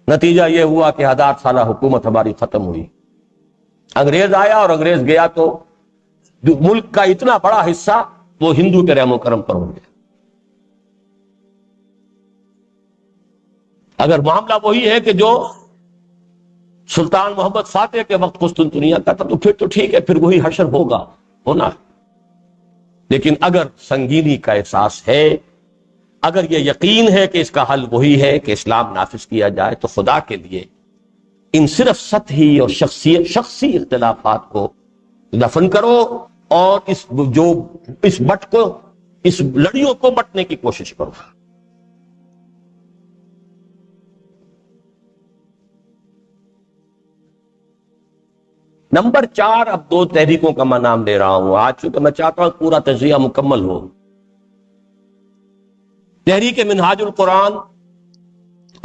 نتیجہ یہ ہوا کہ 1000 سالہ حکومت ہماری ختم ہوئی، انگریز آیا اور انگریز گیا تو ملک کا اتنا بڑا حصہ وہ ہندو کے رحم و کرم پر ہو گیا۔ اگر معاملہ وہی ہے کہ جو سلطان محمد فاتح کے وقت قسطنطنیہ کا تھا تو پھر تو ٹھیک ہے، پھر وہی حشر ہوگا، ہونا ہے۔ لیکن اگر سنگینی کا احساس ہے، اگر یہ یقین ہے کہ اس کا حل وہی ہے کہ اسلام نافذ کیا جائے، تو خدا کے لیے ان صرف سطحی اور شخصی اختلافات کو دفن کرو اور اس لڑیوں کو بٹنے کی کوشش کرو۔ نمبر 4، اب 2 تحریکوں کا میں نام لے رہا ہوں آج، چونکہ میں چاہتا ہوں پورا تجزیہ مکمل ہو۔ تحریک منہاج القرآن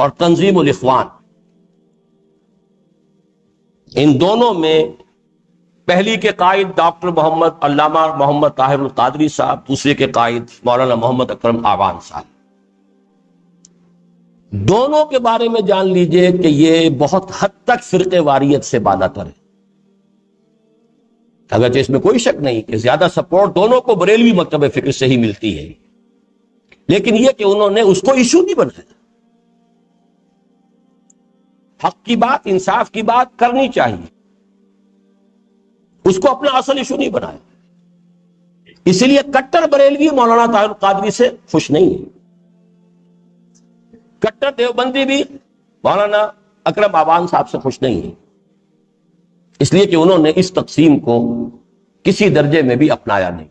اور تنظیم الاخوان، ان دونوں میں پہلی کے قائد ڈاکٹر علامہ محمد طاہر القادری صاحب، دوسرے کے قائد مولانا محمد اکرم آوان صاحب۔ دونوں کے بارے میں جان لیجئے کہ یہ بہت حد تک فرقے واریت سے بالاتر ہے، اگرچہ اس میں کوئی شک نہیں کہ زیادہ سپورٹ دونوں کو بریلوی مکتب فکر سے ہی ملتی ہے، لیکن یہ کہ انہوں نے اس کو ایشو نہیں بنایا۔ حق کی بات، انصاف کی بات کرنی چاہیے، اس کو اپنا اصل ایشو نہیں بنایا۔ اسی لیے کٹر بریلوی مولانا طاہر القادری سے خوش نہیں ہے، کٹر دیوبندی بھی مولانا اکرم آوان صاحب سے خوش نہیں ہے، اس لیے کہ انہوں نے اس تقسیم کو کسی درجے میں بھی اپنایا نہیں۔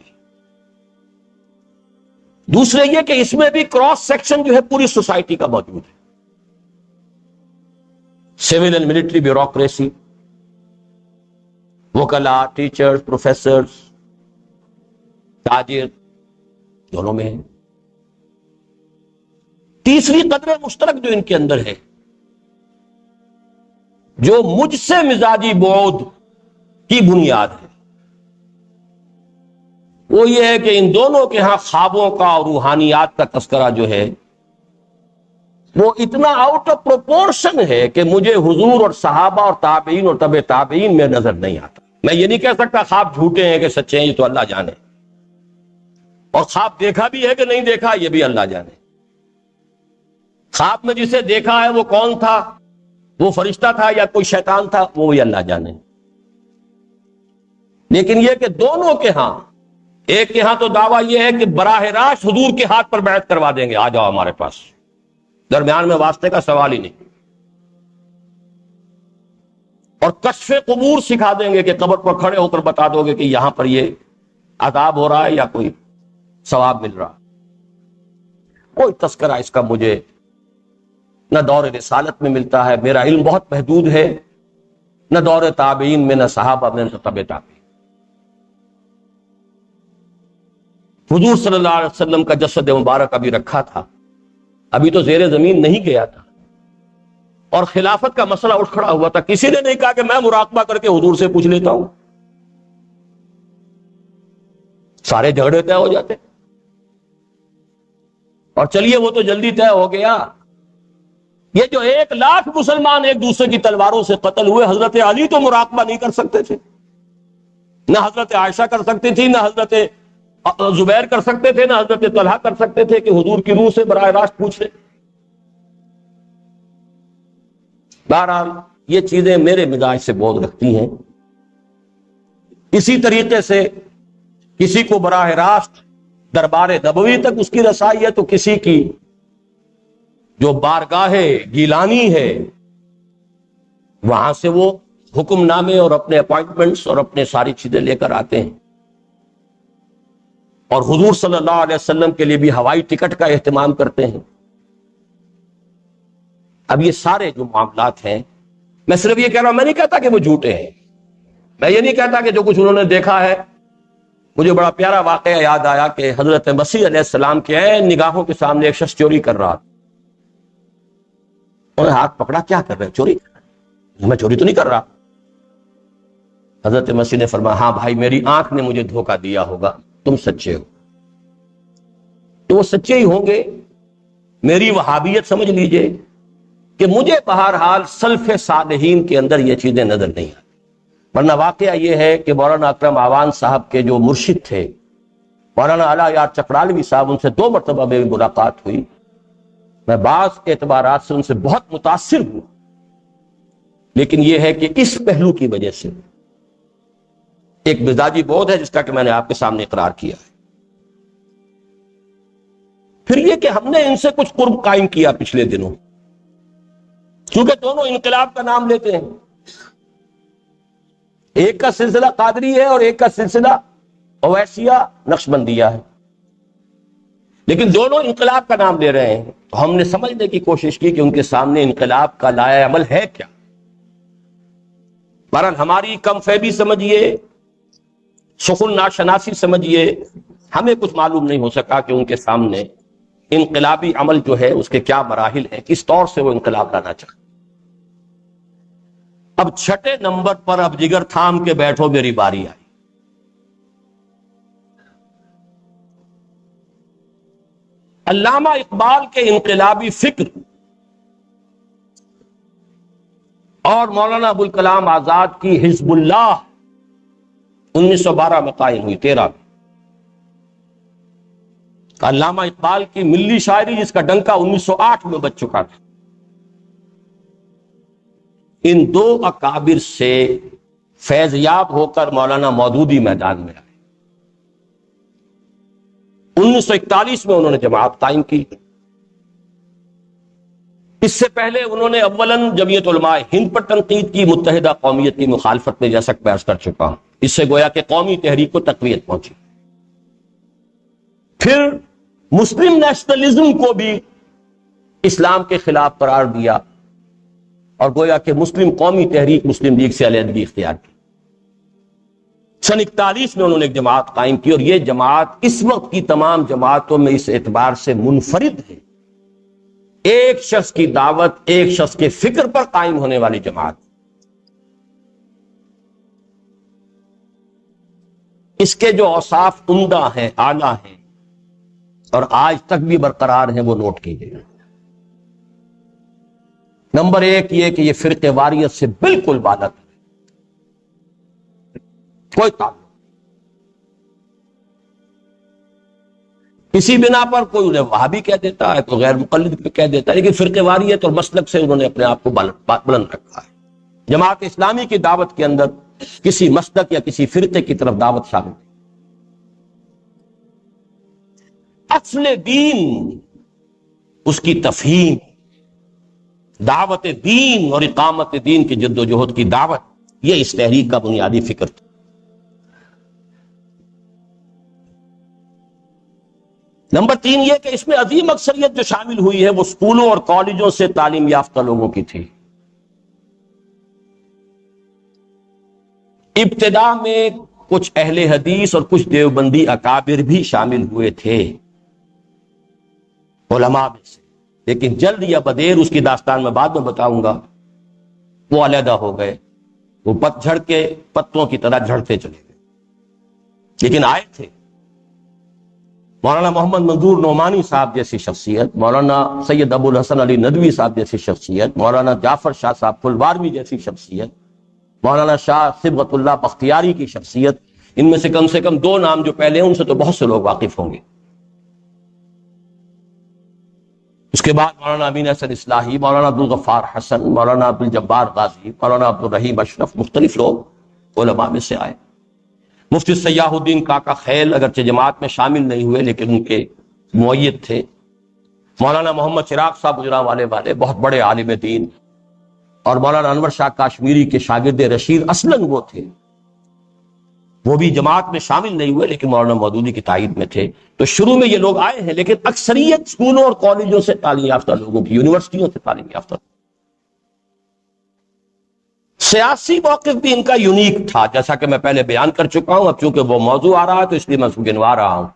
دوسرے یہ کہ اس میں بھی کراس سیکشن جو ہے پوری سوسائٹی کا موجود ہے، سول اینڈ ملٹری بیوروکریسی، وکلاء، ٹیچرز، پروفیسرز، تاجر، دونوں میں ہے۔ تیسری قدر مشترک جو ان کے اندر ہے، جو مجھ سے مزاجی بعد کی بنیاد ہے، وہ یہ ہے کہ ان دونوں کے ہاں خوابوں کا اور روحانیات کا تذکرہ جو ہے وہ اتنا آؤٹ آف پروپورشن ہے کہ مجھے حضور اور صحابہ اور تابعین اور تبع تابعین میں نظر نہیں آتا۔ میں یہ نہیں کہہ سکتا خواب جھوٹے ہیں کہ سچے ہیں، یہ تو اللہ جانے، اور خواب دیکھا بھی ہے کہ نہیں دیکھا یہ بھی اللہ جانے۔ خواب میں جسے دیکھا ہے وہ کون تھا، وہ فرشتہ تھا یا کوئی شیطان تھا، وہ بھی اللہ جانے۔ لیکن یہ کہ دونوں کے ہاں، ایک کے ہاں تو دعویٰ یہ ہے کہ براہ راست حضور کے ہاتھ پر بیعت کروا دیں گے، آ جاؤ ہمارے پاس، درمیان میں واسطے کا سوال ہی نہیں، اور کشف قبور سکھا دیں گے کہ قبر پر کھڑے ہو کر بتا دو گے کہ یہاں پر یہ عذاب ہو رہا ہے یا کوئی ثواب مل رہا۔ کوئی تذکرہ اس کا مجھے نہ دور رسالت میں ملتا ہے، میرا علم بہت محدود ہے، نہ دور تابعین میں، نہ صحابہ میں، نہ تبع تابعین۔ حضور صلی اللہ علیہ وسلم کا جسد مبارک ابھی رکھا تھا، ابھی تو زیر زمین نہیں گیا تھا، اور خلافت کا مسئلہ اٹھ کھڑا ہوا تھا۔ کسی نے نہیں کہا کہ میں مراقبہ کر کے حضور سے پوچھ لیتا ہوں، سارے جھگڑے طے ہو جاتے. اور چلیے وہ تو جلدی طے ہو گیا. یہ جو 1,00,000 مسلمان ایک دوسرے کی تلواروں سے قتل ہوئے، حضرت علی تو مراقبہ نہیں کر سکتے تھے، نہ حضرت عائشہ کر سکتی تھی، نہ حضرت زبیر کر سکتے تھے، نہ حضرت طلحہ کر سکتے تھے کہ حضور کی روح سے براہ راست پوچھ لیں. بہرحال یہ چیزیں میرے مزاج سے بہت رکھتی ہیں. اسی طریقے سے کسی کو براہ راست دربار نبوی تک اس کی رسائی ہے تو کسی کی جو بارگاہ گیلانی ہے وہاں سے وہ حکم نامے اور اپنے اپائنٹمنٹس اور اپنے ساری چیزیں لے کر آتے ہیں. اور حضور صلی اللہ علیہ وسلم کے لیے بھی ہوائی ٹکٹ کا اہتمام کرتے ہیں. اب یہ سارے جو معاملات ہیں، میں صرف یہ کہہ رہا ہوں، میں نہیں کہتا کہ وہ جھوٹے ہیں، میں یہ نہیں کہتا کہ جو کچھ انہوں نے دیکھا ہے. مجھے بڑا پیارا واقعہ یاد آیا کہ حضرت مسیح علیہ السلام کے نگاہوں کے سامنے ایک شخص چوری کر رہا تھا. انہوں نے ہاتھ پکڑا، کیا کر رہے چوری؟ میں چوری تو نہیں کر رہا. حضرت مسیح نے فرمایا، ہاں بھائی، میری آنکھ نے مجھے دھوکہ دیا ہوگا، تم سچے ہو. تو وہ سچے ہی ہوں گے. میری وہابیت سمجھ لیجئے کہ مجھے بہرحال سلف صالحین کے اندر یہ چیزیں نظر نہیں آتی. ورنہ واقعہ یہ ہے کہ مولانا اکرم آوان صاحب کے جو مرشد تھے مولانا اعلی یار چکرالوی صاحب، ان سے 2 مرتبہ میری ملاقات ہوئی. میں بعض اعتبارات سے ان سے بہت متاثر ہوں، لیکن یہ ہے کہ اس پہلو کی وجہ سے ایک مزاجی بودھ ہے جس کا کہ میں نے آپ کے سامنے اقرار کیا ہے. پھر یہ کہ ہم نے ان سے کچھ قرب قائم کیا پچھلے دنوں، کیونکہ دونوں انقلاب کا نام لیتے ہیں. ایک کا سلسلہ قادری ہے اور ایک کا سلسلہ اویسیہ نقشبندیہ ہے، لیکن دونوں انقلاب کا نام لے رہے ہیں. تو ہم نے سمجھنے کی کوشش کی کہ ان کے سامنے انقلاب کا لائحہ عمل ہے کیا. بہرحال ہماری کم فہمی سمجھیے، سخن ناشناسی سمجھیے، ہمیں کچھ معلوم نہیں ہو سکا کہ ان کے سامنے انقلابی عمل جو ہے اس کے کیا مراحل ہیں، کس طور سے وہ انقلاب لانا چاہتے. اب 6 نمبر پر اب جگر تھام کے بیٹھو، میری باری آئی. علامہ اقبال کے انقلابی فکر اور مولانا ابوالکلام آزاد کی حزب اللہ 1912 میں قائم ہوئی، 13 میں. علامہ اقبال کی ملی شاعری جس کا ڈنکا 1908 میں بج چکا تھا. ان 2 اکابر سے فیض یاب ہو کر مولانا مودودی میدان میں آئے. 1941 میں انہوں نے جماعت قائم کی. اس سے پہلے انہوں نے اولاً جمعیت علماء ہند پر تنقید کی، متحدہ قومیت کی مخالفت میں، جیسا کہ عرض کر چکا ہوں. اس سے گویا کہ قومی تحریک کو تقویت پہنچی. پھر مسلم نیشنلزم کو بھی اسلام کے خلاف قرار دیا اور گویا کہ مسلم قومی تحریک مسلم لیگ سے علیحدگی اختیار کی. سن 41 میں انہوں نے ایک جماعت قائم کی، اور یہ جماعت اس وقت کی تمام جماعتوں میں اس اعتبار سے منفرد ہے، ایک شخص کی دعوت، ایک شخص کے فکر پر قائم ہونے والی جماعت. اس کے جو اوصاف عمدہ ہیں، اعلیٰ ہیں اور آج تک بھی برقرار ہیں، وہ نوٹ کیجیے. نمبر 1 یہ کہ یہ فرقہ واریت سے بالکل بالغ ہے، کوئی تعلق. اسی بنا پر کوئی انہیں وہابی کہہ دیتا ہے، کوئی غیر مقلد بھی کہہ دیتا ہے، لیکن فرقہ واریت اور مسلک سے انہوں نے اپنے آپ کو بلند رکھا ہے. جماعت اسلامی کی دعوت کے اندر کسی مسلک یا کسی فرقے کی طرف دعوت شامل نہیں. اصل دین، اس کی تفہیم، دعوت دین اور اقامت دین کی جد و جہد کی دعوت، یہ اس تحریک کا بنیادی فکر تھا. نمبر 3 یہ کہ اس میں عظیم اکثریت جو شامل ہوئی ہے وہ اسکولوں اور کالجوں سے تعلیم یافتہ لوگوں کی تھی. ابتدا میں کچھ اہل حدیث اور کچھ دیوبندی اکابر بھی شامل ہوئے تھے علماء میں سے، لیکن جلد یا بدیر، اس کی داستان میں بعد میں بتاؤں گا، وہ علیحدہ ہو گئے. وہ پت جھڑ کے پتوں کی طرح جھڑتے چلے گئے، لیکن آئے تھے. مولانا محمد منظور نعمانی صاحب جیسی شخصیت، مولانا سید ابو الحسن علی ندوی صاحب جیسی شخصیت، مولانا جعفر شاہ صاحب پھلوارمی جیسی شخصیت، مولانا شاہ صبغت اللہ بختیاری کی شخصیت، ان میں سے کم دو نام جو پہلے ہیں ان سے تو بہت سے لوگ واقف ہوں گے۔ اس کے بعد مولانا امین حسن اصلاحی، مولانا عبدالغفار حسن، مولانا عبدالجبار غازی، مولانا عبدالرحیم اشرف، مختلف لوگ علماء میں سے آئے۔ مفتی سیاح الدین کاکا خیل اگرچہ جماعت میں شامل نہیں ہوئے لیکن ان کے مؤید تھے۔ مولانا محمد چراغ صاحب گجرانوالے والے بہت بڑے عالم دین، اور مولانا انور شاہ کاشمیری کے شاگرد رشید اصلاً وہ تھے، وہ بھی جماعت میں شامل نہیں ہوئے لیکن مولانا مودودی کی تائید میں تھے۔ تو شروع میں یہ لوگ آئے ہیں، لیکن اکثریت اسکولوں اور کالجوں سے تعلیم یافتہ لوگوں کی، یونیورسٹیوں سے تعلیم یافتہ۔ سیاسی موقف بھی ان کا یونیک تھا، جیسا کہ میں پہلے بیان کر چکا ہوں، اب چونکہ وہ موضوع آ رہا ہے تو اس لیے میں اس کو گنوا رہا ہوں۔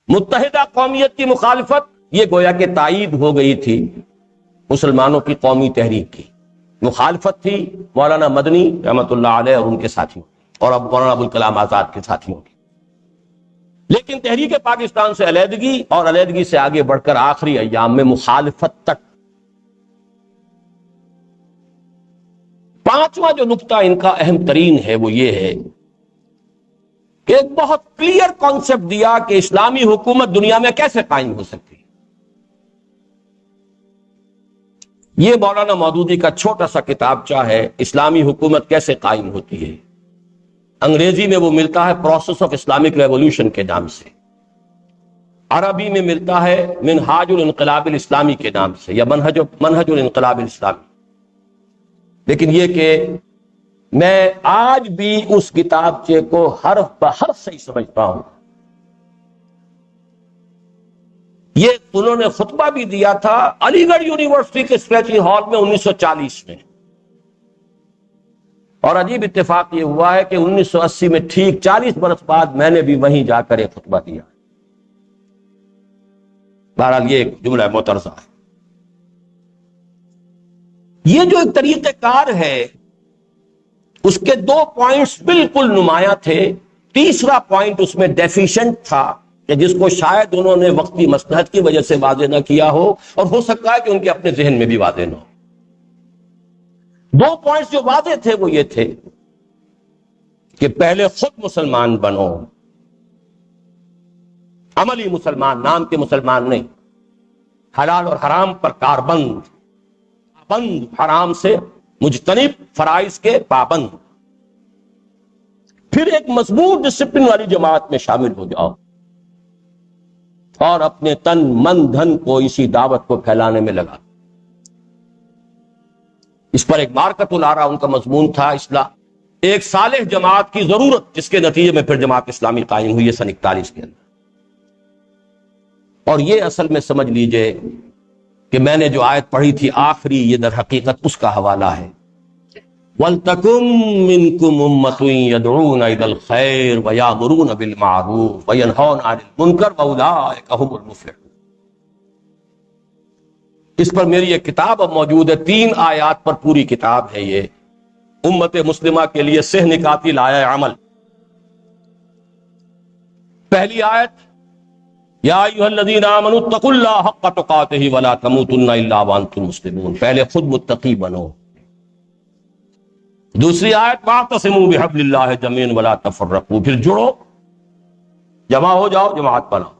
متحدہ قومیت کی مخالفت، یہ گویا کہ تائید ہو گئی تھی مسلمانوں کی قومی تحریک کی۔ مخالفت تھی مولانا مدنی رحمۃ اللہ علیہ اور ان کے ساتھیوں، اور اب مولانا ابوالکلام آزاد کے ساتھیوں کی۔ لیکن تحریک پاکستان سے علیحدگی، اور علیحدگی سے آگے بڑھ کر آخری ایام میں مخالفت تک۔ پانچواں جو نقطہ ان کا اہم ترین ہے وہ یہ ہے کہ ایک بہت کلیئر کانسیپٹ دیا کہ اسلامی حکومت دنیا میں کیسے قائم ہو سکتی ہے۔ یہ مولانا مودودی کا چھوٹا سا کتابچہ ہے، اسلامی حکومت کیسے قائم ہوتی ہے۔ انگریزی میں وہ ملتا ہے پروسیس آف اسلامک ریولوشن کے نام سے، عربی میں ملتا ہے منہاج الانقلاب الاسلامی کے نام سے، یا منہج الانقلاب الاسلامی۔ لیکن یہ کہ میں آج بھی اس کتابچے کو حرف بحرف صحیح سمجھتا ہوں۔ یہ انہوں نے خطبہ بھی دیا تھا علی گڑھ یونیورسٹی کے اسٹریچنگ ہال میں 1940 میں، اور عجیب اتفاق یہ ہوا ہے کہ 1980 میں ٹھیک 40 برس بعد میں نے بھی وہیں جا کر ایک خطبہ دیا۔ بہرحال یہ ایک جملہ معترضہ ہے۔ یہ جو ایک طریقہ کار ہے اس کے دو پوائنٹس بالکل نمایاں تھے۔ تیسرا پوائنٹ اس میں ڈیفیشنٹ تھا کہ جس کو شاید انہوں نے وقتی مصلحت کی وجہ سے واضح نہ کیا ہو، اور ہو سکتا ہے کہ ان کے اپنے ذہن میں بھی واضح نہ ہو۔ دو پوائنٹس جو واضح تھے وہ یہ تھے کہ پہلے خود مسلمان بنو، عملی مسلمان، نام کے مسلمان نہیں، حلال اور حرام پر کاربند، پابند، حرام سے مجتنب، فرائض کے پابند۔ پھر ایک مضبوط ڈسپلن والی جماعت میں شامل ہو جاؤ اور اپنے تن من دھن کو اسی دعوت کو پھیلانے میں لگا۔ اس پر ایک مارکت الارا ان کا مضمون تھا، اصلاح ایک صالح جماعت کی ضرورت، جس کے نتیجے میں پھر جماعت اسلامی قائم ہوئی ہے سن 41 کے اندر۔ اور یہ اصل میں سمجھ لیجئے کہ میں نے جو آیت پڑھی تھی آخری، یہ در حقیقت اس کا حوالہ ہے۔ وَلْتَكُن مِّنكُمْ أُمَّةٌ يَدْعُونَ إِلَى الْخَيْرِ وَيَأْمُرُونَ بِالْمَعْرُوفِ وَيَنْهَوْنَ عَنِ الْمُنكَرِ وَأُولَٰئِكَ هُمُ الْمُفْلِحُونَ۔ اس پر میری ایک کتاب اب موجود ہے، 3 آیات پر پوری کتاب ہے یہ، امت مسلمہ کے لیے سہ نکاتی لائے عمل۔ پہلی آیت، یا ایھا الذین آمنوا اتقوا اللہ حق تقاتہ ولا تموتن الا وانتم مسلمون، پہلے خود متقی بنو۔ دوسری آیت، واعتصموا بحبل اللہ جميعا ولا تفرقوا، پھر جڑو، جمع ہو جاؤ، جماعت بناؤ۔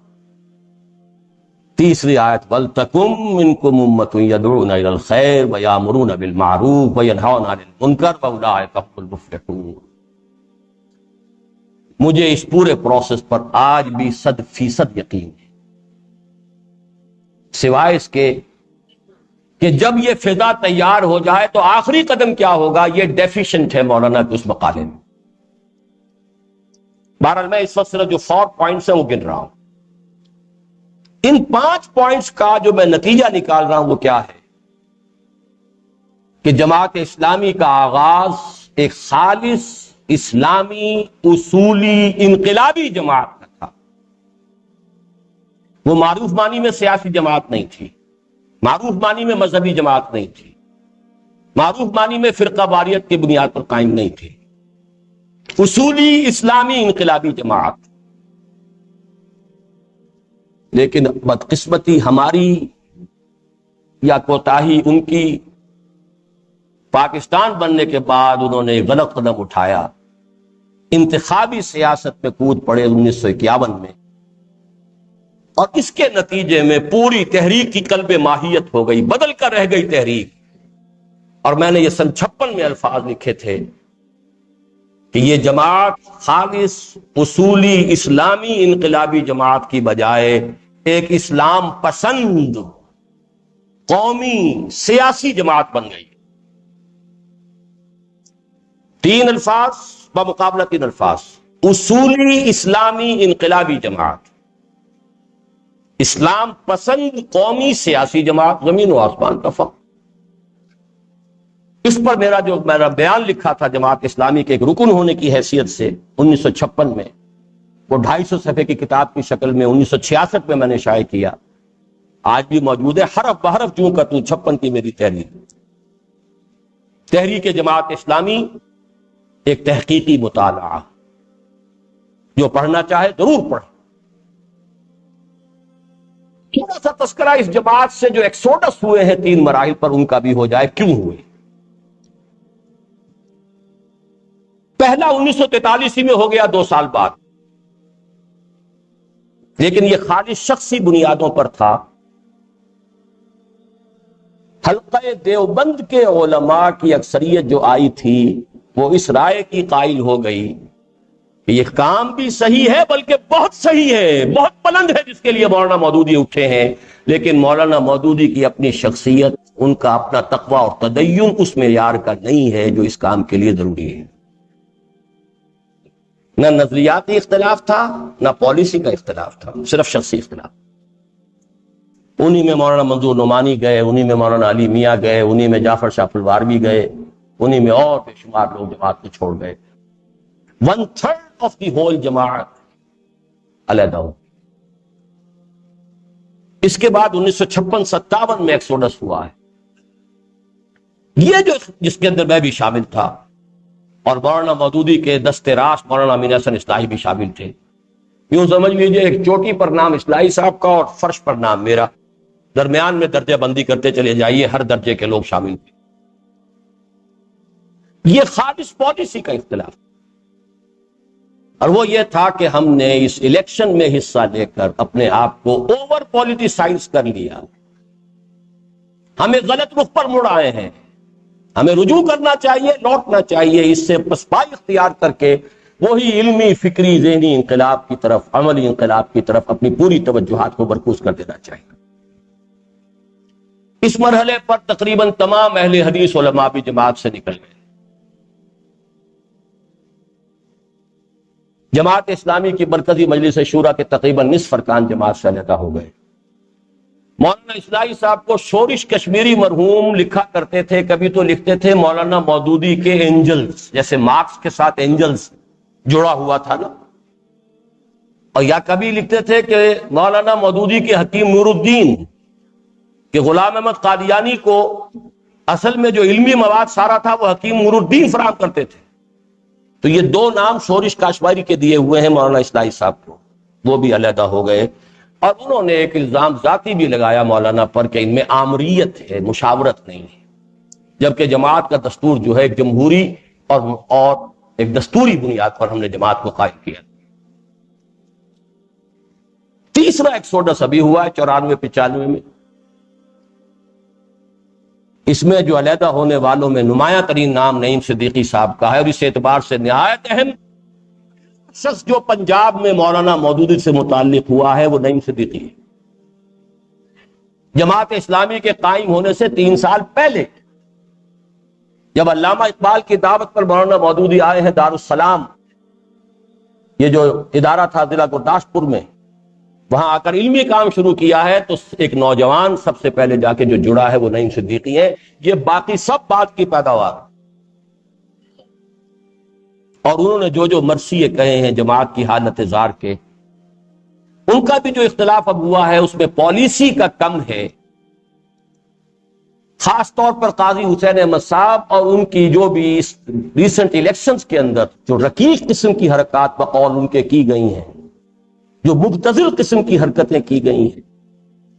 تیسری آیت، وَلْتَكُن مِّنكُمْ أُمَّةٌ يَدْعُونَ إِلَى الْخَيْرِ وَيَأْمُرُونَ بِالْمَعْرُوفِ وَيَنْهَوْنَ عَنِ الْمُنكَرِ وَأُولَٰئِكَ هُمُ الْمُفْلِحُونَ۔ مجھے اس پورے پروسیس پر آج بھی 100% یقین ہے، سوائے اس کے کہ جب یہ فضا تیار ہو جائے تو آخری قدم کیا ہوگا، یہ ڈیفیشنٹ ہے مولانا کے اس مقالے میں۔ بہرحال میں اس وقت صرف جو 4 پوائنٹس ہیں وہ گن رہا ہوں۔ ان 5 پوائنٹس کا جو میں نتیجہ نکال رہا ہوں وہ کیا ہے کہ جماعت اسلامی کا آغاز ایک خالص اسلامی اصولی انقلابی جماعت کا تھا۔ وہ معروف معنی میں سیاسی جماعت نہیں تھی، معروف معنی میں مذہبی جماعت نہیں تھی، معروف معنی میں فرقہ واریت کی بنیاد پر قائم نہیں تھی، اصولی اسلامی انقلابی جماعت۔ لیکن بدقسمتی ہماری یا کوتاہی ان کی، پاکستان بننے کے بعد انہوں نے ایک غلط قدم اٹھایا، انتخابی سیاست میں کود پڑے 1951 میں، اور اس کے نتیجے میں پوری تحریک کی قلب ماہیت ہو گئی، بدل کر رہ گئی تحریک۔ اور میں نے یہ سن 56 میں الفاظ لکھے تھے کہ یہ جماعت خالص اصولی اسلامی انقلابی جماعت کی بجائے ایک اسلام پسند قومی سیاسی جماعت بن گئی۔ 3 الفاظ بمقابلہ 3 الفاظ، اصولی اسلامی انقلابی جماعت، اسلام پسند قومی سیاسی جماعت، زمین و آسمان کا فرق۔ اس پر میرا بیان لکھا تھا جماعت اسلامی کے ایک رکن ہونے کی حیثیت سے 1956 میں، وہ 250 صفحے کی کتاب کی شکل میں 1966 میں نے شائع کیا، آج بھی موجود ہے، حرف بحرف جوں کا تو 56 کی میری تحریک جماعت اسلامی ایک تحقیقی مطالعہ، جو پڑھنا چاہے ضرور پڑھے۔ تھوڑا سا تذکرہ اس جماعت سے جو ایکسوڈس ہوئے ہیں 3 مراحل پر، ان کا بھی ہو جائے، کیوں ہوئے۔ پہلا 1943 میں ہو گیا 2 سال بعد، لیکن یہ خالص شخصی بنیادوں پر تھا۔ حلقہ دیوبند کے علماء کی اکثریت جو آئی تھی وہ اس رائے کی قائل ہو گئی کہ یہ کام بھی صحیح ہے، بلکہ بہت صحیح ہے، بہت بلند ہے جس کے لیے مولانا مودودی اٹھے ہیں، لیکن مولانا مودودی کی اپنی شخصیت، ان کا اپنا تقوی اور تدین اس معیار کا نہیں ہے جو اس کام کے لیے ضروری ہے۔ نہ نظریاتی اختلاف تھا، نہ پالیسی کا اختلاف تھا، صرف شخصی اختلاف۔ انہی میں مولانا منظور نعمانی گئے، انہی میں مولانا علی میاں گئے، انہی میں جعفر شاہ پلواروی گئے، انہی میں اور بے شمار لوگ جماعت کو چھوڑ گئے۔ 1/3 آف دی ہول جماعت علیحدہ ہو۔ اس کے بعد 1956-57 میں ایکسوڈس ہوا ہے، یہ جو جس کے اندر میں بھی شامل تھا، اور مولانا مودودی کے دست راست مولانا امین حسن اصلاحی بھی شامل تھے۔ یوں سمجھ لیجئے ایک چوٹی پر نام اصلاحی صاحب کا اور فرش پر نام میرا، درمیان میں درجہ بندی کرتے چلے جائیے، ہر درجے کے لوگ شامل تھے۔ یہ خالص پالیسی کا اختلاف، اور وہ یہ تھا کہ ہم نے اس الیکشن میں حصہ لے کر اپنے آپ کو اوور پولیٹیسائز کر لیا، ہمیں غلط رخ پر مڑ آئے ہیں، ہمیں رجوع کرنا چاہیے، لوٹنا چاہیے، اس سے پسپائی اختیار کر کے وہی علمی، فکری، ذہنی انقلاب کی طرف، عملی انقلاب کی طرف اپنی پوری توجہات کو مرکوز کر دینا چاہیے۔ اس مرحلے پر تقریباً تمام اہل حدیث علماء بھی جماعت سے نکل گئے۔ جماعت اسلامی کی مرکزی مجلس شورا کے تقریباً نصف ارکان جماعت سے علیحدہ ہو گئے۔ مولانا اصلاحی صاحب کو شورش کشمیری مرحوم لکھا کرتے تھے، کبھی تو لکھتے تھے مولانا مودودی کے اینجلز، جیسے مارکس کے ساتھ اینجلز جڑا ہوا تھا نا، اور یا کبھی لکھتے تھے کہ مولانا مودودی کے حکیم نور الدین، کہ غلام احمد قادیانی کو اصل میں جو علمی مواد سارا تھا وہ حکیم نور الدین فراہم کرتے تھے۔ تو یہ 2 نام شورش کاشواری کے دیے ہوئے ہیں مولانا اصلاحی صاحب کو، وہ بھی علیحدہ ہو گئے۔ اور انہوں نے ایک الزام ذاتی بھی لگایا مولانا پر کہ ان میں آمریت ہے، مشاورت نہیں ہے، جبکہ جماعت کا دستور جو ہے ایک جمہوری اور ایک دستوری بنیاد پر ہم نے جماعت کو قائم کیا۔ تیسرا ایکسوڈس ابھی ہوا ہے 94-95 میں۔ اس میں جو علیحدہ ہونے والوں میں نمایاں ترین نام نعیم صدیقی صاحب کا ہے، اور اس اعتبار سے نہایت اہم شخص جو پنجاب میں مولانا مودودی سے متعلق ہوا ہے وہ نعیم صدیقی ہے۔ جماعت اسلامی کے قائم ہونے سے 3 سال پہلے جب علامہ اقبال کی دعوت پر مولانا مودودی آئے ہیں دارالسلام، یہ جو ادارہ تھا ضلع گرداسپور میں، وہاں آ کر علمی کام شروع کیا ہے، تو ایک نوجوان سب سے پہلے جا کے جو جڑا ہے وہ نعیم صدیقی ہے۔ یہ باقی سب بات کی پیداوار، اور انہوں نے جو مرثیے کہے ہیں جماعت کی حالت زار کے، ان کا بھی جو اختلاف اب ہوا ہے اس میں پالیسی کا کم ہے، خاص طور پر قاضی حسین احمد صاحب اور ان کی جو بھی ریسنٹ الیکشنز کے اندر جو رقیق قسم کی حرکات بقول ان کے کی گئی ہیں، جو مبتذل قسم کی حرکتیں کی گئی ہیں،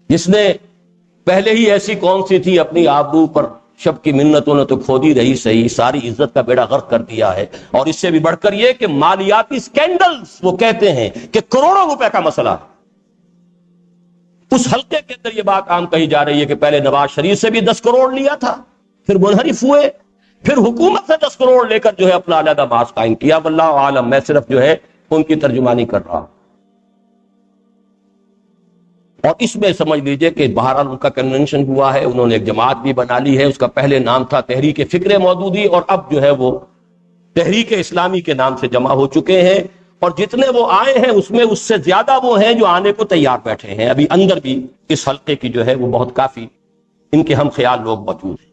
جس نے پہلے ہی ایسی کون سی تھی، اپنی آبرو پر شب کی منتوں نے تو کھودی رہی صحیح، ساری عزت کا بیڑا غرق کر دیا ہے۔ اور اس سے بھی بڑھ کر یہ کہ مالیاتی سکینڈلز وہ کہتے ہیں کہ کروڑوں روپے کا مسئلہ ہے۔ اس حلقے کے اندر یہ بات عام کہی جا رہی ہے کہ پہلے نواز شریف سے بھی 10 کروڑ لیا تھا، پھر منحرف ہوئے، پھر حکومت سے 10 کروڑ لے کر جو ہے اپنا علیحدہ ماسک قائم کیا۔ واللہ عالم، میں صرف جو ہے ان کی ترجمانی کر رہا ہوں۔ اور اس میں سمجھ لیجئے کہ بہرحال ان کا کنونشن ہوا ہے، انہوں نے ایک جماعت بھی بنا لی ہے، اس کا پہلے نام تھا تحریک فکر مودودی، اور اب جو ہے وہ تحریک اسلامی کے نام سے جمع ہو چکے ہیں، اور جتنے وہ آئے ہیں اس میں اس سے زیادہ وہ ہیں جو آنے کو تیار بیٹھے ہیں۔ ابھی اندر بھی اس حلقے کی جو ہے وہ بہت کافی ان کے ہم خیال لوگ موجود ہیں۔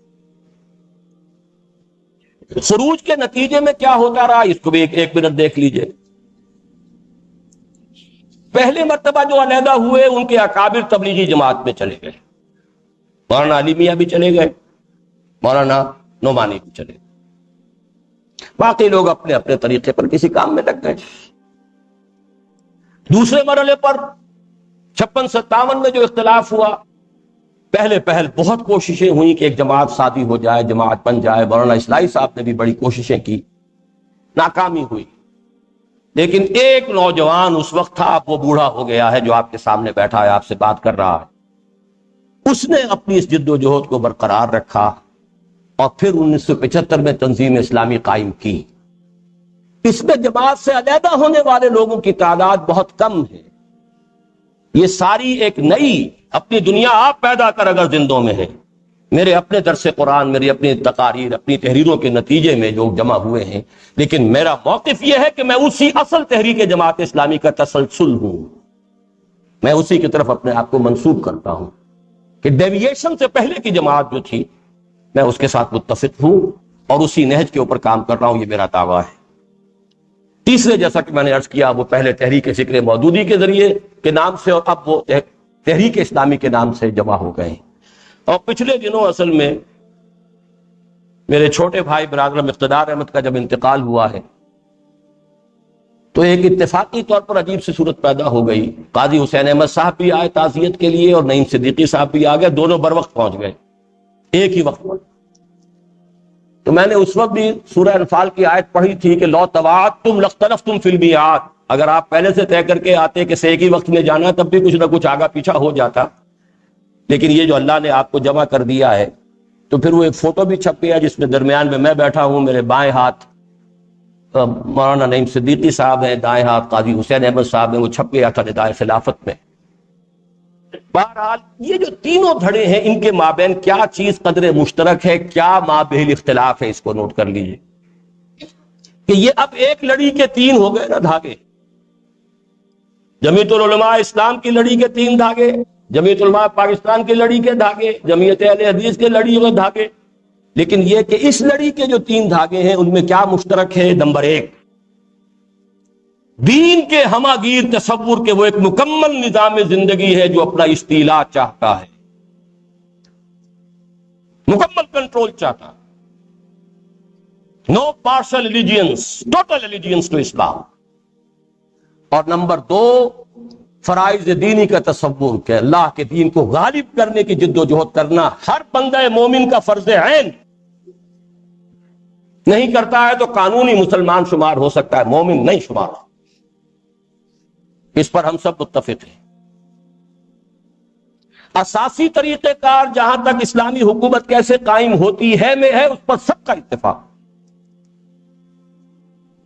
خروج کے نتیجے میں کیا ہوتا رہا اس کو بھی ایک منٹ دیکھ لیجئے۔ پہلے مرتبہ جو علیحدہ ہوئے ان کے اکابر تبلیغی جماعت میں چلے گئے، مولانا علی میاں بھی چلے گئے، مولانا نعمانی بھی چلے گئے، باقی لوگ اپنے اپنے طریقے پر کسی کام میں لگ گئے۔ دوسرے مرحلے پر 56-57 میں جو اختلاف ہوا، پہلے بہت کوششیں ہوئیں کہ ایک جماعت سادی ہو جائے، جماعت بن جائے، مولانا اصلاحی صاحب نے بھی بڑی کوششیں کی، ناکامی ہوئی۔ لیکن ایک نوجوان اس وقت تھا، اب وہ بوڑھا ہو گیا ہے، جو آپ کے سامنے بیٹھا ہے، آپ سے بات کر رہا ہے، اس نے اپنی اس جد و جہد کو برقرار رکھا، اور پھر 1975 میں تنظیم اسلامی قائم کی۔ اس میں جماعت سے علیحدہ ہونے والے لوگوں کی تعداد بہت کم ہے۔ یہ ساری ایک نئی اپنی دنیا آپ پیدا کر اگر زندوں میں ہے۔ میرے اپنے درس قرآن، میری اپنی تقاریر، اپنی تحریروں کے نتیجے میں جو جمع ہوئے ہیں، لیکن میرا موقف یہ ہے کہ میں اسی اصل تحریک جماعت اسلامی کا تسلسل ہوں، میں اسی کی طرف اپنے آپ کو منسوب کرتا ہوں، کہ ڈیویشن سے پہلے کی جماعت جو تھی میں اس کے ساتھ متفق ہوں، اور اسی نہج کے اوپر کام کر رہا ہوں، یہ میرا دعویٰ ہے۔ تیسرے، جیسا کہ میں نے عرض کیا، وہ پہلے تحریک فکر مودودی کے ذریعے کے نام سے، اور اب وہ تحریک اسلامی کے نام سے جمع ہو گئے ہیں۔ اور پچھلے دنوں اصل میں میرے چھوٹے بھائی برادر مقتدار احمد کا جب انتقال ہوا ہے، تو ایک اتفاقی طور پر عجیب سی صورت پیدا ہو گئی۔ قاضی حسین احمد صاحب بھی آئے تعزیت کے لیے، اور نعیم صدیقی صاحب بھی آ گئے، دونوں بر وقت پہنچ گئے، ایک ہی وقت پر۔ تو میں نے اس وقت بھی سورہ انفال کی آیت پڑھی تھی کہ لو تواعدتم لاختلفتم فی المیعاد، اگر آپ پہلے سے طے کر کے آتے کہ ایک ہی وقت میں جانا، تب بھی کچھ نہ کچھ آگا پیچھا ہو جاتا، لیکن یہ جو اللہ نے آپ کو جمع کر دیا ہے، تو پھر وہ ایک فوٹو بھی چھپ گیا جس میں درمیان میں بیٹھا ہوں، میرے بائیں ہاتھ مولانا نعیم صدیقی صاحب ہیں، دائیں ہاتھ قاضی حسین احمد صاحب ہیں، وہ چھپ گیا تھا ندائے خلافت میں۔ بہرحال یہ جو تینوں دھڑے ہیں، ان کے مابین کیا چیز قدر مشترک ہے، کیا مابین اختلاف ہے، اس کو نوٹ کر لیجئے کہ یہ اب ایک لڑی کے 3 ہو گئے نا دھاگے۔ جمعیت العلماء اسلام کی لڑی کے 3 دھاگے، جمعیت علماء پاکستان کی لڑی کے دھاگے، جمعیت اہل حدیث کے لڑی کے دھاگے۔ لیکن یہ کہ اس لڑی کے جو 3 دھاگے ہیں، ان میں کیا مشترک ہے؟ نمبر 1، دین کے ہماگیر تصور کے وہ ایک مکمل نظام زندگی ہے جو اپنا استیلا چاہتا ہے، مکمل کنٹرول چاہتا ہے، نو پارشل الیجینس، ٹوٹل الیجینس ٹو اسلام۔ اور نمبر 2، فرائض دینی کا تصور کہ اللہ کے دین کو غالب کرنے کی جد و جہد کرنا ہر بندہ مومن کا فرض عین، نہیں کرتا ہے تو قانونی مسلمان شمار ہو سکتا ہے، مومن نہیں شمار ہو۔ اس پر ہم سب متفق ہیں۔ اساسی طریقہ کار جہاں تک اسلامی حکومت کیسے قائم ہوتی ہے میں ہے، اس پر سب کا اتفاق،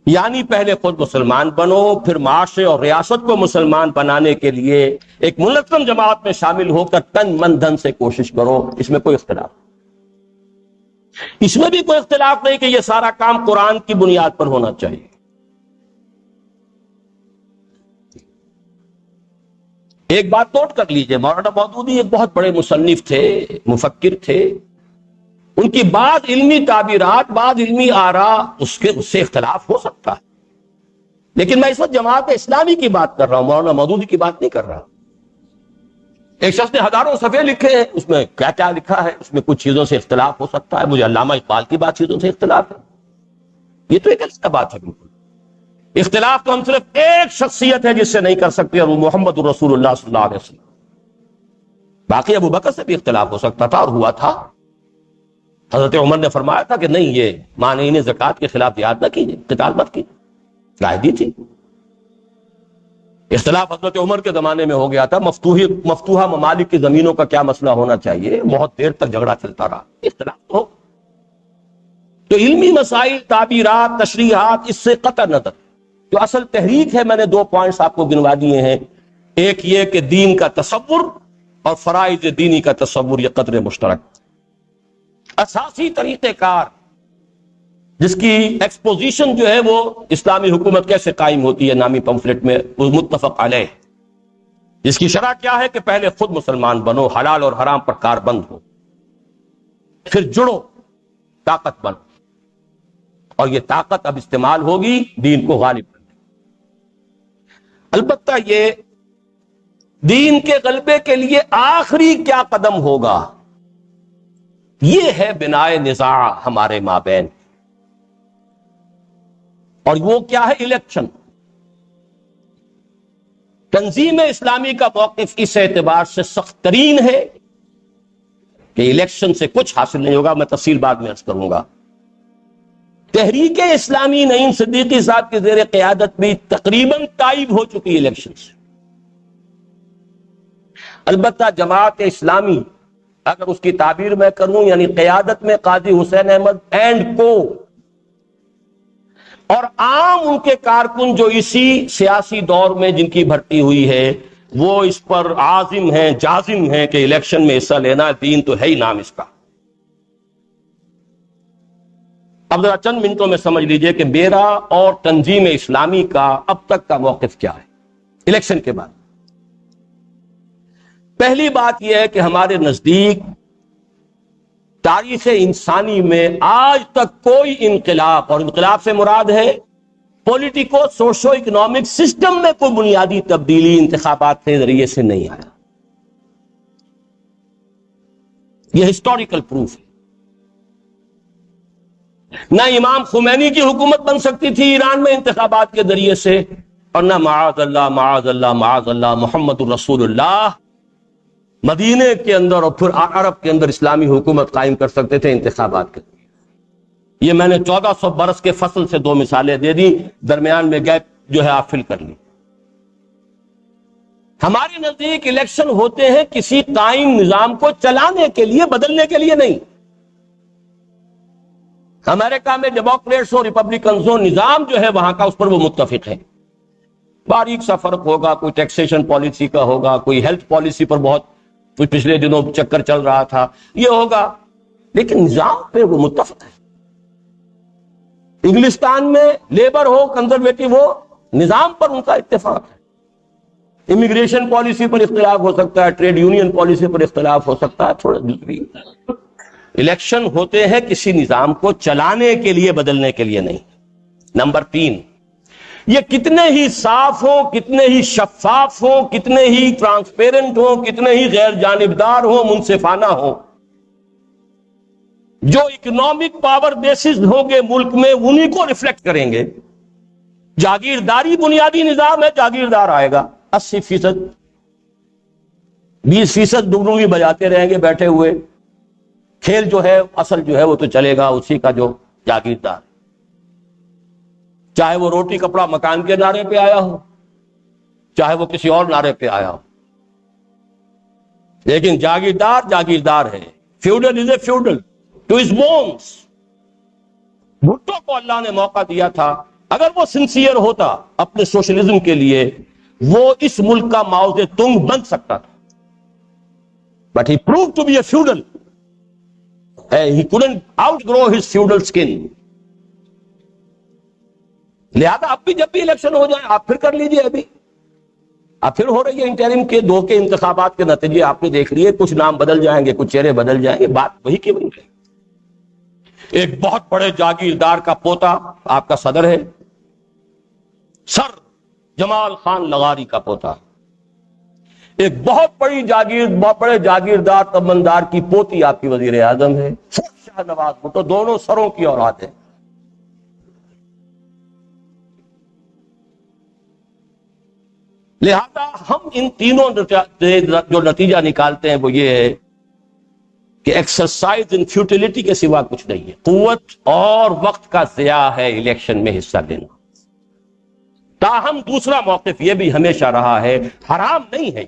یعنی پہلے خود مسلمان بنو، پھر معاشرے اور ریاست کو مسلمان بنانے کے لیے ایک منظم جماعت میں شامل ہو کر تن من دھن سے کوشش کرو۔ اس میں کوئی اختلاف، اس میں بھی کوئی اختلاف نہیں کہ یہ سارا کام قرآن کی بنیاد پر ہونا چاہیے۔ ایک بات نوٹ کر لیجئے، مولانا مودودی ایک بہت بڑے مصنف تھے، مفکر تھے، ان کی بعض علمی تعبیرات، بعض علمی آراء اس سے اختلاف ہو سکتا ہے، لیکن میں اس وقت جماعت اسلامی کی بات کر رہا ہوں، مولانا مودودی کی بات نہیں کر رہا۔ ایک شخص نے ہزاروں صفحے لکھے ہیں، اس میں کیا کیا لکھا ہے، اس میں کچھ چیزوں سے اختلاف ہو سکتا ہے، مجھے علامہ اقبال کی بات چیزوں سے اختلاف ہے، یہ تو ایک الگ بات ہے بالکل۔ اختلاف تو ہم صرف ایک شخصیت ہے جس سے نہیں کر سکتے، اور وہ محمد رسول اللہ صلی اللہ علیہ وسلم۔ باقی ابو بکر سے بھی اختلاف ہو سکتا تھا اور ہوا تھا۔ حضرت عمر نے فرمایا تھا کہ نہیں، یہ مانعین زکوٰۃ کے خلاف جہاد نہ کیجیے، قتال مت کیجیے، رائے دی تھی۔ اختلاف حضرت عمر کے زمانے میں ہو گیا تھا، مفتوحہ ممالک کی زمینوں کا کیا مسئلہ ہونا چاہیے، بہت دیر تک جھگڑا چلتا رہا، اختلاف تو علمی مسائل، تعبیرات، تشریحات، اس سے قطع نظر جو اصل تحریک ہے، میں نے 2 پوائنٹس آپ کو گنوا دیے ہیں۔ ایک یہ کہ دین کا تصور اور فرائض دینی کا تصور، یہ قدر مشترک، اساسی طریقہ کار جس کی ایکسپوزیشن جو ہے وہ اسلامی حکومت کیسے قائم ہوتی ہے نامی پمفلٹ میں متفق علیہ، جس کی شرح کیا ہے کہ پہلے خود مسلمان بنو، حلال اور حرام پر کار بند ہو، پھر جڑو، طاقت بنو، اور یہ طاقت اب استعمال ہوگی دین کو غالب کرنے۔ البتہ یہ دین کے غلبے کے لیے آخری کیا قدم ہوگا، یہ ہے بنائے نزاع ہمارے مابین، اور وہ کیا ہے؟ الیکشن۔ تنظیم اسلامی کا موقف اس اعتبار سے سخت ترین ہے کہ الیکشن سے کچھ حاصل نہیں ہوگا، میں تفصیل بعد میں عرض کروں گا۔ تحریک اسلامی نعیم صدیقی صاحب کے زیر قیادت بھی تقریباً تائب ہو چکی الیکشن سے۔ البتہ جماعت اسلامی، اگر اس کی تعبیر میں کروں، یعنی قیادت میں قاضی حسین احمد اینڈ کو، اور عام ان کے کارکن جو اسی سیاسی دور میں جن کی بھرتی ہوئی ہے، وہ اس پر عازم ہیں، جازم ہیں کہ الیکشن میں حصہ لینا، دین تو ہے ہی نام اس کا۔ اب ذرا چند منٹوں میں سمجھ لیجئے کہ میرا اور تنظیم اسلامی کا اب تک کا موقف کیا ہے الیکشن کے بعد۔ پہلی بات یہ ہے کہ ہمارے نزدیک تاریخ انسانی میں آج تک کوئی انقلاب، اور انقلاب سے مراد ہے پولیٹیکو سوشو اکنامک سسٹم میں کوئی بنیادی تبدیلی انتخابات کے ذریعے سے نہیں آیا۔ یہ ہسٹوریکل پروف ہے۔ نہ امام خمینی کی حکومت بن سکتی تھی ایران میں انتخابات کے ذریعے سے، اور نہ معاذ اللہ معاذ اللہ معاذ اللہ محمد الرسول اللہ مدینے کے اندر اور پھر عرب کے اندر اسلامی حکومت قائم کر سکتے تھے انتخابات کے ذریعے۔ یہ میں نے 1400 برس کے فصل سے 2 مثالیں دے دی، درمیان میں گیپ جو ہے آپ فل کر لی۔ ہمارے نزدیک الیکشن ہوتے ہیں کسی قائم نظام کو چلانے کے لیے، بدلنے کے لیے نہیں۔ امریکہ میں ڈیموکریٹس اور ریپبلکنز ہو، نظام جو ہے وہاں کا اس پر وہ متفق ہے۔ باریک سا فرق ہوگا، کوئی ٹیکسیشن پالیسی کا ہوگا، کوئی ہیلتھ پالیسی پر بہت پچھلے دنوں چکر چل رہا تھا، یہ ہوگا، لیکن نظام پہ وہ متفق ہے۔ انگلستان میں لیبر ہو، کنزرویٹو ہو، نظام پر ان کا اتفاق ہے۔ امیگریشن پالیسی پر اختلاف ہو سکتا ہے، ٹریڈ یونین پالیسی پر اختلاف ہو سکتا ہے، تھوڑا دوسری۔ الیکشن ہوتے ہیں کسی نظام کو چلانے کے لیے، بدلنے کے لیے نہیں۔ نمبر 3، یہ کتنے ہی صاف ہوں، کتنے ہی شفاف ہوں، کتنے ہی ٹرانسپیرنٹ ہوں، کتنے ہی غیر جانبدار ہوں، منصفانہ ہوں، جو اکنامک پاور بیسز ہوں گے ملک میں انہی کو ریفلیکٹ کریں گے۔ جاگیرداری بنیادی نظام ہے، جاگیردار آئے گا 80%، 20% ڈگڈگی بجاتے رہیں گے بیٹھے ہوئے، کھیل جو ہے اصل جو ہے وہ تو چلے گا اسی کا جو جاگیردار، چاہے وہ روٹی کپڑا مکان کے نعرے پہ آیا ہو، چاہے وہ کسی اور نعرے پہ آیا ہو، لیکن جاگیردار جاگیردار ہے۔ Feudal is a feudal to his bones. Bhutto کو اللہ نے موقع دیا تھا، اگر وہ سنسیئر ہوتا اپنے سوشلزم کے لیے، وہ اس ملک کا ماؤ زے تنگ بن سکتا تھا، but he proved to be a feudal. He couldn't outgrow his feudal skin. لہذا اب بھی جب بھی الیکشن ہو جائے آپ پھر کر لیجئے، ابھی اب پھر ہو رہی ہے انٹرم کے 2 کے انتخابات کے نتیجے آپ نے دیکھ لیے، کچھ نام بدل جائیں گے، کچھ چہرے بدل جائیں گے، بات وہی کی بن گئی۔ ایک بہت بڑے جاگیردار کا پوتا آپ کا صدر ہے، سر جمال خان لغاری کا پوتا، ایک بہت بڑے جاگیردار تمندار کی پوتی آپ کی وزیر اعظم ہے، شاہ نواز بھٹو، دونوں سروں کی اولاد ہے۔ لہذا ہم ان تینوں جو نتیجہ نکالتے ہیں وہ یہ ہے کہ ایکسرسائز ان فیوٹیلٹی کے سوا کچھ نہیں ہے، قوت اور وقت کا ضیاع ہے الیکشن میں حصہ لینا۔ تاہم دوسرا موقف یہ بھی ہمیشہ رہا ہے، حرام نہیں ہے